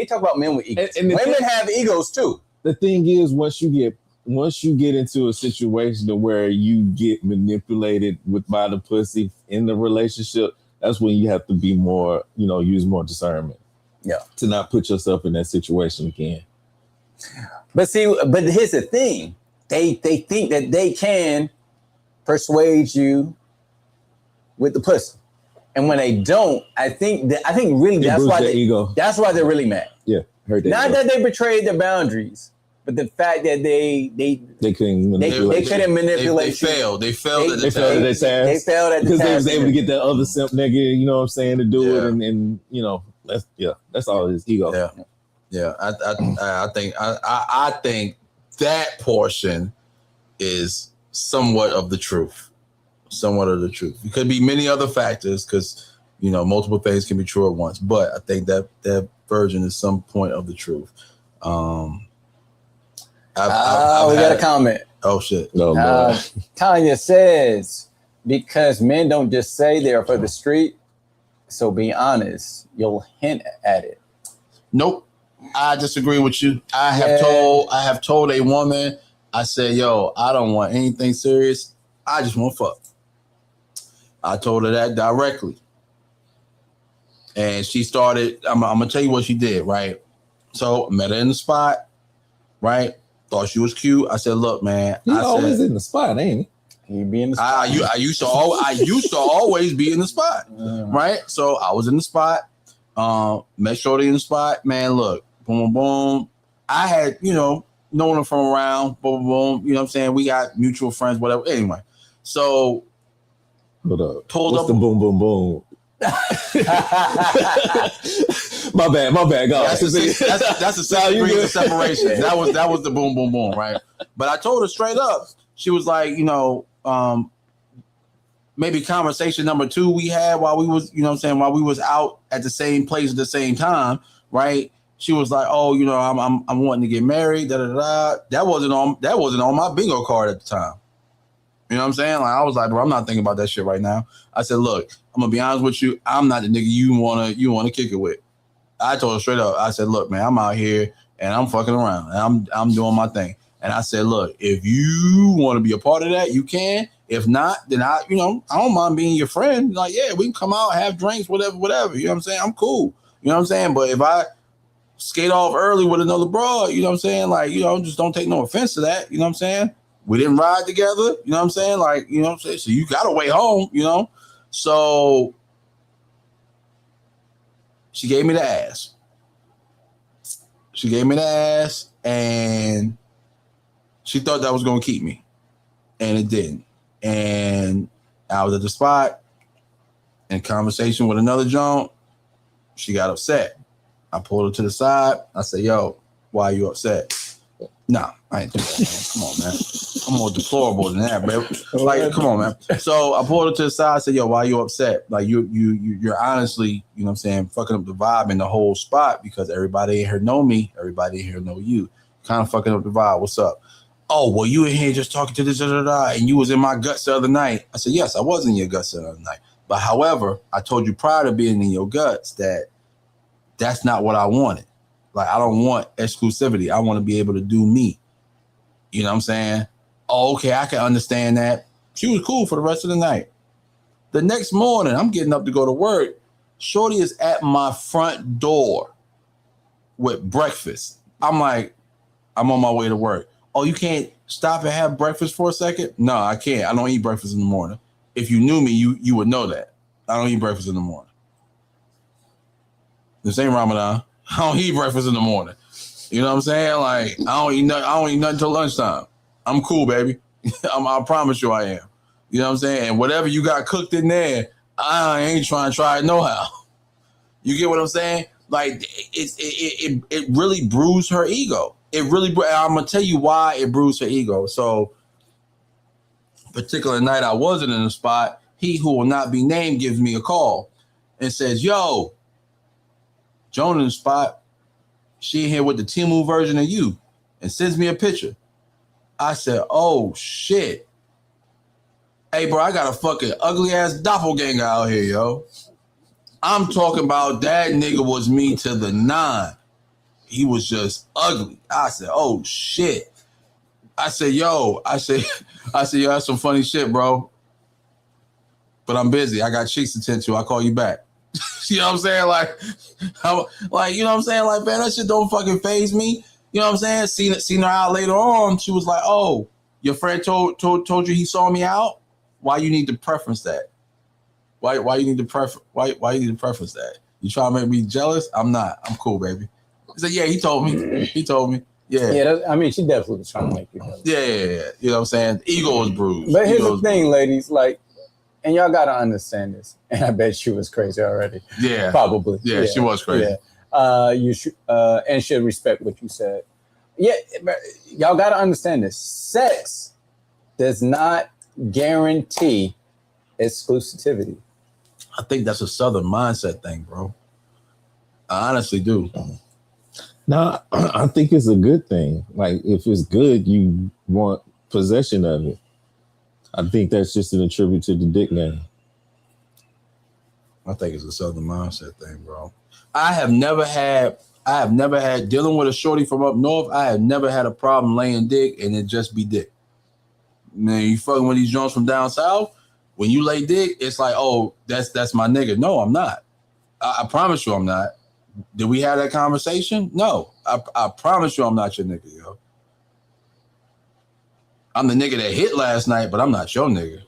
talk about men with egos. And women have egos too. The thing is, once you get into a situation where you get manipulated by the pussy in the relationship, that's when you have to be more, you know, use more discernment. Yeah. To not put yourself in that situation again. But here's the thing. They think that they can persuade you with the pussy. And when they don't, I think really that's why they're really mad. Yeah. Heard that. Not that they betrayed their boundaries, but the fact that they couldn't manipulate. They couldn't manipulate. They failed. They failed at the task. They failed at the task. Because they was able to get that other simp nigga, you know what I'm saying, to do it, and you know, that's all it is, ego. Yeah. I think that portion is somewhat of the truth. It could be many other factors because, you know, multiple things can be true at once. But I think that version is some point of the truth. We got a comment. Oh, shit. No, Kanye says, because men don't just say they're for the street, so be honest, you'll hint at it. Nope. I disagree with you. I have told a woman, I said, yo, I don't want anything serious. I just want fuck. I told her that directly. And she started, I'm going to tell you what she did, right? So met her in the spot, right? Thought she was cute. I said, look, man. He's always in the spot, ain't he? He be in the spot. I used to always be in the spot, right? So I was in the spot. Met Shorty in the spot. Man, look, boom, boom, boom. I had, you know, known her from around, boom, boom, boom. You know what I'm saying? We got mutual friends, whatever. Anyway, so hold up. Pulled What's up the boom, boom, boom? My bad. Go. That's a 6 degrees of separation. That was the boom, boom, boom, right? But I told her straight up. She was like, you know, maybe conversation number 2 we had while we was, you know what I'm saying, while we was out at the same place at the same time, right? She was like, oh, you know, I'm wanting to get married, da da da. That wasn't on my bingo card at the time. You know what I'm saying? Like I was like, bro, I'm not thinking about that shit right now. I said, look, I'm gonna be honest with you. I'm not the nigga you wanna kick it with. I told her straight up. I said, look, man, I'm out here and I'm fucking around and I'm doing my thing. And I said, look, if you want to be a part of that, you can. If not, then I don't mind being your friend. Like, yeah, we can come out, have drinks, whatever. You know what I'm saying? I'm cool. You know what I'm saying? But if I skate off early with another broad, you know what I'm saying? Like, just don't take no offense to that. You know what I'm saying? We didn't ride together. You know what I'm saying? Like, you know what I'm saying? So you got to wait home, So she gave me the ass. And she thought that was going to keep me. And it didn't. And I was at the spot in conversation with another Joan. She got upset. I pulled her to the side. I said, yo, why are you upset? Nah, I ain't do that, man. Come on, man. I'm more deplorable than that, babe. Like, come on, man. So I pulled her to the side. I said, yo, why are you upset? Like, you're honestly, you know what I'm saying, fucking up the vibe in the whole spot because everybody in here know me. Everybody in here know you. Kind of fucking up the vibe. What's up? Oh, well, you in here just talking to this, and you was in my guts the other night. I said, yes, I was in your guts the other night. But however, I told you prior to being in your guts that that's not what I wanted. Like, I don't want exclusivity. I want to be able to do me. You know what I'm saying? Oh, okay, I can understand that. She was cool for the rest of the night. The next morning, I'm getting up to go to work. Shorty is at my front door with breakfast. I'm like, I'm on my way to work. Oh, you can't stop and have breakfast for a second? No, I can't. I don't eat breakfast in the morning. If you knew me, you would know that. I don't eat breakfast in the morning. This ain't Ramadan. I don't eat breakfast in the morning. You know what I'm saying? Like, I don't eat nothing until lunchtime. I'm cool, baby. I promise you I am. You know what I'm saying? And whatever you got cooked in there, I ain't trying to try it no how. You get what I'm saying? Like, it really bruised her ego. I'm going to tell you why it bruised her ego. So, particular night I wasn't in the spot, he who will not be named gives me a call and says, yo, Joan in the spot, she in here with the Timu version of you, and sends me a picture. I said, oh, shit. Hey, bro, I got a fucking ugly-ass doppelganger out here, yo. I'm talking about that nigga was me to the 9. He was just ugly. I said, oh, shit. I said, yo, that's some funny shit, bro. But I'm busy. I got chicks to tend to. I'll call you back. You know what I'm saying? Like, you know what I'm saying? Like, man, that shit don't fucking faze me. You know what I'm saying? Seen her out later on. She was like, oh, your friend told you he saw me out? Why you need to preference that? Why you need to preference that? You trying to make me jealous? I'm not. I'm cool, baby. He said, yeah, he told me. Yeah. Yeah, she definitely was trying to make you jealous. Yeah. You know what I'm saying? Ego was bruised. But here's the thing, ladies, like, and y'all got to understand this. And I bet she was crazy already. Yeah. Probably. Yeah, she was crazy. Yeah. You should, and should respect what you said. Yeah, but y'all got to understand this. Sex does not guarantee exclusivity. I think that's a Southern mindset thing, bro. I honestly do. No, I think it's a good thing. Like, if it's good, you want possession of it. I think that's just an attribute to the dick name. I think it's a Southern mindset thing, bro. I have never had dealing with a shorty from up north. I have never had a problem laying dick and it just be dick. Man, you fucking with these joints from down south. When you lay dick, it's like, oh, that's my nigga. No, I'm not. I promise you, I'm not. Did we have that conversation? No. I promise you, I'm not your nigga, yo. I'm the nigga that hit last night, but I'm not your nigga.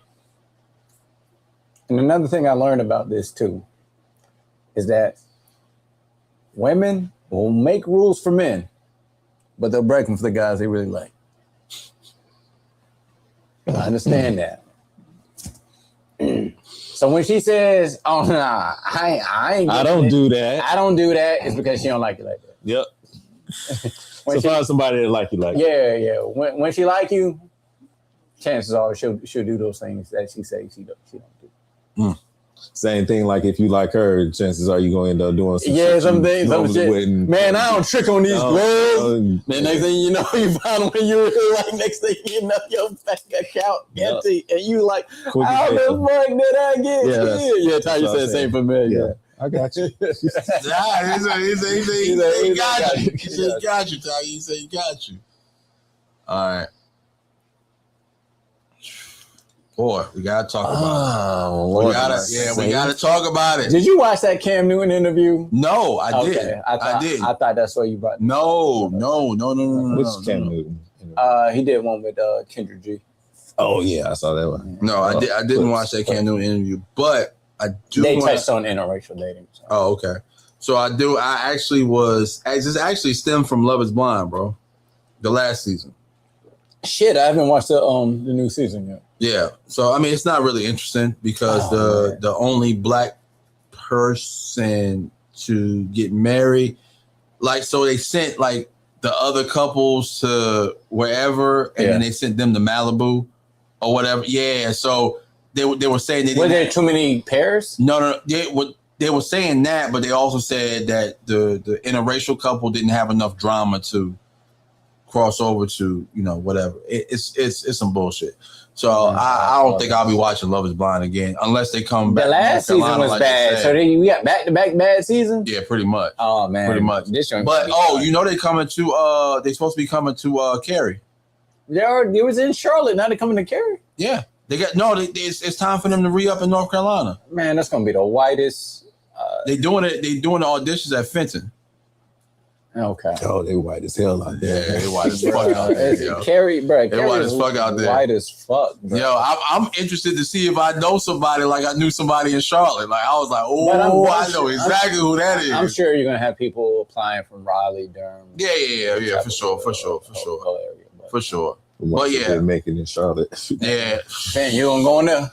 And another thing I learned about this too is that women will make rules for men, but they'll break them for the guys they really like. I understand that. So when she says, "Oh nah, I don't do that. I don't do that," it's because she don't like you like that. Yep. So find somebody that like you like that. Yeah. When she like you, chances are she'll do those things that she says she don't do. Same thing, like if you like her, chances are you going to end up doing some Yeah, shit some you things, some normally shit. wouldn't. Man, I don't trick on these girls. Man, Next thing you know, you find when you're like, next thing you know, your bank account empty, and you like, how the fuck did I get here? Yeah, Ty, you said same for me. Yeah. I got you. He got you. He said he got you, Ty. He said he got you. All right. Boy, we gotta talk about it. We gotta talk about it. Did you watch that Cam Newton interview? No, I did. I did. I thought that's what you brought. No. Which Cam Newton? He did one with Kendrick G. Oh yeah, I saw that one. No, I didn't watch that Cam Newton interview, but I do. They touched on interracial dating. So. Oh, okay. So I do. I actually was. This actually stemmed from Love Is Blind, bro. The last season. Shit, I haven't watched the new season yet. Yeah. So I mean, it's not really interesting because the only black person to get married, like, so they sent like the other couples to wherever, and then they sent them to Malibu or whatever. Yeah. So they were saying were there too many pairs? No. They were saying that, but they also said that the interracial couple didn't have enough drama to cross over to, whatever. It's some bullshit. So I don't think I'll be watching Love Is Blind again unless they come back. The last season was like bad. So then we got back-to-back bad seasons? Yeah, pretty much. Oh man. Pretty much. But they coming to they supposed to be coming to Cary. They was in Charlotte, now they're coming to Cary? Yeah. It's time for them to re-up in North Carolina. Man, that's gonna be the whitest. They doing the auditions at Fenton. Okay. Oh, they white as hell out there. Yeah, they white as fuck out there. Cary, bro. They white as fuck out there. White as fuck, bro. Yo, I'm interested to see if I know somebody like I knew somebody in Charlotte. Like, I was like, oh, I know exactly who that is. I'm sure you're gonna have people applying from Raleigh, Durham. Yeah, for sure. But yeah, they're making in Charlotte. Yeah. Man, you gonna go in there?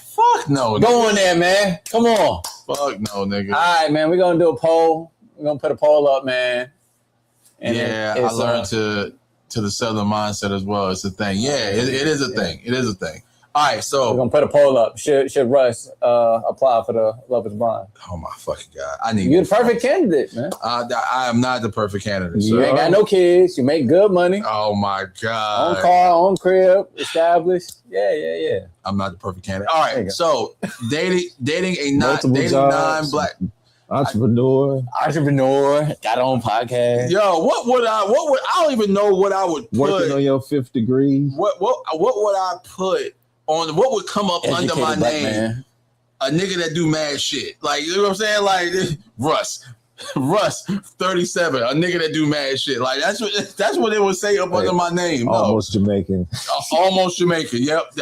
Fuck no. Go in there, man. Come on. Fuck no, nigga. All right, man. We're gonna do a poll. We're gonna put a poll up, man. And I learned to the Southern mindset as well. It's a thing. Yeah, it is a thing. It is a thing. All right, so we're gonna put a poll up. Should Russ apply for the Love Is Blind? Oh my fucking god! You're the perfect candidate, man. I am not the perfect candidate. You ain't got no kids. You make good money. Oh my god! Own car, own crib, established. Yeah. I'm not the perfect candidate. All right, so dating a non-black. Entrepreneur, got on podcast. Yo, what would I don't even know what I would put. Working on your 5th degree. What would I put on, what would come up Educated under my name? Man. A nigga that do mad shit. Like, you know what I'm saying? Like, Russ, 37, a nigga that do mad shit. Like, that's what they would say up under my name. Almost Jamaican. Almost Jamaican. Yep.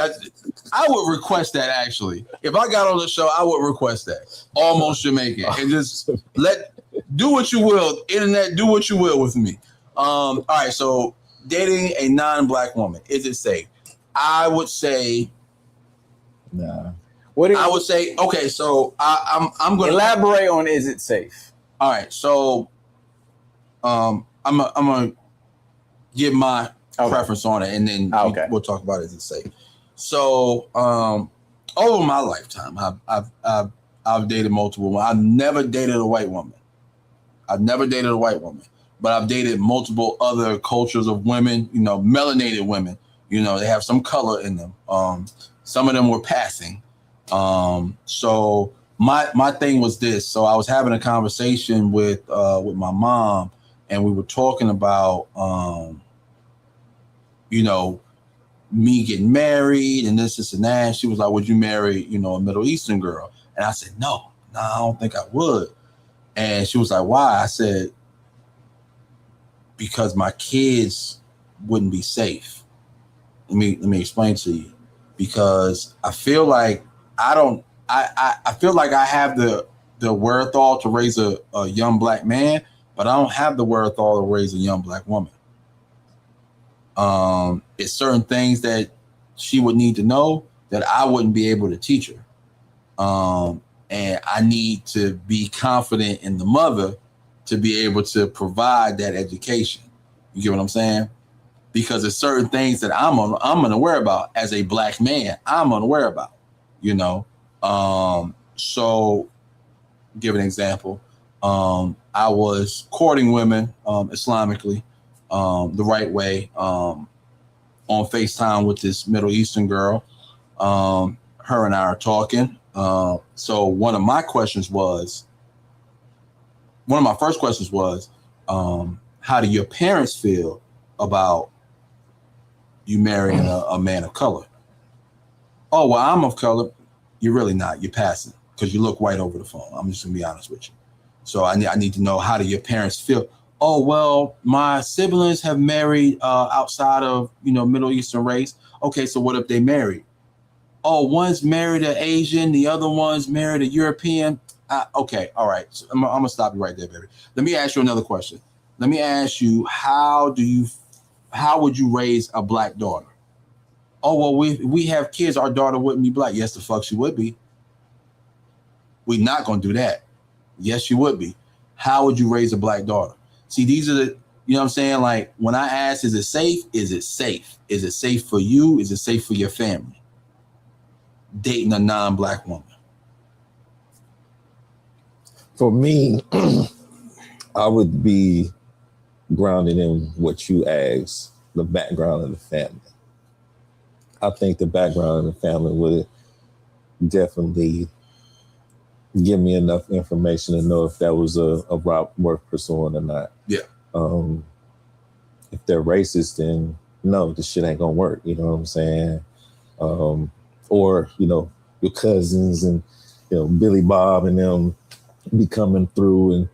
I would request that, actually. If I got on the show, I would request that. Almost Jamaican. And just do what you will. Internet, do what you will with me. All right, so dating a non-black woman, is it safe? I would say nah. I would say, okay, so I'm going to elaborate on, is it safe? All right, so I'm gonna give my preference on it, and then we'll talk about it as it's safe. So over my lifetime, I've dated multiple women. I've never dated a white woman. But I've dated multiple other cultures of women. Melanated women. They have some color in them. Some of them were passing. So my thing was this. So I was having a conversation with my mom, and we were talking about me getting married and this and that. She was like, would you marry, a Middle Eastern girl? And I said, no, I don't think I would. And she was like, why? I said, because my kids wouldn't be safe. Let me explain to you. Because I feel like I feel like I have the wherewithal to raise a young black man, but I don't have the wherewithal to raise a young black woman. It's certain things that she would need to know that I wouldn't be able to teach her. And I need to be confident in the mother to be able to provide that education. You get what I'm saying? Because there's certain things that I'm unaware about as a black man. I'm unaware about, So, give an example. I was courting women Islamically, the right way, on FaceTime with this Middle Eastern girl. Her and I are talking. So one of my first questions was, how do your parents feel about you marrying a man of color? Oh, well, I'm of color. You're really not. You're passing because you look white over the phone. I'm just gonna be honest with you. So I need to know, how do your parents feel? Oh, well, my siblings have married outside of, Middle Eastern race. Okay, so what if they married? Oh, one's married an Asian, the other one's married a European. Okay, all right. So I'm gonna stop you right there, baby. Let me ask you another question. Let me ask you, how would you raise a black daughter? Oh, well, we have kids. Our daughter wouldn't be black. Yes, the fuck she would be. We're not gonna do that. Yes, you would be. How would you raise a black daughter? See, these are the, you know what I'm saying? Like, when I ask, is it safe? Is it safe? Is it safe for you? Is it safe for your family? Dating a non-black woman. For me, I would be grounded in what you asked, the background of the family. I think the background of the family would definitely give me enough information to know if that was a route worth pursuing or not. Yeah. If they're racist, then no, this shit ain't gonna work. You know what I'm saying? Or, your cousins and, Billy Bob and them be coming through and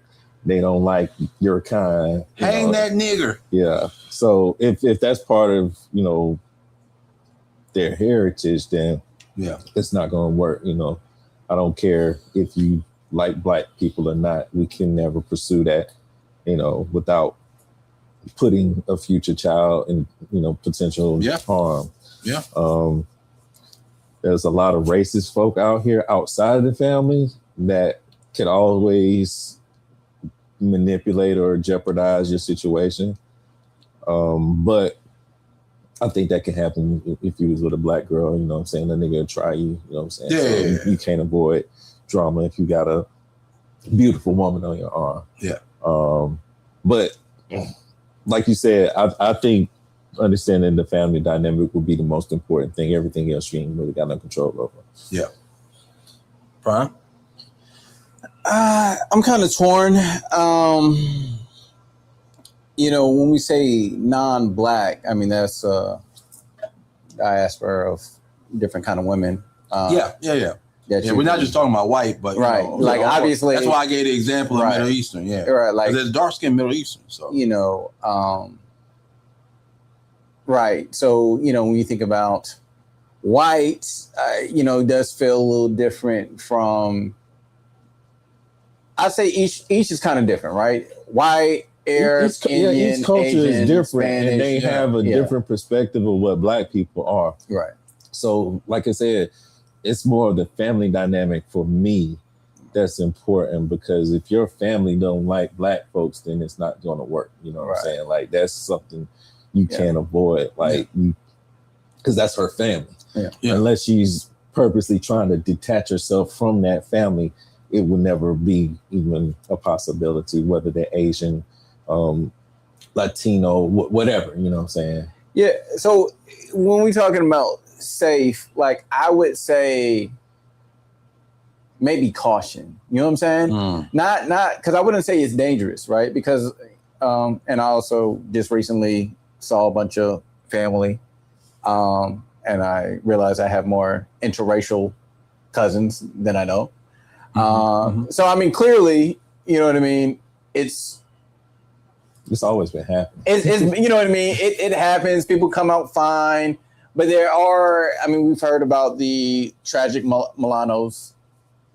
they don't like your kind. Hang that nigger. Yeah. So if that's part of, their heritage, then yeah, it's not gonna work. I don't care if you like black people or not. We can never pursue that, without putting a future child in, potential harm. Yeah. There's a lot of racist folk out here outside of the family that can always manipulate or jeopardize your situation. But I think that can happen if you was with a black girl, you know what I'm saying? The nigga will try you, you know what I'm saying? Yeah. So you can't avoid drama if you got a beautiful woman on your arm. Yeah. But like you said, I think understanding the family dynamic would be the most important thing. Everything else you ain't really got no control over. Yeah. Prime? I'm kind of torn. When we say non-black, I mean, that's diaspora of different kind of women. Yeah. We're not just talking about white, but right. Obviously, that's why I gave the example of Middle Eastern. Yeah, right. Like, there's dark-skinned Middle Eastern. So right. So when you think about white, it does feel a little different from. I'd say each is kind of different, right? White. Each culture Asian, is different, Spanish, and they have a different perspective of what black people are. Right. So, like I said, it's more of the family dynamic for me that's important, because if your family don't like black folks, then it's not going to work. You know what I'm saying? Like, that's something you can't avoid. Like, because that's her family. Yeah. Unless she's purposely trying to detach herself from that family, it will never be even a possibility, whether they're Asian, Latino, whatever, you know what I'm saying? Yeah. So when we talking about safe, like, I would say maybe caution. You know what I'm saying? Not because I wouldn't say it's dangerous, right? Because and I also just recently saw a bunch of family, and I realized I have more interracial cousins than I know. So I mean, clearly, you know what I mean. It's always been happening. It's you know what I mean? It happens. People come out fine. But there are, I mean, we've heard about the tragic Milanos,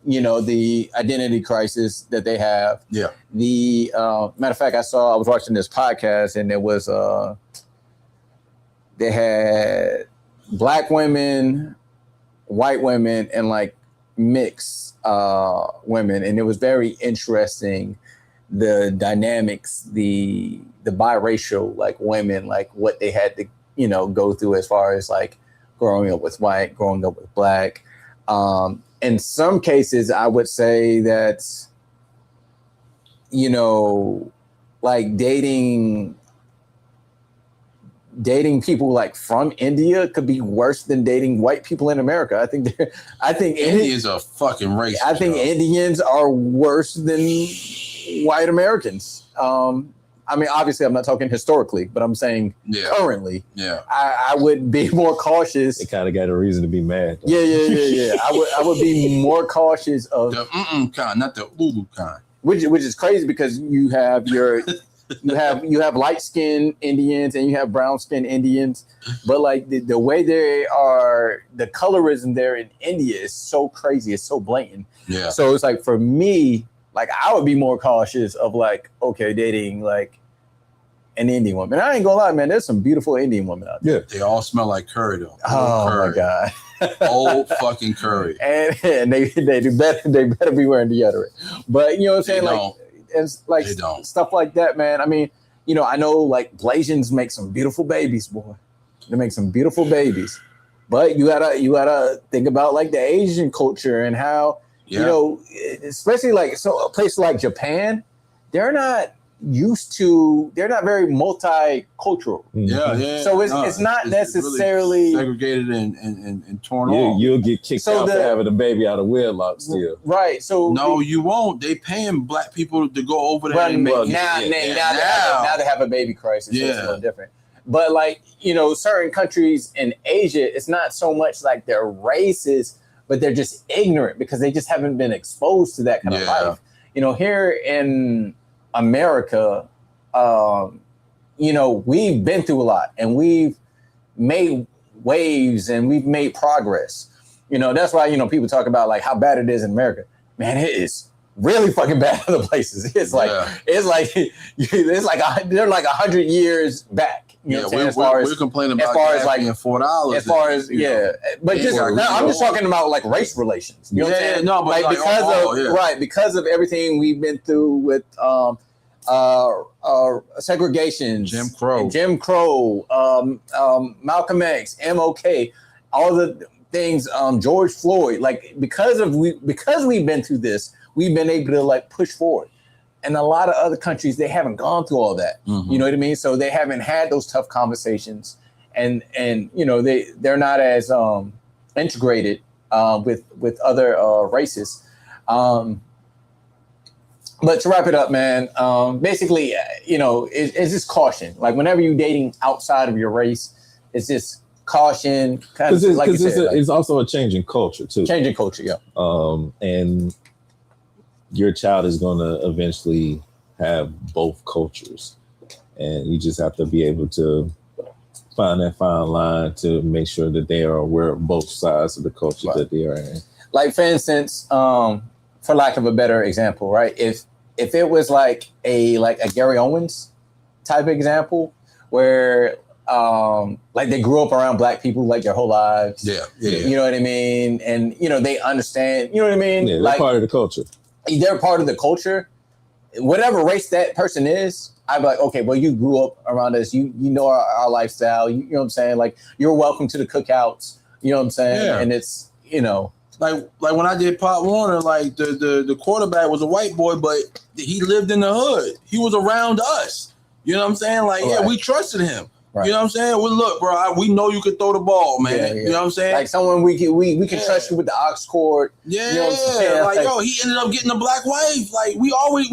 the identity crisis that they have. Yeah. The matter of fact, I was watching this podcast, and it was, they had black women, white women, and like mixed women. And it was very interesting. The dynamics, the biracial, like, women, like what they had to, go through as far as like growing up with white, growing up with black. And in some cases, I would say that, you know, like dating people like from India could be worse than dating white people in America. I think Indians are fucking racist. I think Indians are worse than white Americans. I mean, obviously, I'm not talking historically, but I'm saying currently. Yeah, I would be more cautious. They kind of got a reason to be mad. Though. Yeah. I would be more cautious of the kind, not the Ulu kind. Which is crazy because you have you have light skinned Indians and you have brown skinned Indians, but like the way they are, the colorism there in India is so crazy, it's so blatant. Yeah. So it's like for me, like I would be more cautious of like, okay, dating like an Indian woman. I ain't gonna lie, man, there's some beautiful Indian women out there. Yeah. They all smell like curry though. Oh curry. my God. Old fucking curry. And they better be wearing deodorant. But you know what I'm saying? Like it's like stuff like that, man. I mean, you know, I know like Blasians make some beautiful babies, boy. They make some beautiful babies. But you gotta think about like the Asian culture and how you know, especially like a place like Japan, they're not very multicultural. Yeah. So it's not necessarily really segregated and torn off. You'll get kicked out for having a baby out of wedlock still. Right. So no, you won't. They paying black people to go over there and make now they have a baby crisis. So it's a little different. But like, you know, certain countries in Asia, it's not so much like they're racist, but they're just ignorant because they just haven't been exposed to that kind of life. You know, here in America, you know, we've been through a lot and we've made waves and we've made progress. You know, that's why, you know, people talk about like how bad it is in America. Man, it is really fucking bad in other places. It's like they're like 100 years back. You know we're complaining about like being $4. As far as but just I'm just talking about like race relations. You know what I'm saying? No, but like because of everything we've been through with segregation, Jim Crow, Malcolm X, MLK, all the things, George Floyd. Like because we've been through this, we've been able to like push forward. And a lot of other countries, they haven't gone through all that. Mm-hmm. You know what I mean? So they haven't had those tough conversations, and you know they're not as integrated with other races. But to wrap it up, man, basically, you know, it's just caution. Like whenever you're dating outside of your race, it's just caution. Because it's also a change in culture too. Changing culture, yeah. And your child is going to eventually have both cultures, and you just have to be able to find that fine line to make sure that they are aware of both sides of the culture that they are in. Like for instance, for lack of a better example, right? If it was like a Gary Owens type example where like they grew up around black people like their whole lives, you know what I mean, and you know they understand, you know what I mean, they're like, part of the culture. They're part of the culture. Whatever race that person is, I'd be like, okay, well, you grew up around us. You know our lifestyle. You know what I'm saying? Like, you're welcome to the cookouts. You know what I'm saying? Yeah. And it's, you know. Like when I did Pop Warner, like the quarterback was a white boy, but he lived in the hood. He was around us. You know what I'm saying? Like, we trusted him. Right. You know what I'm saying? Well, look, bro, we know you can throw the ball, man. Yeah. You know what I'm saying? Like someone we can trust you with the aux cord. Yeah. You know what I'm saying? Like, yo, he ended up getting a black wife. Like, we always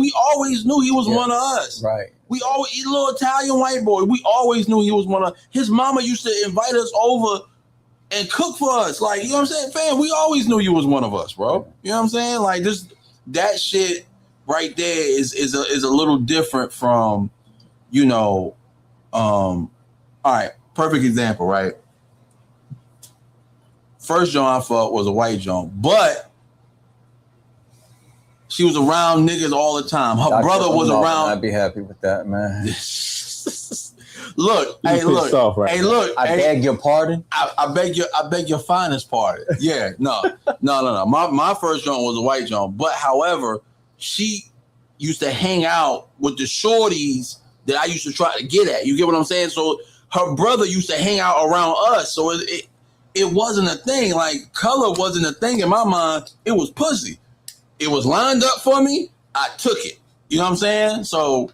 knew he was one of us. Right. He's a little Italian white boy. We always knew he was one of. His mama used to invite us over and cook for us. Like, you know what I'm saying? Fam, we always knew you was one of us, bro. You know what I'm saying? Like, that shit right there is a little different from, you know, all right, perfect example, right? First joint I fucked was a white joint, but she was around niggas all the time. Her brother was around. I'd be happy with that, man. Look. I beg your pardon. I beg your finest pardon. Yeah, no. My first joint was a white joint, but however, she used to hang out with the shorties that I used to try to get at. You get what I'm saying? So her brother used to hang out around us. So it wasn't a thing. Like, color wasn't a thing in my mind. It was pussy. It was lined up for me. I took it. You know what I'm saying? So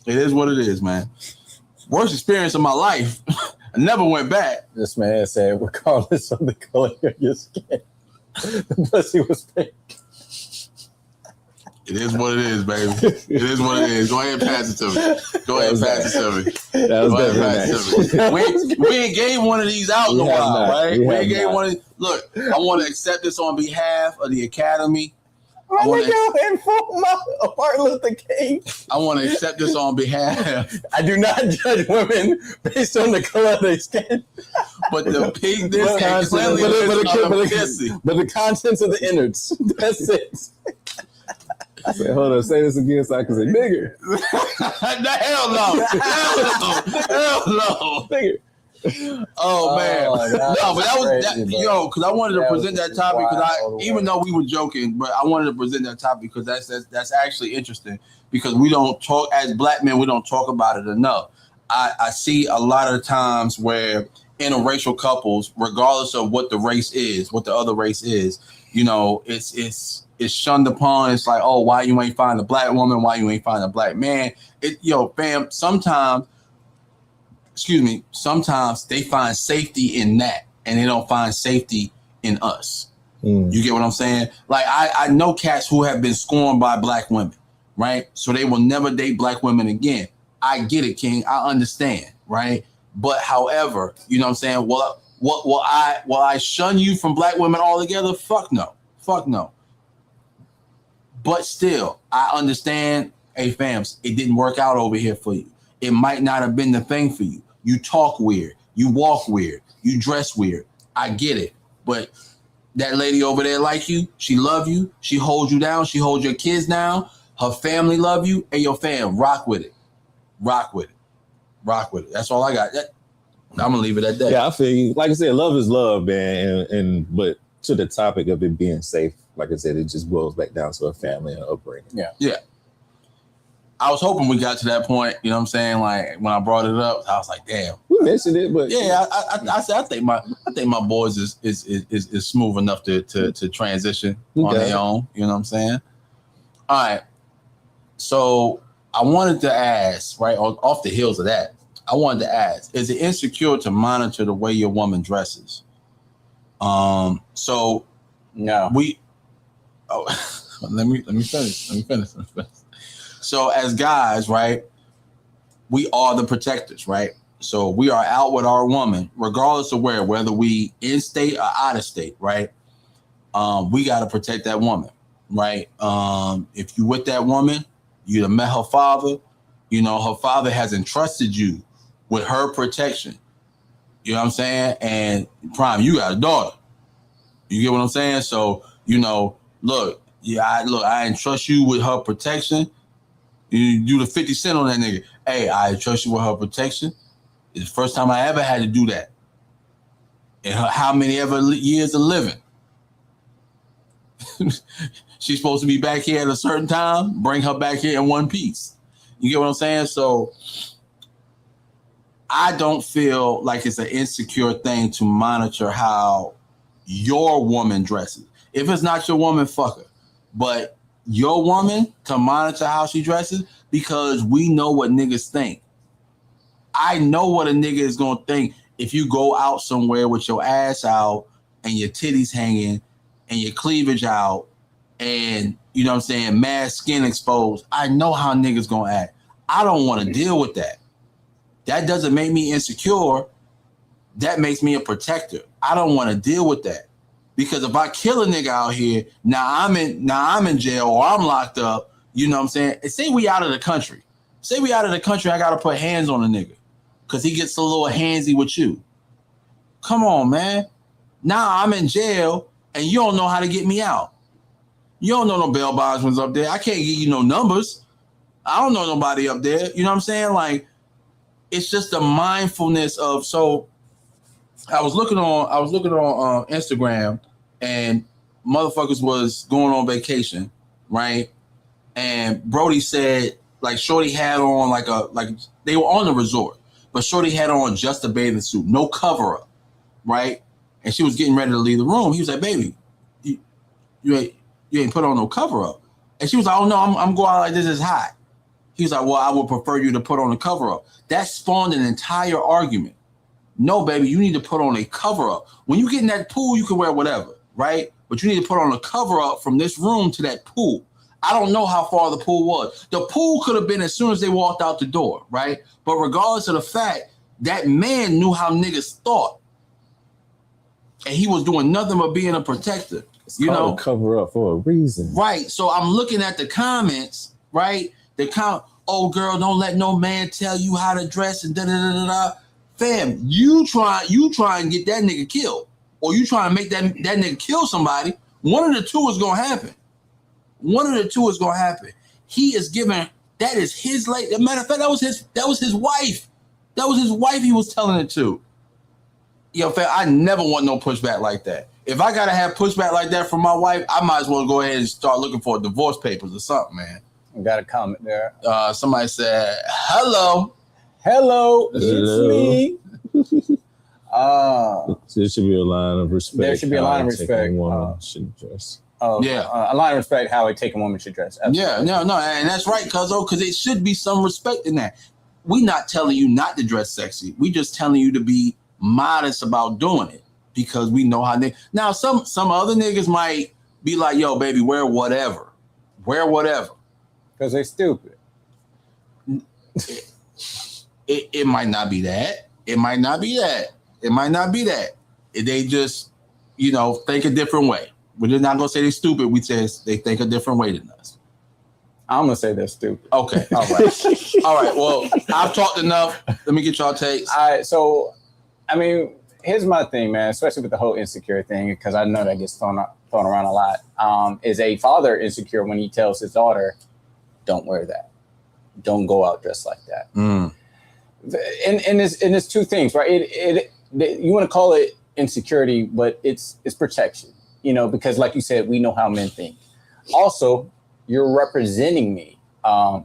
it is what it is, man. Worst experience of my life. I never went back. This man said, regardless of the color of your skin, the pussy was pink. It is what it is, baby. It is what it is. Go ahead and pass it to me. Go ahead and pass it to me. That was Go ahead and definitely pass it to me. We ain't gave one of these out in a while, right? We ain't gave one of these. Look, I want to accept this on behalf of the Academy. I want to inform Martin Luther King. I want to accept this on behalf. I do not judge women based on the color of their skin. But the pinkness and cleanliness of the pussy. But the contents of the innards. That's it. I said, hold on, say this again so I can say bigger. Hell no. Hell no. Bigger. Oh man, no, but that was crazy, because I wanted to present that topic because even way. though we were joking, but I wanted to present that topic because that's actually interesting because we don't talk as black men, we don't talk about it enough. I see a lot of times where interracial couples, regardless of what the race is, what the other race is, you know, it's shunned upon. It's like, oh, why you ain't find a black woman? Why you ain't find a black man? Fam, sometimes they find safety in that and they don't find safety in us. You get what I'm saying? Like I know cats who have been scorned by black women, right? So they will never date black women again. I get it, King. I understand, right? But however, you know what I'm saying? Well, will I shun you from black women altogether? Fuck no. Fuck no. But still, I understand, hey fams, it didn't work out over here for you. It might not have been the thing for you. You talk weird. You walk weird. You dress weird. I get it. But that lady over there like you. She love you. She holds you down. She holds your kids down. Her family love you. And your fam, rock with it. Rock with it. Rock with it. That's all I got. I'm going to leave it at that. Yeah, I feel you. Like I said, love is love, man. But to the topic of it being safe, like I said, it just boils back down to a family and upbringing. Yeah. I was hoping we got to that point, you know what I'm saying? Like when I brought it up, I was like, damn. We mentioned it, but yeah, I think my boys is smooth enough to transition on their own, you know what I'm saying? All right. So I wanted to ask, right, off the heels of that, I wanted to ask, is it insecure to monitor the way your woman dresses? So no. Let me finish. So as guys, right, we are the protectors, right? So we are out with our woman, regardless of whether we in state or out of state, right? We got to protect that woman, right? If you with that woman, you done met her father, you know, her father has entrusted you with her protection. You know what I'm saying? And Prime, you got a daughter. You get what I'm saying? So, you know, I entrust you with her protection. You do the 50 Cent on that nigga. Hey, I trust you with her protection. It's the first time I ever had to do that. In how many ever years of living. She's supposed to be back here at a certain time. Bring her back here in one piece. You get what I'm saying? So I don't feel like it's an insecure thing to monitor how your woman dresses. If it's not your woman, fuck her. But your woman, to monitor how she dresses, because we know what niggas think. I know what a nigga is going to think if you go out somewhere with your ass out and your titties hanging and your cleavage out and, you know what I'm saying, mad skin exposed. I know how niggas going to act. I don't want to deal with that. That doesn't make me insecure. That makes me a protector. I don't want to deal with that. Because if I kill a nigga out here, now I'm in jail or I'm locked up, you know what I'm saying? And say we out of the country. I got to put hands on a nigga because he gets a little handsy with you. Come on, man. Now I'm in jail and you don't know how to get me out. You don't know no bail bondsman's up there. I can't give you no numbers. I don't know nobody up there. You know what I'm saying? Like, it's just the mindfulness of, so I was looking on Instagram and motherfuckers was going on vacation, right? And Brody said, like, Shorty had on like they were on the resort, but Shorty had on just a bathing suit, no cover up, right? And she was getting ready to leave the room. He was like, baby, you ain't put on no cover up. And she was like, oh no, I'm going out like this is hot. He was like, well, I would prefer you to put on a cover up. That spawned an entire argument. No, baby, you need to put on a cover up. When you get in that pool, you can wear whatever, right? But you need to put on a cover up from this room to that pool. I don't know how far the pool was. The pool could have been as soon as they walked out the door, right? But regardless of the fact, that man knew how niggas thought. And he was doing nothing but being a protector. It's called a cover up for a reason. Right. So I'm looking at the comments, right? Oh, girl, don't let no man tell you how to dress and da-da-da-da-da. Fam, you try and get that nigga killed. Or you try and make that nigga kill somebody. One of the two is going to happen. He is giving, that is his lady. As a matter of fact, that was his wife. That was his wife he was telling it to. Yo, fam, I never want no pushback like that. If I got to have pushback like that from my wife, I might as well go ahead and start looking for divorce papers or something, man. I got a comment there. Somebody said, hello, it's me. There should be a line of respect. There should be a line of respect. Woman should dress. A line of respect how a taken woman should dress. Absolutely. Yeah, no, and that's right, because it should be some respect in that. We not telling you not to dress sexy. We just telling you to be modest about doing it because we know how they. Now, some other niggas might be like, yo, baby, wear whatever. Because they stupid. It might not be that. They just, think a different way. We're just not going to say they're stupid. We say they think a different way than us. I'm going to say they're stupid. Okay. All right. All right. Well, I've talked enough. Let me get y'all takes. All right. So, I mean, here's my thing, man, especially with the whole insecure thing, because I know that gets thrown around a lot. Is a father insecure when he tells his daughter, don't wear that. Don't go out dressed like that. And it's two things, right? You want to call it insecurity, but it's protection, because like you said, we know how men think. Also, you're representing me.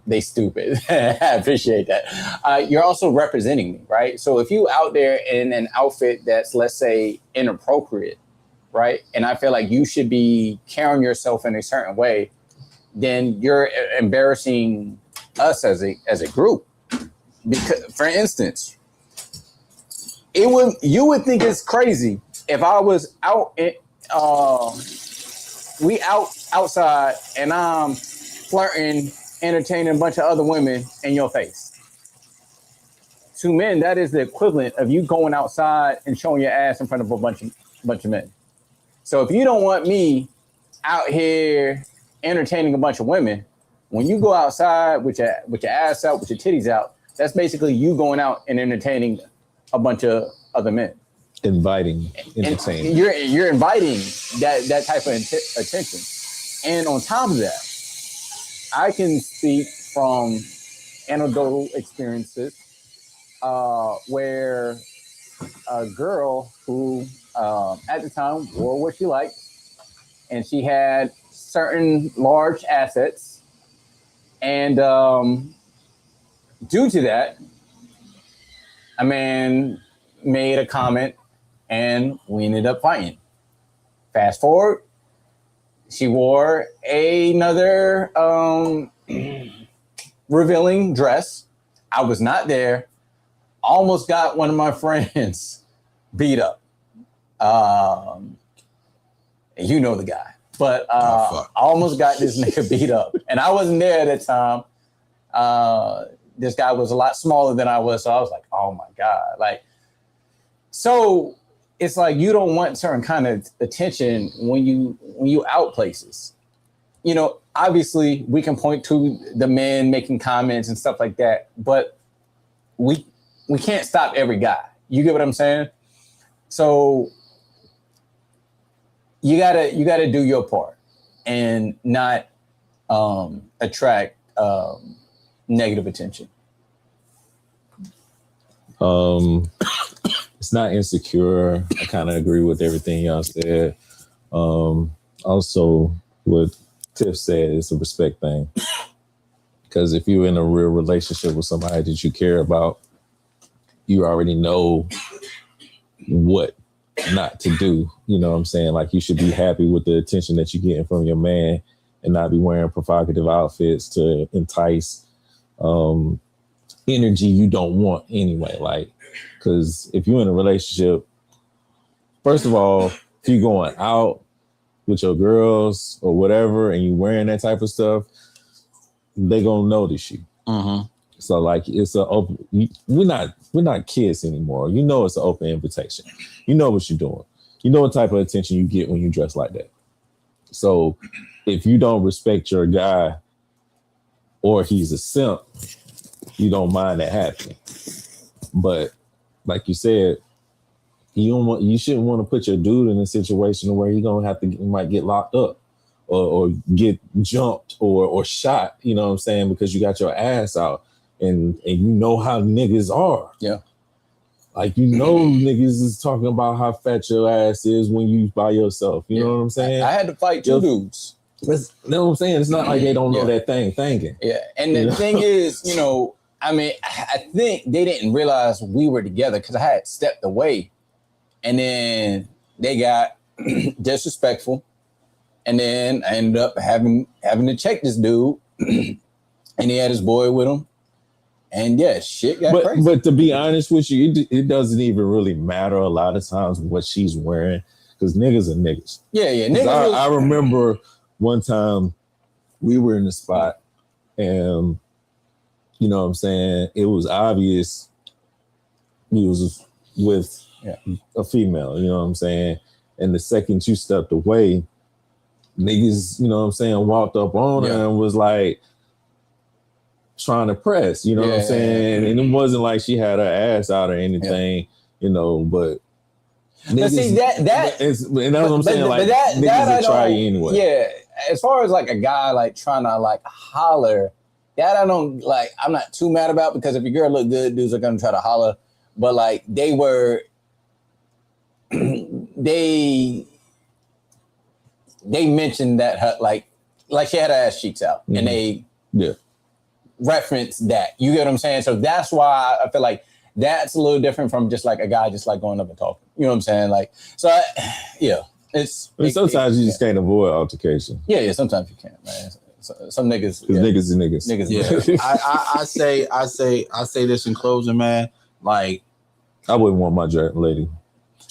They stupid. I appreciate that. You're also representing me, right? So if you out there in an outfit that's, let's say, inappropriate, right? And I feel like you should be carrying yourself in a certain way, then you're embarrassing us as a group. Because, for instance, you would think it's crazy if I was out outside and I'm flirting, entertaining a bunch of other women in your face. To men, that is the equivalent of you going outside and showing your ass in front of a bunch of men. So if you don't want me out here entertaining a bunch of women, when you go outside with your ass out, with your titties out, that's basically you going out and entertaining a bunch of other men. Entertaining. You're inviting that type of attention. And on top of that, I can speak from anecdotal experiences where a girl who at the time wore what she liked, and she had certain large assets, and due to that, a man made a comment and we ended up fighting. Fast forward, she wore another revealing dress. I was not there. Almost got one of my friends beat up. You know the guy. But I almost got this nigga beat up. And I wasn't there at the time. This guy was a lot smaller than I was. So I was like, oh my God. So it's like you don't want certain kind of attention when you out places. Obviously we can point to the men making comments and stuff like that, but we can't stop every guy. You get what I'm saying? So you gotta do your part and not attract negative attention. It's not insecure. I kind of agree with everything y'all said. Also, what Tiff said is a respect thing. Because if you're in a real relationship with somebody that you care about, you already know what not to do. You know what I'm saying? Like, you should be happy with the attention that you're getting from your man and not be wearing provocative outfits to entice energy you don't want anyway. Like, because if you're in a relationship, first of all, if you're going out with your girls or whatever and you wearing that type of stuff, they gonna notice you. Mm-hmm. So like, it's a open. We're not kids anymore. You know, it's an open invitation. You know what you're doing. You know what type of attention you get when you dress like that. So if you don't respect your guy, or he's a simp, you don't mind that happening. But like you said, you shouldn't want to put your dude in a situation where he might get locked up or get jumped or shot. You know what I'm saying? Because you got your ass out. And you know how niggas are. Yeah. Like, you know, niggas is talking about how fat your ass is when you by yourself. You know what I'm saying? I had to fight two dudes. You know what I'm saying? It's not like they don't know that thing thinking. Yeah. And the thing is, you know, I mean, I think they didn't realize we were together because I had stepped away. And then they got disrespectful. And then I ended up having to check this dude. And he had his boy with him. And yeah, shit got crazy. But to be honest with you, it doesn't even really matter a lot of times what she's wearing, because niggas are niggas. Yeah. Niggas I remember one time we were in the spot and, you know what I'm saying, it was obvious he was with a female, you know what I'm saying? And the second you stepped away, niggas, you know what I'm saying, walked up on her and was like, trying to press, you know what I'm saying? And it wasn't like she had her ass out or anything, you know, but niggas, but see, that is, and that's what I'm saying, like, niggas will try you anyway. Yeah, as far as like a guy like trying to like holler, that I don't like, I'm not too mad about, because if your girl look good, dudes are gonna try to holler. But like they mentioned that her like she had her ass cheeks out, and they reference that. You get what I'm saying? So that's why I feel like that's a little different from just like a guy just like going up and talking. You know what I'm saying? Like, so sometimes you just can't avoid altercation. Yeah, sometimes you can't, man. Some niggas, niggas are niggas. Yeah. I say this in closing, man. Like, I wouldn't want my lady.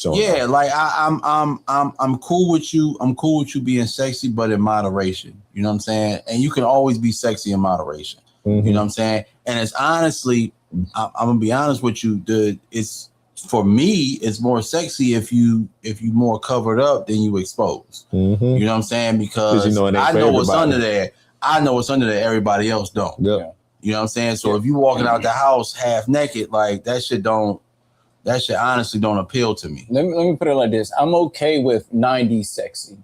Yeah, like I'm cool with you. I'm cool with you being sexy, but in moderation. You know what I'm saying? And you can always be sexy in moderation. You know what I'm saying? And it's honestly, I'm gonna be honest with you, dude. It's, for me, it's more sexy if you more covered up than you exposed. You know what I'm saying? Because you know I know what's under there. I know what's under there. Everybody else don't. Yep. You know what I'm saying? So if you walking out the house half naked, like that shit honestly don't appeal to me. Let me put it like this. I'm okay with 90s sexy.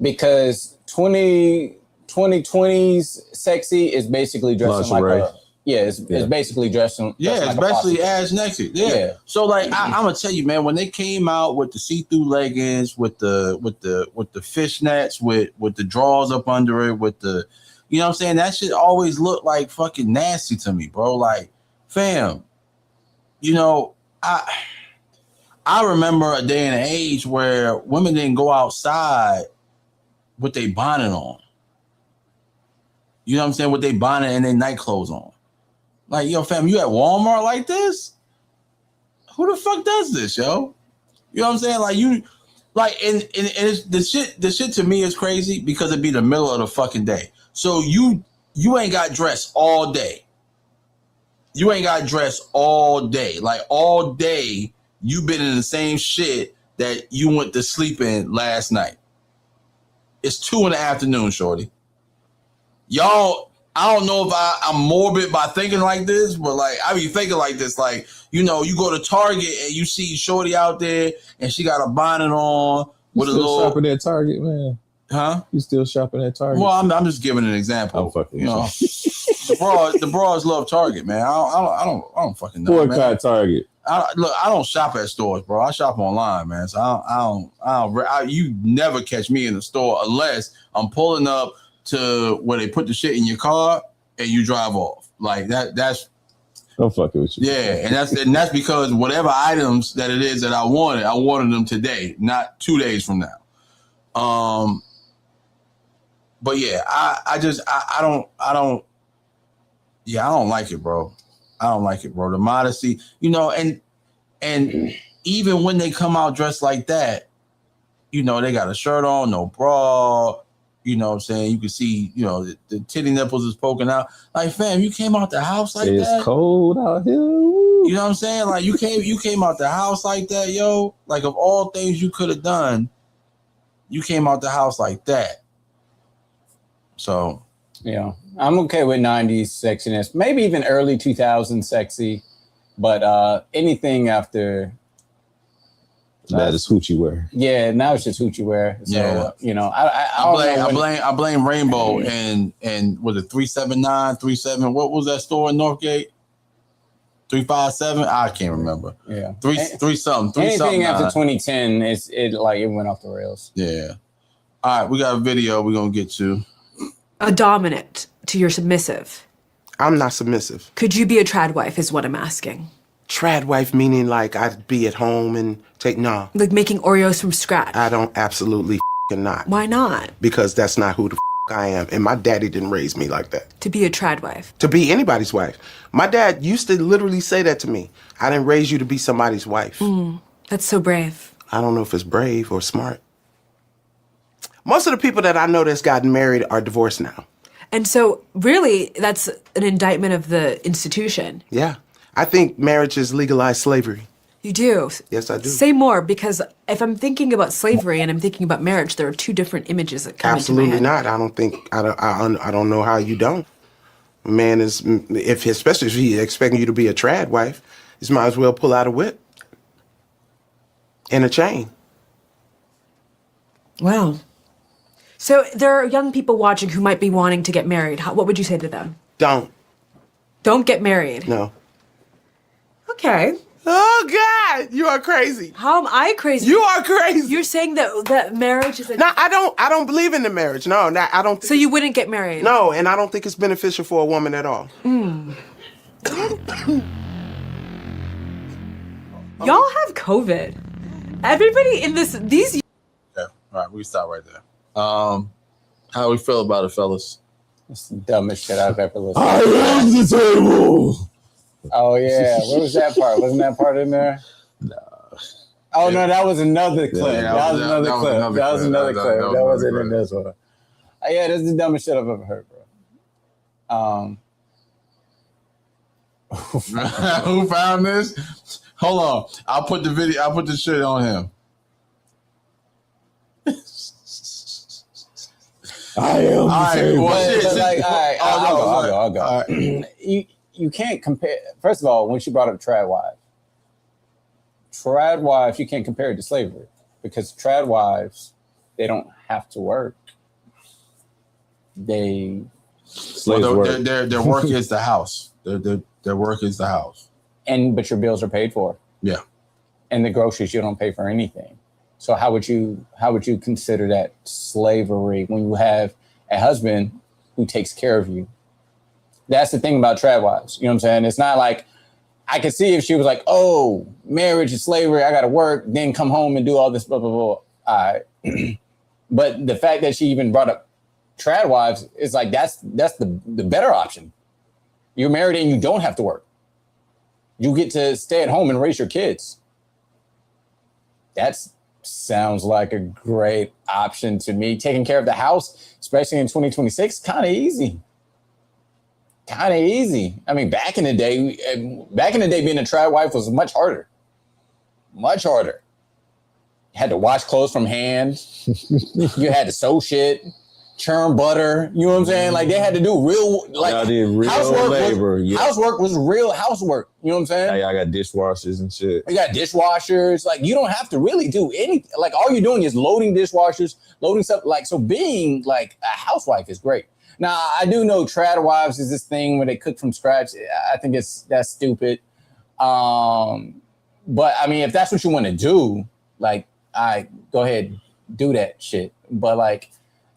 Because 2020s sexy is basically dressing it's basically dressing like especially ass naked. Yeah. So like I'm gonna tell you, man, when they came out with the see-through leggings, with the fishnets, with the drawers up under it, with the, you know what I'm saying, that shit always looked like fucking nasty to me, bro. Like, fam, you know, I remember a day and an age where women didn't go outside with their bonnet on. You know what I'm saying? With their bonnet and their night clothes on. Like, yo, fam, you at Walmart like this? Who the fuck does this, yo? You know what I'm saying? Like, you, like, and it's, the shit to me is crazy because it be the middle of the fucking day. So you ain't got dressed all day. You ain't got dressed all day. Like, all day, you been in the same shit that you went to sleep in last night. It's 2 p.m, shorty. Y'all, I don't know if I'm morbid by thinking like this, but like, I be thinking like this. Like, you know, you go to Target and you see shorty out there and she got a bonnet on with a little. Shopping at Target, man. Huh? You still shopping at Target? Well, I'm just giving an example. I'm fucking, you know, the bras love Target, man. I don't fucking know. Boycott Target. I don't shop at stores, bro. I shop online, man. So you never catch me in the store unless I'm pulling up to where they put the shit in your car and you drive off. Like that's I'm fucking with you. Yeah, and that's because whatever items that it is that I wanted them today, not 2 days from now. But yeah, I don't like it, bro. I don't like it, bro. The modesty, and even when they come out dressed like that, they got a shirt on, no bra. You know what I'm saying? You can see, the titty nipples is poking out. Like, fam, you came out the house like that? It's cold out here. You know what I'm saying? Like, you came out the house like that, yo. Like, of all things you could have done, you came out the house like that. So, yeah, I'm okay with 90s sexiness. Maybe even early 2000s sexy. But anything after... That is hoochie wear. Yeah, now it's just hoochie wear. So, I blame Rainbow and was it 379, 37? What was that store in Northgate? 357? I can't remember. Yeah. Three something. Anything after 2010, it went off the rails. Yeah. All right, we got a video we're gonna get to. A dominant to your submissive. I'm not submissive. Could you be a trad wife is what I'm asking. Trad wife meaning like I'd be at home and no. Like making Oreos from scratch. I don't absolutely not. Why not? Because that's not who the I am. And my daddy didn't raise me like that. To be a trad wife. To be anybody's wife. My dad used to literally say that to me. I didn't raise you to be somebody's wife. That's so brave. I don't know if it's brave or smart. Most of the people that I know that's gotten married are divorced now. And so really that's an indictment of the institution. Yeah. I think marriage is legalized slavery. You do? Yes, I do. Say more, because if I'm thinking about slavery and I'm thinking about marriage, there are two different images that come Absolutely into my head. not. I don't know how you don't. A man is, especially if he's expecting you to be a trad wife, he might as well pull out a whip and a chain. Wow. So there are young people watching who might be wanting to get married. What would you say to them? Don't get married. No. Okay. Oh, God, you are crazy. How am I crazy? You are crazy. You're saying that marriage is a... No, I don't believe in the marriage. No, I don't. So you wouldn't get married? No, and I don't think it's beneficial for a woman at all. Y'all have COVID. Everybody in these... Okay, all right, we can stop right there. How we feel about it, fellas? It's the dumbest shit I've ever listened to. I am the table. Oh, yeah. What was that part? Wasn't that part in there? No. Oh, no, that was another clip. Yeah, that was another clip. That was another clip. That wasn't in this one. Yeah, this is the dumbest shit I've ever heard, bro. Who found this? Hold on. I'll put the shit on him. I am All right, the table. well, shit. Like, all right, I'll go. All right. You can't compare. First of all, when she brought up trad wives, you can't compare it to slavery because trad wives, they don't have to work. Their work is the house. Their work is the house. But your bills are paid for. Yeah. And the groceries, you don't pay for anything. So how would you consider that slavery when you have a husband who takes care of you? That's the thing about trad wives. You know what I'm saying? It's not like I could see if she was like, oh, marriage is slavery. I got to work, then come home and do all this, blah, blah, blah. All right. But the fact that she even brought up trad wives is like, that's the better option. You're married and you don't have to work. You get to stay at home and raise your kids. That sounds like a great option to me. Taking care of the house, especially in 2026, kind of easy. I mean, back in the day, being a trad wife was much harder. Much harder. You had to wash clothes from hand. You had to sew shit, churn butter. You know what I'm saying? Like they had to do real, like housework labor. Housework was real housework. You know what I'm saying? I got dishwashers and shit. You got dishwashers. Like you don't have to really do anything. Like all you're doing is loading dishwashers, loading stuff. Like so, being like a housewife is great. Now, I do know trad wives is this thing where they cook from scratch. I think that's stupid. But I mean, if that's what you want to do, like, go ahead, do that shit. But like,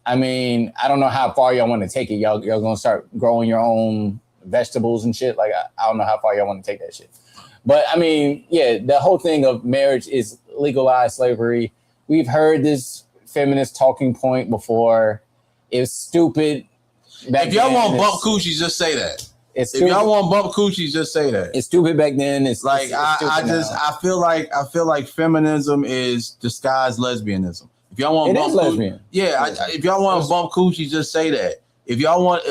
I mean, I don't know how far y'all want to take it. Y'all gonna start growing your own vegetables and shit. Like I don't know how far y'all want to take that shit. But I mean, yeah, the whole thing of marriage is legalized slavery. We've heard this feminist talking point before. It's stupid. If y'all want bump coochies, just say that. If y'all want bump coochies, just say that. It's stupid back then. It's like I feel like feminism is disguised lesbianism. If y'all want bump lesbian, if y'all want bump coochies, just say that. If y'all want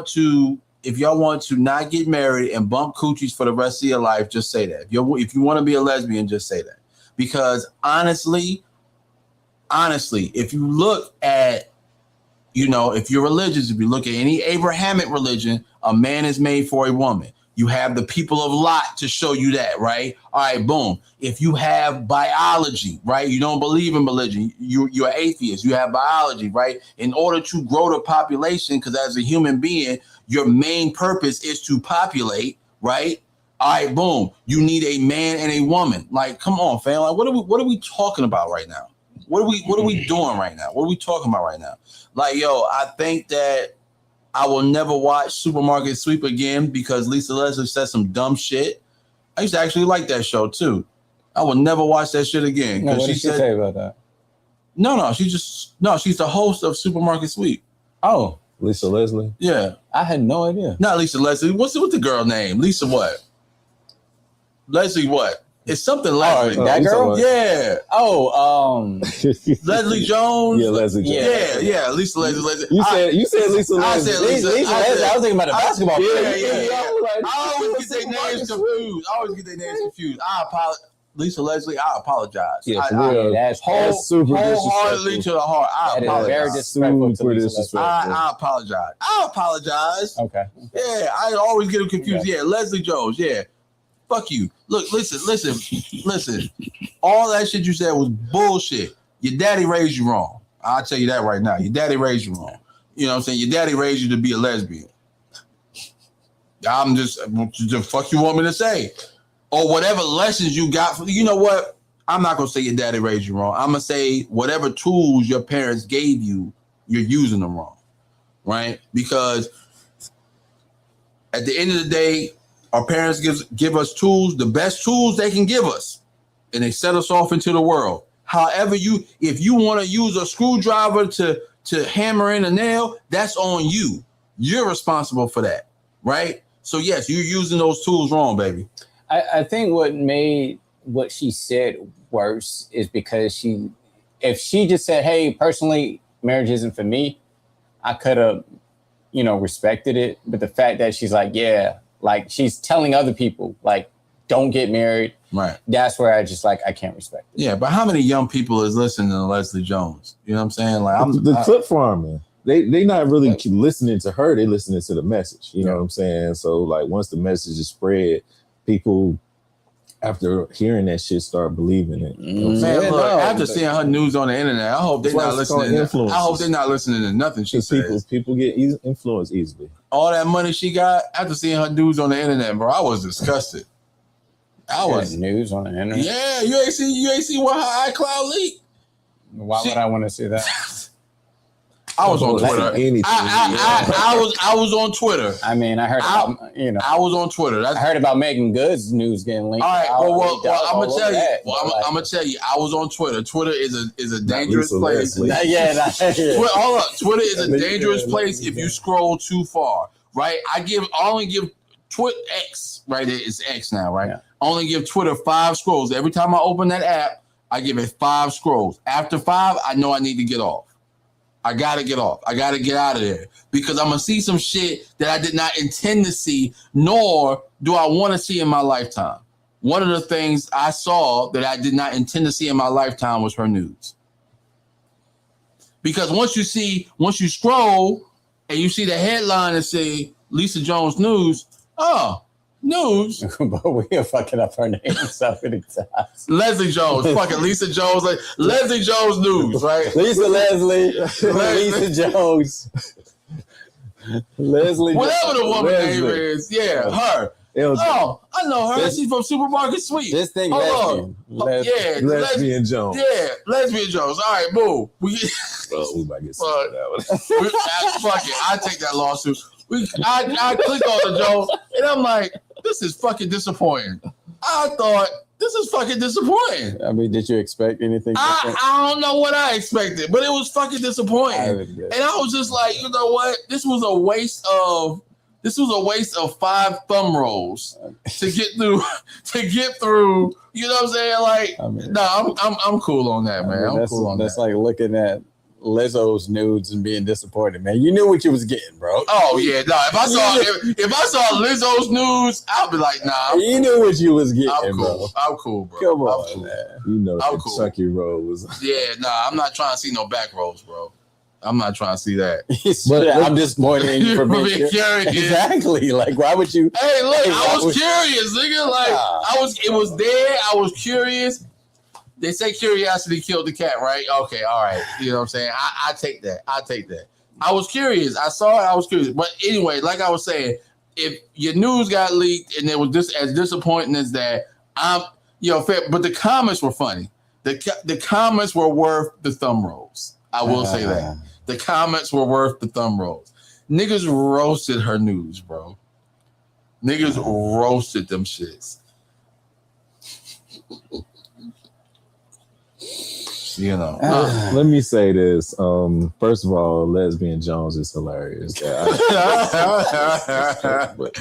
to not get married and bump coochies for the rest of your life, just say that. If you want to be a lesbian, just say that. Because honestly, if you look at, if you're religious, if you look at any Abrahamic religion, a man is made for a woman. You have the people of Lot to show you that, right? All right, boom. If you have biology, right? You don't believe in religion. You're atheist. You have biology, right? In order to grow the population, because as a human being, your main purpose is to populate, right? All right, boom. You need a man and a woman. Like, come on, fam. Like, what are we talking about right now? What are we doing right now? What are we talking about right now? Like, yo, I think that I will never watch Supermarket Sweep again because Lisa Leslie said some dumb shit. I used to actually like that show too. I will never watch that shit again. No, what did she say about that? No, she's the host of Supermarket Sweep. Oh, Lisa Leslie? Yeah. I had no idea. Not Lisa Leslie. What's the girl name? Lisa what? Leslie what? It's something Leslie. That girl? Yeah. Oh, Leslie Jones. Yeah, Leslie Jones. Yeah. Lisa Leslie. You said Lisa Leslie. I said Lisa. Lisa Leslie. I was thinking about the basketball player. Yeah. I always get their names confused. I apologize. Lisa Leslie, I apologize. Yeah, that's super wholeheartedly to the heart. I apologize. Very disrespectful to Lisa Leslie. I apologize. I apologize. Okay. Yeah, I always get them confused. Okay. Yeah, Leslie Jones. Yeah. Fuck you. Look, listen. All that shit you said was bullshit. Your daddy raised you wrong. I'll tell you that right now. Your daddy raised you wrong. You know what I'm saying? Your daddy raised you to be a lesbian. I'm just, the fuck you want me to say? Or whatever lessons you got. You know what? I'm not going to say your daddy raised you wrong. I'm going to say whatever tools your parents gave you, you're using them wrong. Right? Because at the end of the day, our parents give us tools, the best tools they can give us, and they set us off into the world. However, if you want to use a screwdriver to hammer in a nail, that's on you. You're responsible for that, right? So yes, you're using those tools wrong, baby. I think what made what she said worse is because if she just said, "Hey, personally, marriage isn't for me," I could have, respected it. But the fact that she's like, yeah. Like she's telling other people, like, don't get married. Right. That's where I just I can't respect it. Yeah, but how many young people is listening to Leslie Jones? You know what I'm saying? Like the clip farming. They not really listening to her. They listening to the message. You know what I'm saying? So like once the message is spread, people after hearing that shit start believing it. You know Man, look, after seeing her news on the internet, I hope they're not listening. I hope they're not listening to nothing she says. People get influenced easily. All that money she got after seeing her news on the internet, bro, I was disgusted. I was news on the internet. Yeah, you ain't see what her iCloud leaked. Why would I want to see that? I was on Twitter. I was on Twitter. I mean, I heard about, I was on Twitter. I heard about Megan Good's news getting leaked. All right, well, I'm gonna tell you. I'm gonna tell you. I was on Twitter. Twitter is a dangerous place. Hold up. Twitter is a dangerous place if you scroll too far. Right? I only give Twitter X. Right? It's X now. Right? Yeah. I only give Twitter 5 scrolls. Every time I open that app, I give it 5 scrolls. After 5, I know I need to get off. I gotta get off. I gotta get out of there because I'm gonna see some shit that I did not intend to see, nor do I want to see in my lifetime. One of the things I saw that I did not intend to see in my lifetime was her nudes. Because once you scroll and you see the headline and say Lisa Jones news, news. But we are fucking up her name so many times. Leslie Jones, fucking Lisa Jones, like Leslie Jones news, right? Lisa Jones. Leslie. Whatever the woman name is, yeah, her. I know her. She's from Supermarket Sweep. This thing, Lesbian Jones. Yeah, Lesbian Jones. All right, boom. We might get sued for that one. Fuck it. I take that lawsuit. I click on the Joe, and I'm like, this is fucking disappointing. I thought this is fucking disappointing. I mean, did you expect anything? I don't know what I expected, but it was fucking disappointing. And I was just like, you know what? This was a waste of 5 thumb rolls to get through. You know what I'm saying? Like, I'm cool on that, man. I'm cool on that. That's like looking at Lizzo's nudes and being disappointed, man. You knew what you was getting, bro. Oh yeah, no. If I saw Lizzo's nudes, I'll be like, nah. You knew what you was getting, I'm cool. bro. I'm cool, bro. Come on, I'm cool. man. You know, I'm cool. Chucky Roll was. Yeah, nah. I'm not trying to see no back rolls, bro. I'm not trying to see that. But I'm disappointed in you for being curious. Exactly. Like, why would you? Hey, look, I was curious, nigga. Like, it was there. I was curious. They say curiosity killed the cat, right? Okay, all right. You know what I'm saying? I take that. I was curious. I saw it. I was curious. But anyway, like I was saying, if your news got leaked and it was just as disappointing as that, but the comments were funny. The comments were worth the thumb rolls. I will say that. The comments were worth the thumb rolls. Niggas roasted her news, bro. Niggas roasted them shits. You know. Let me say this. First of all, Lesbian Jones is hilarious. But,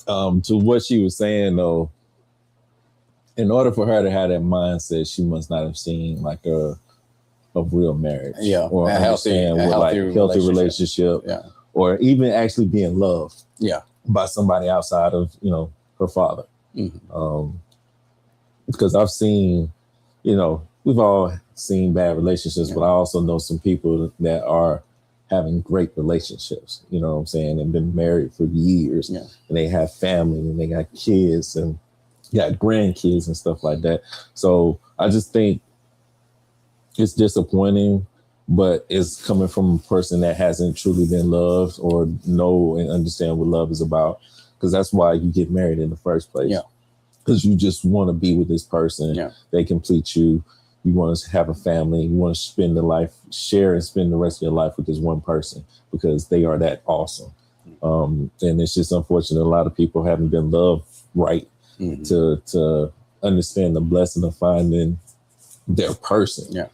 to what she was saying though, in order for her to have that mindset, she must not have seen like a real marriage, or a healthy relationship, or even actually being loved, by somebody outside of her father. Mm-hmm. Because I've seen, we've all seen bad relationships, but I also know some people that are having great relationships, you know what I'm saying, and been married for years, and they have family and they got kids and got grandkids and stuff like that. So I just think it's disappointing, but it's coming from a person that hasn't truly been loved or know and understand what love is about, because that's why you get married in the first place. Because you just want to be with this person. They complete you. You want to have a family. You want to spend the rest of your life with this one person because they are that awesome. And it's just unfortunate a lot of people haven't been loved right to understand the blessing of finding their person.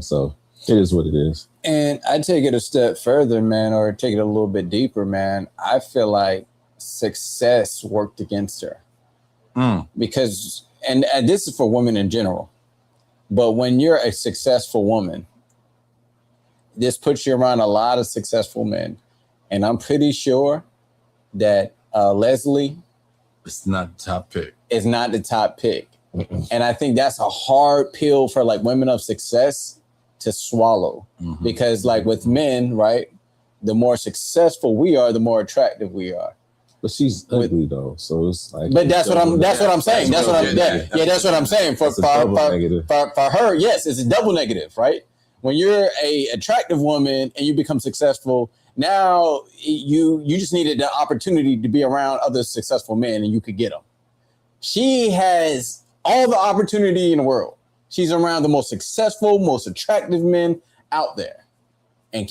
So it is what it is. And I take it a step further, man, or take it a little bit deeper, man. I feel like success worked against her. Because, and this is for women in general, but when you're a successful woman, this puts you around a lot of successful men. And I'm pretty sure that Leslie is not the top pick. Is not the top pick. And I think that's a hard pill for like women of success to swallow, because like with men, right, the more successful we are, the more attractive we are. But she's ugly though, so it's like. But that's what I'm saying. That's what I'm saying. For her, yes, it's a double negative, right? When you're a attractive woman and you become successful, now you just needed the opportunity to be around other successful men and you could get them. She has all the opportunity in the world. She's around the most successful, most attractive men out there, and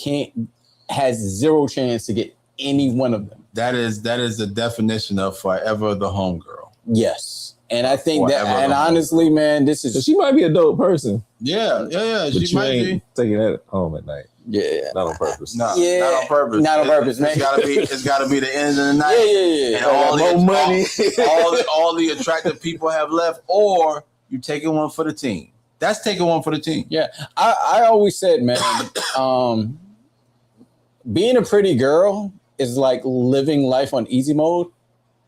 has zero chance to get any one of them. That is the definition of forever the homegirl. Yes. And I think forever that, and honestly, man, this is. So she might be a dope person. Yeah. But she might be taking that home at night. Yeah. Not on purpose. Not on purpose. Not on purpose, man. It's gotta be the end of the night. Yeah. And all money. all the attractive people have left, or you taking one for the team. That's taking one for the team. Yeah. I always said, man, being a pretty girl is like living life on easy mode,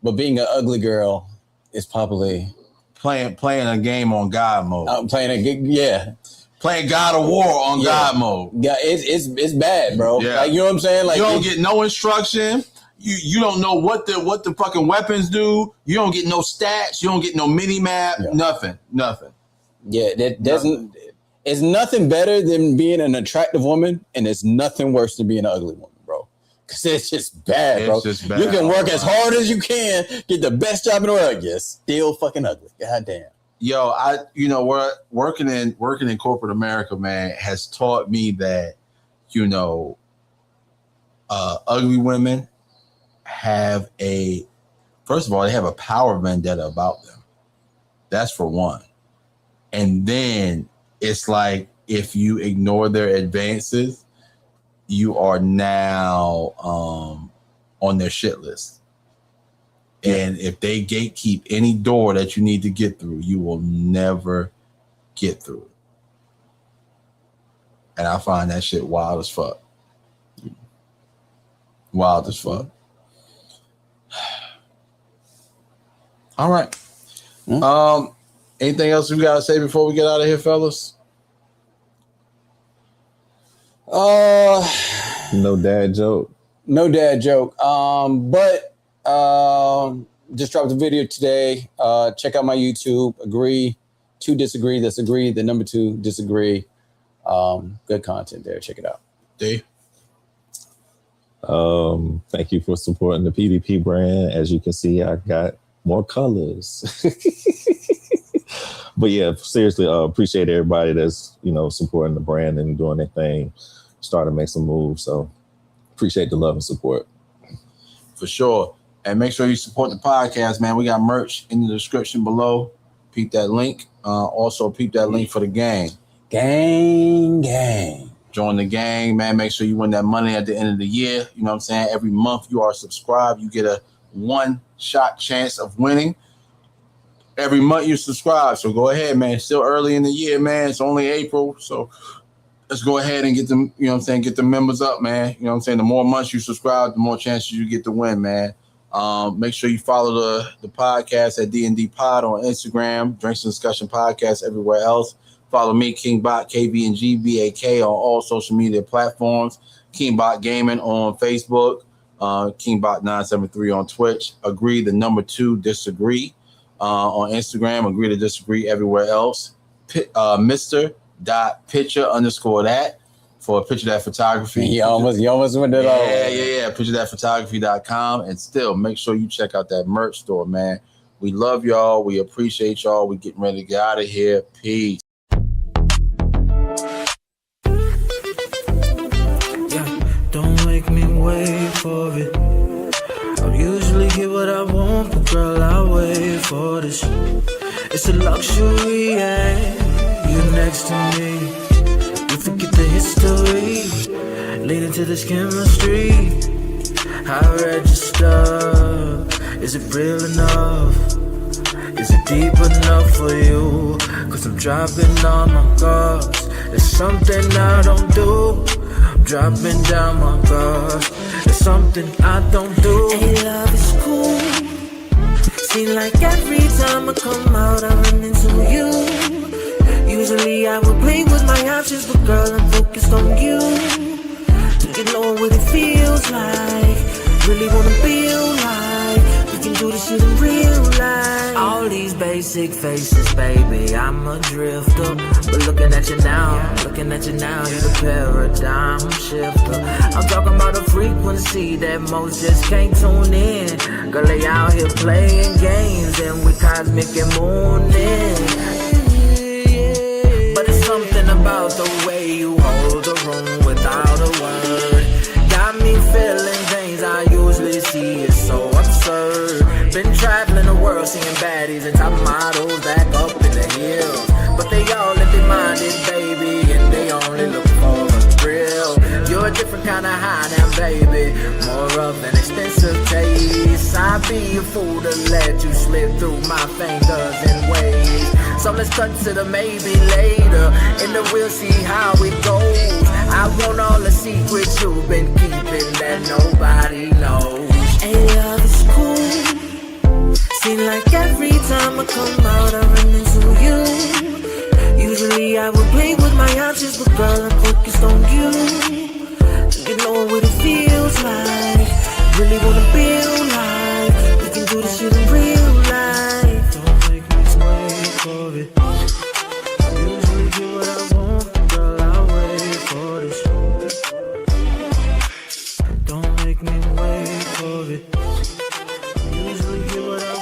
but being an ugly girl is probably playing a game on God mode. Playing God of War on God mode. Yeah, it's bad, bro. Yeah. Like, you know what I'm saying? Like, you don't get no instruction. You don't know what the fucking weapons do. You don't get no stats. You don't get no mini map. Yeah. Nothing. Yeah, it's nothing better than being an attractive woman, and it's nothing worse than being an ugly woman, bro. Because it's just bad, bro. You can work as hard as you can, get the best job in the world, you're still fucking ugly. God damn. Yo, working in corporate America, man, has taught me that, ugly women have first of all, they have a power vendetta about them. That's for one. And then it's like, if you ignore their advances, you are now on their shit list. And if they gatekeep any door that you need to get through, you will never get through it. And I find that shit wild as fuck. Wild as fuck. All right. Anything else we gotta say before we get out of here, fellas? No dad joke. No dad joke. But just dropped a video today. Check out my YouTube. Agree to disagree. That's agree. The number 2 disagree. Good content there. Check it out. D. Thank you for supporting the PDP brand. As you can see, I got more colors. But yeah, seriously, appreciate everybody that's, supporting the brand and doing their thing, starting to make some moves. So appreciate the love and support. For sure. And make sure you support the podcast, man. We got merch in the description below. Peep that link. Also peep that link for the gang. Gang. Join the gang, man. Make sure you win that money at the end of the year. You know what I'm saying? Every month you are subscribed, you get a one-shot chance of winning. Every month you subscribe. So go ahead, man. It's still early in the year, man. It's only April. So let's go ahead and get them, get the members up, man. You know what I'm saying? The more months you subscribe, the more chances you get to win, man. Make sure you follow the podcast at D&D Pod on Instagram, Drinks and Discussion Podcast everywhere else. Follow me, Kingbot, KVNGBAK, on all social media platforms. Kingbot Gaming on Facebook. Kingbot973 on Twitch. Agree, the number 2, disagree on Instagram. Agree to disagree everywhere else. Mr.picture_that for Picture That Photography. You almost went it all. Yeah. PictureThatPhotography.com. And still, make sure you check out that merch store, man. We love y'all. We appreciate y'all. We getting ready to get out of here. Peace. Don't make me wait for it. I'll usually get what I want, but girl, I'll wait for this. It's a luxury, yeah. You next to me. You forget the history. Leading to this chemistry. I register. Is it real enough? Is it deep enough for you? Cause I'm dropping on my guards. There's something I don't do. Dropping down my guard. There's something I don't do. Hey, love is cool. Seem like every time I come out, I run into you. Usually I would play with my options, but girl, I'm focused on you. Do you know what it feels like? Really wanna feel like we can do this shit in real life. All these basic faces, baby, I'm a drifter. But looking at you now, you're the paradigm shifter. I'm talking about a frequency that most just can't tune in. Girl, they out here playing games and we cosmic and mooning. But it's something about the way you hold the room without a word. Got me feeling things I usually see is so absurd. Been traveling the world, seeing baddies and top models back up in the hills. But they all empty-minded, baby, and they only look for a thrill. You're a different kind of high now, baby. More of an expensive taste. I'd be a fool to let you slip through my fingers and ways. So let's consider maybe later, and then we'll see how it goes. I want all the secrets you've been keeping that nobody knows. Hey, love is cool. Seem like every time I come out, I run into you. Usually I would play with my options, but girl, I'm focused on you. You know what it feels like. Really wanna feel like we can do this shit in real life. Don't make me wait for it. I usually get what I want, girl, I'll wait for this. Don't make me wait for it. I usually get what I want.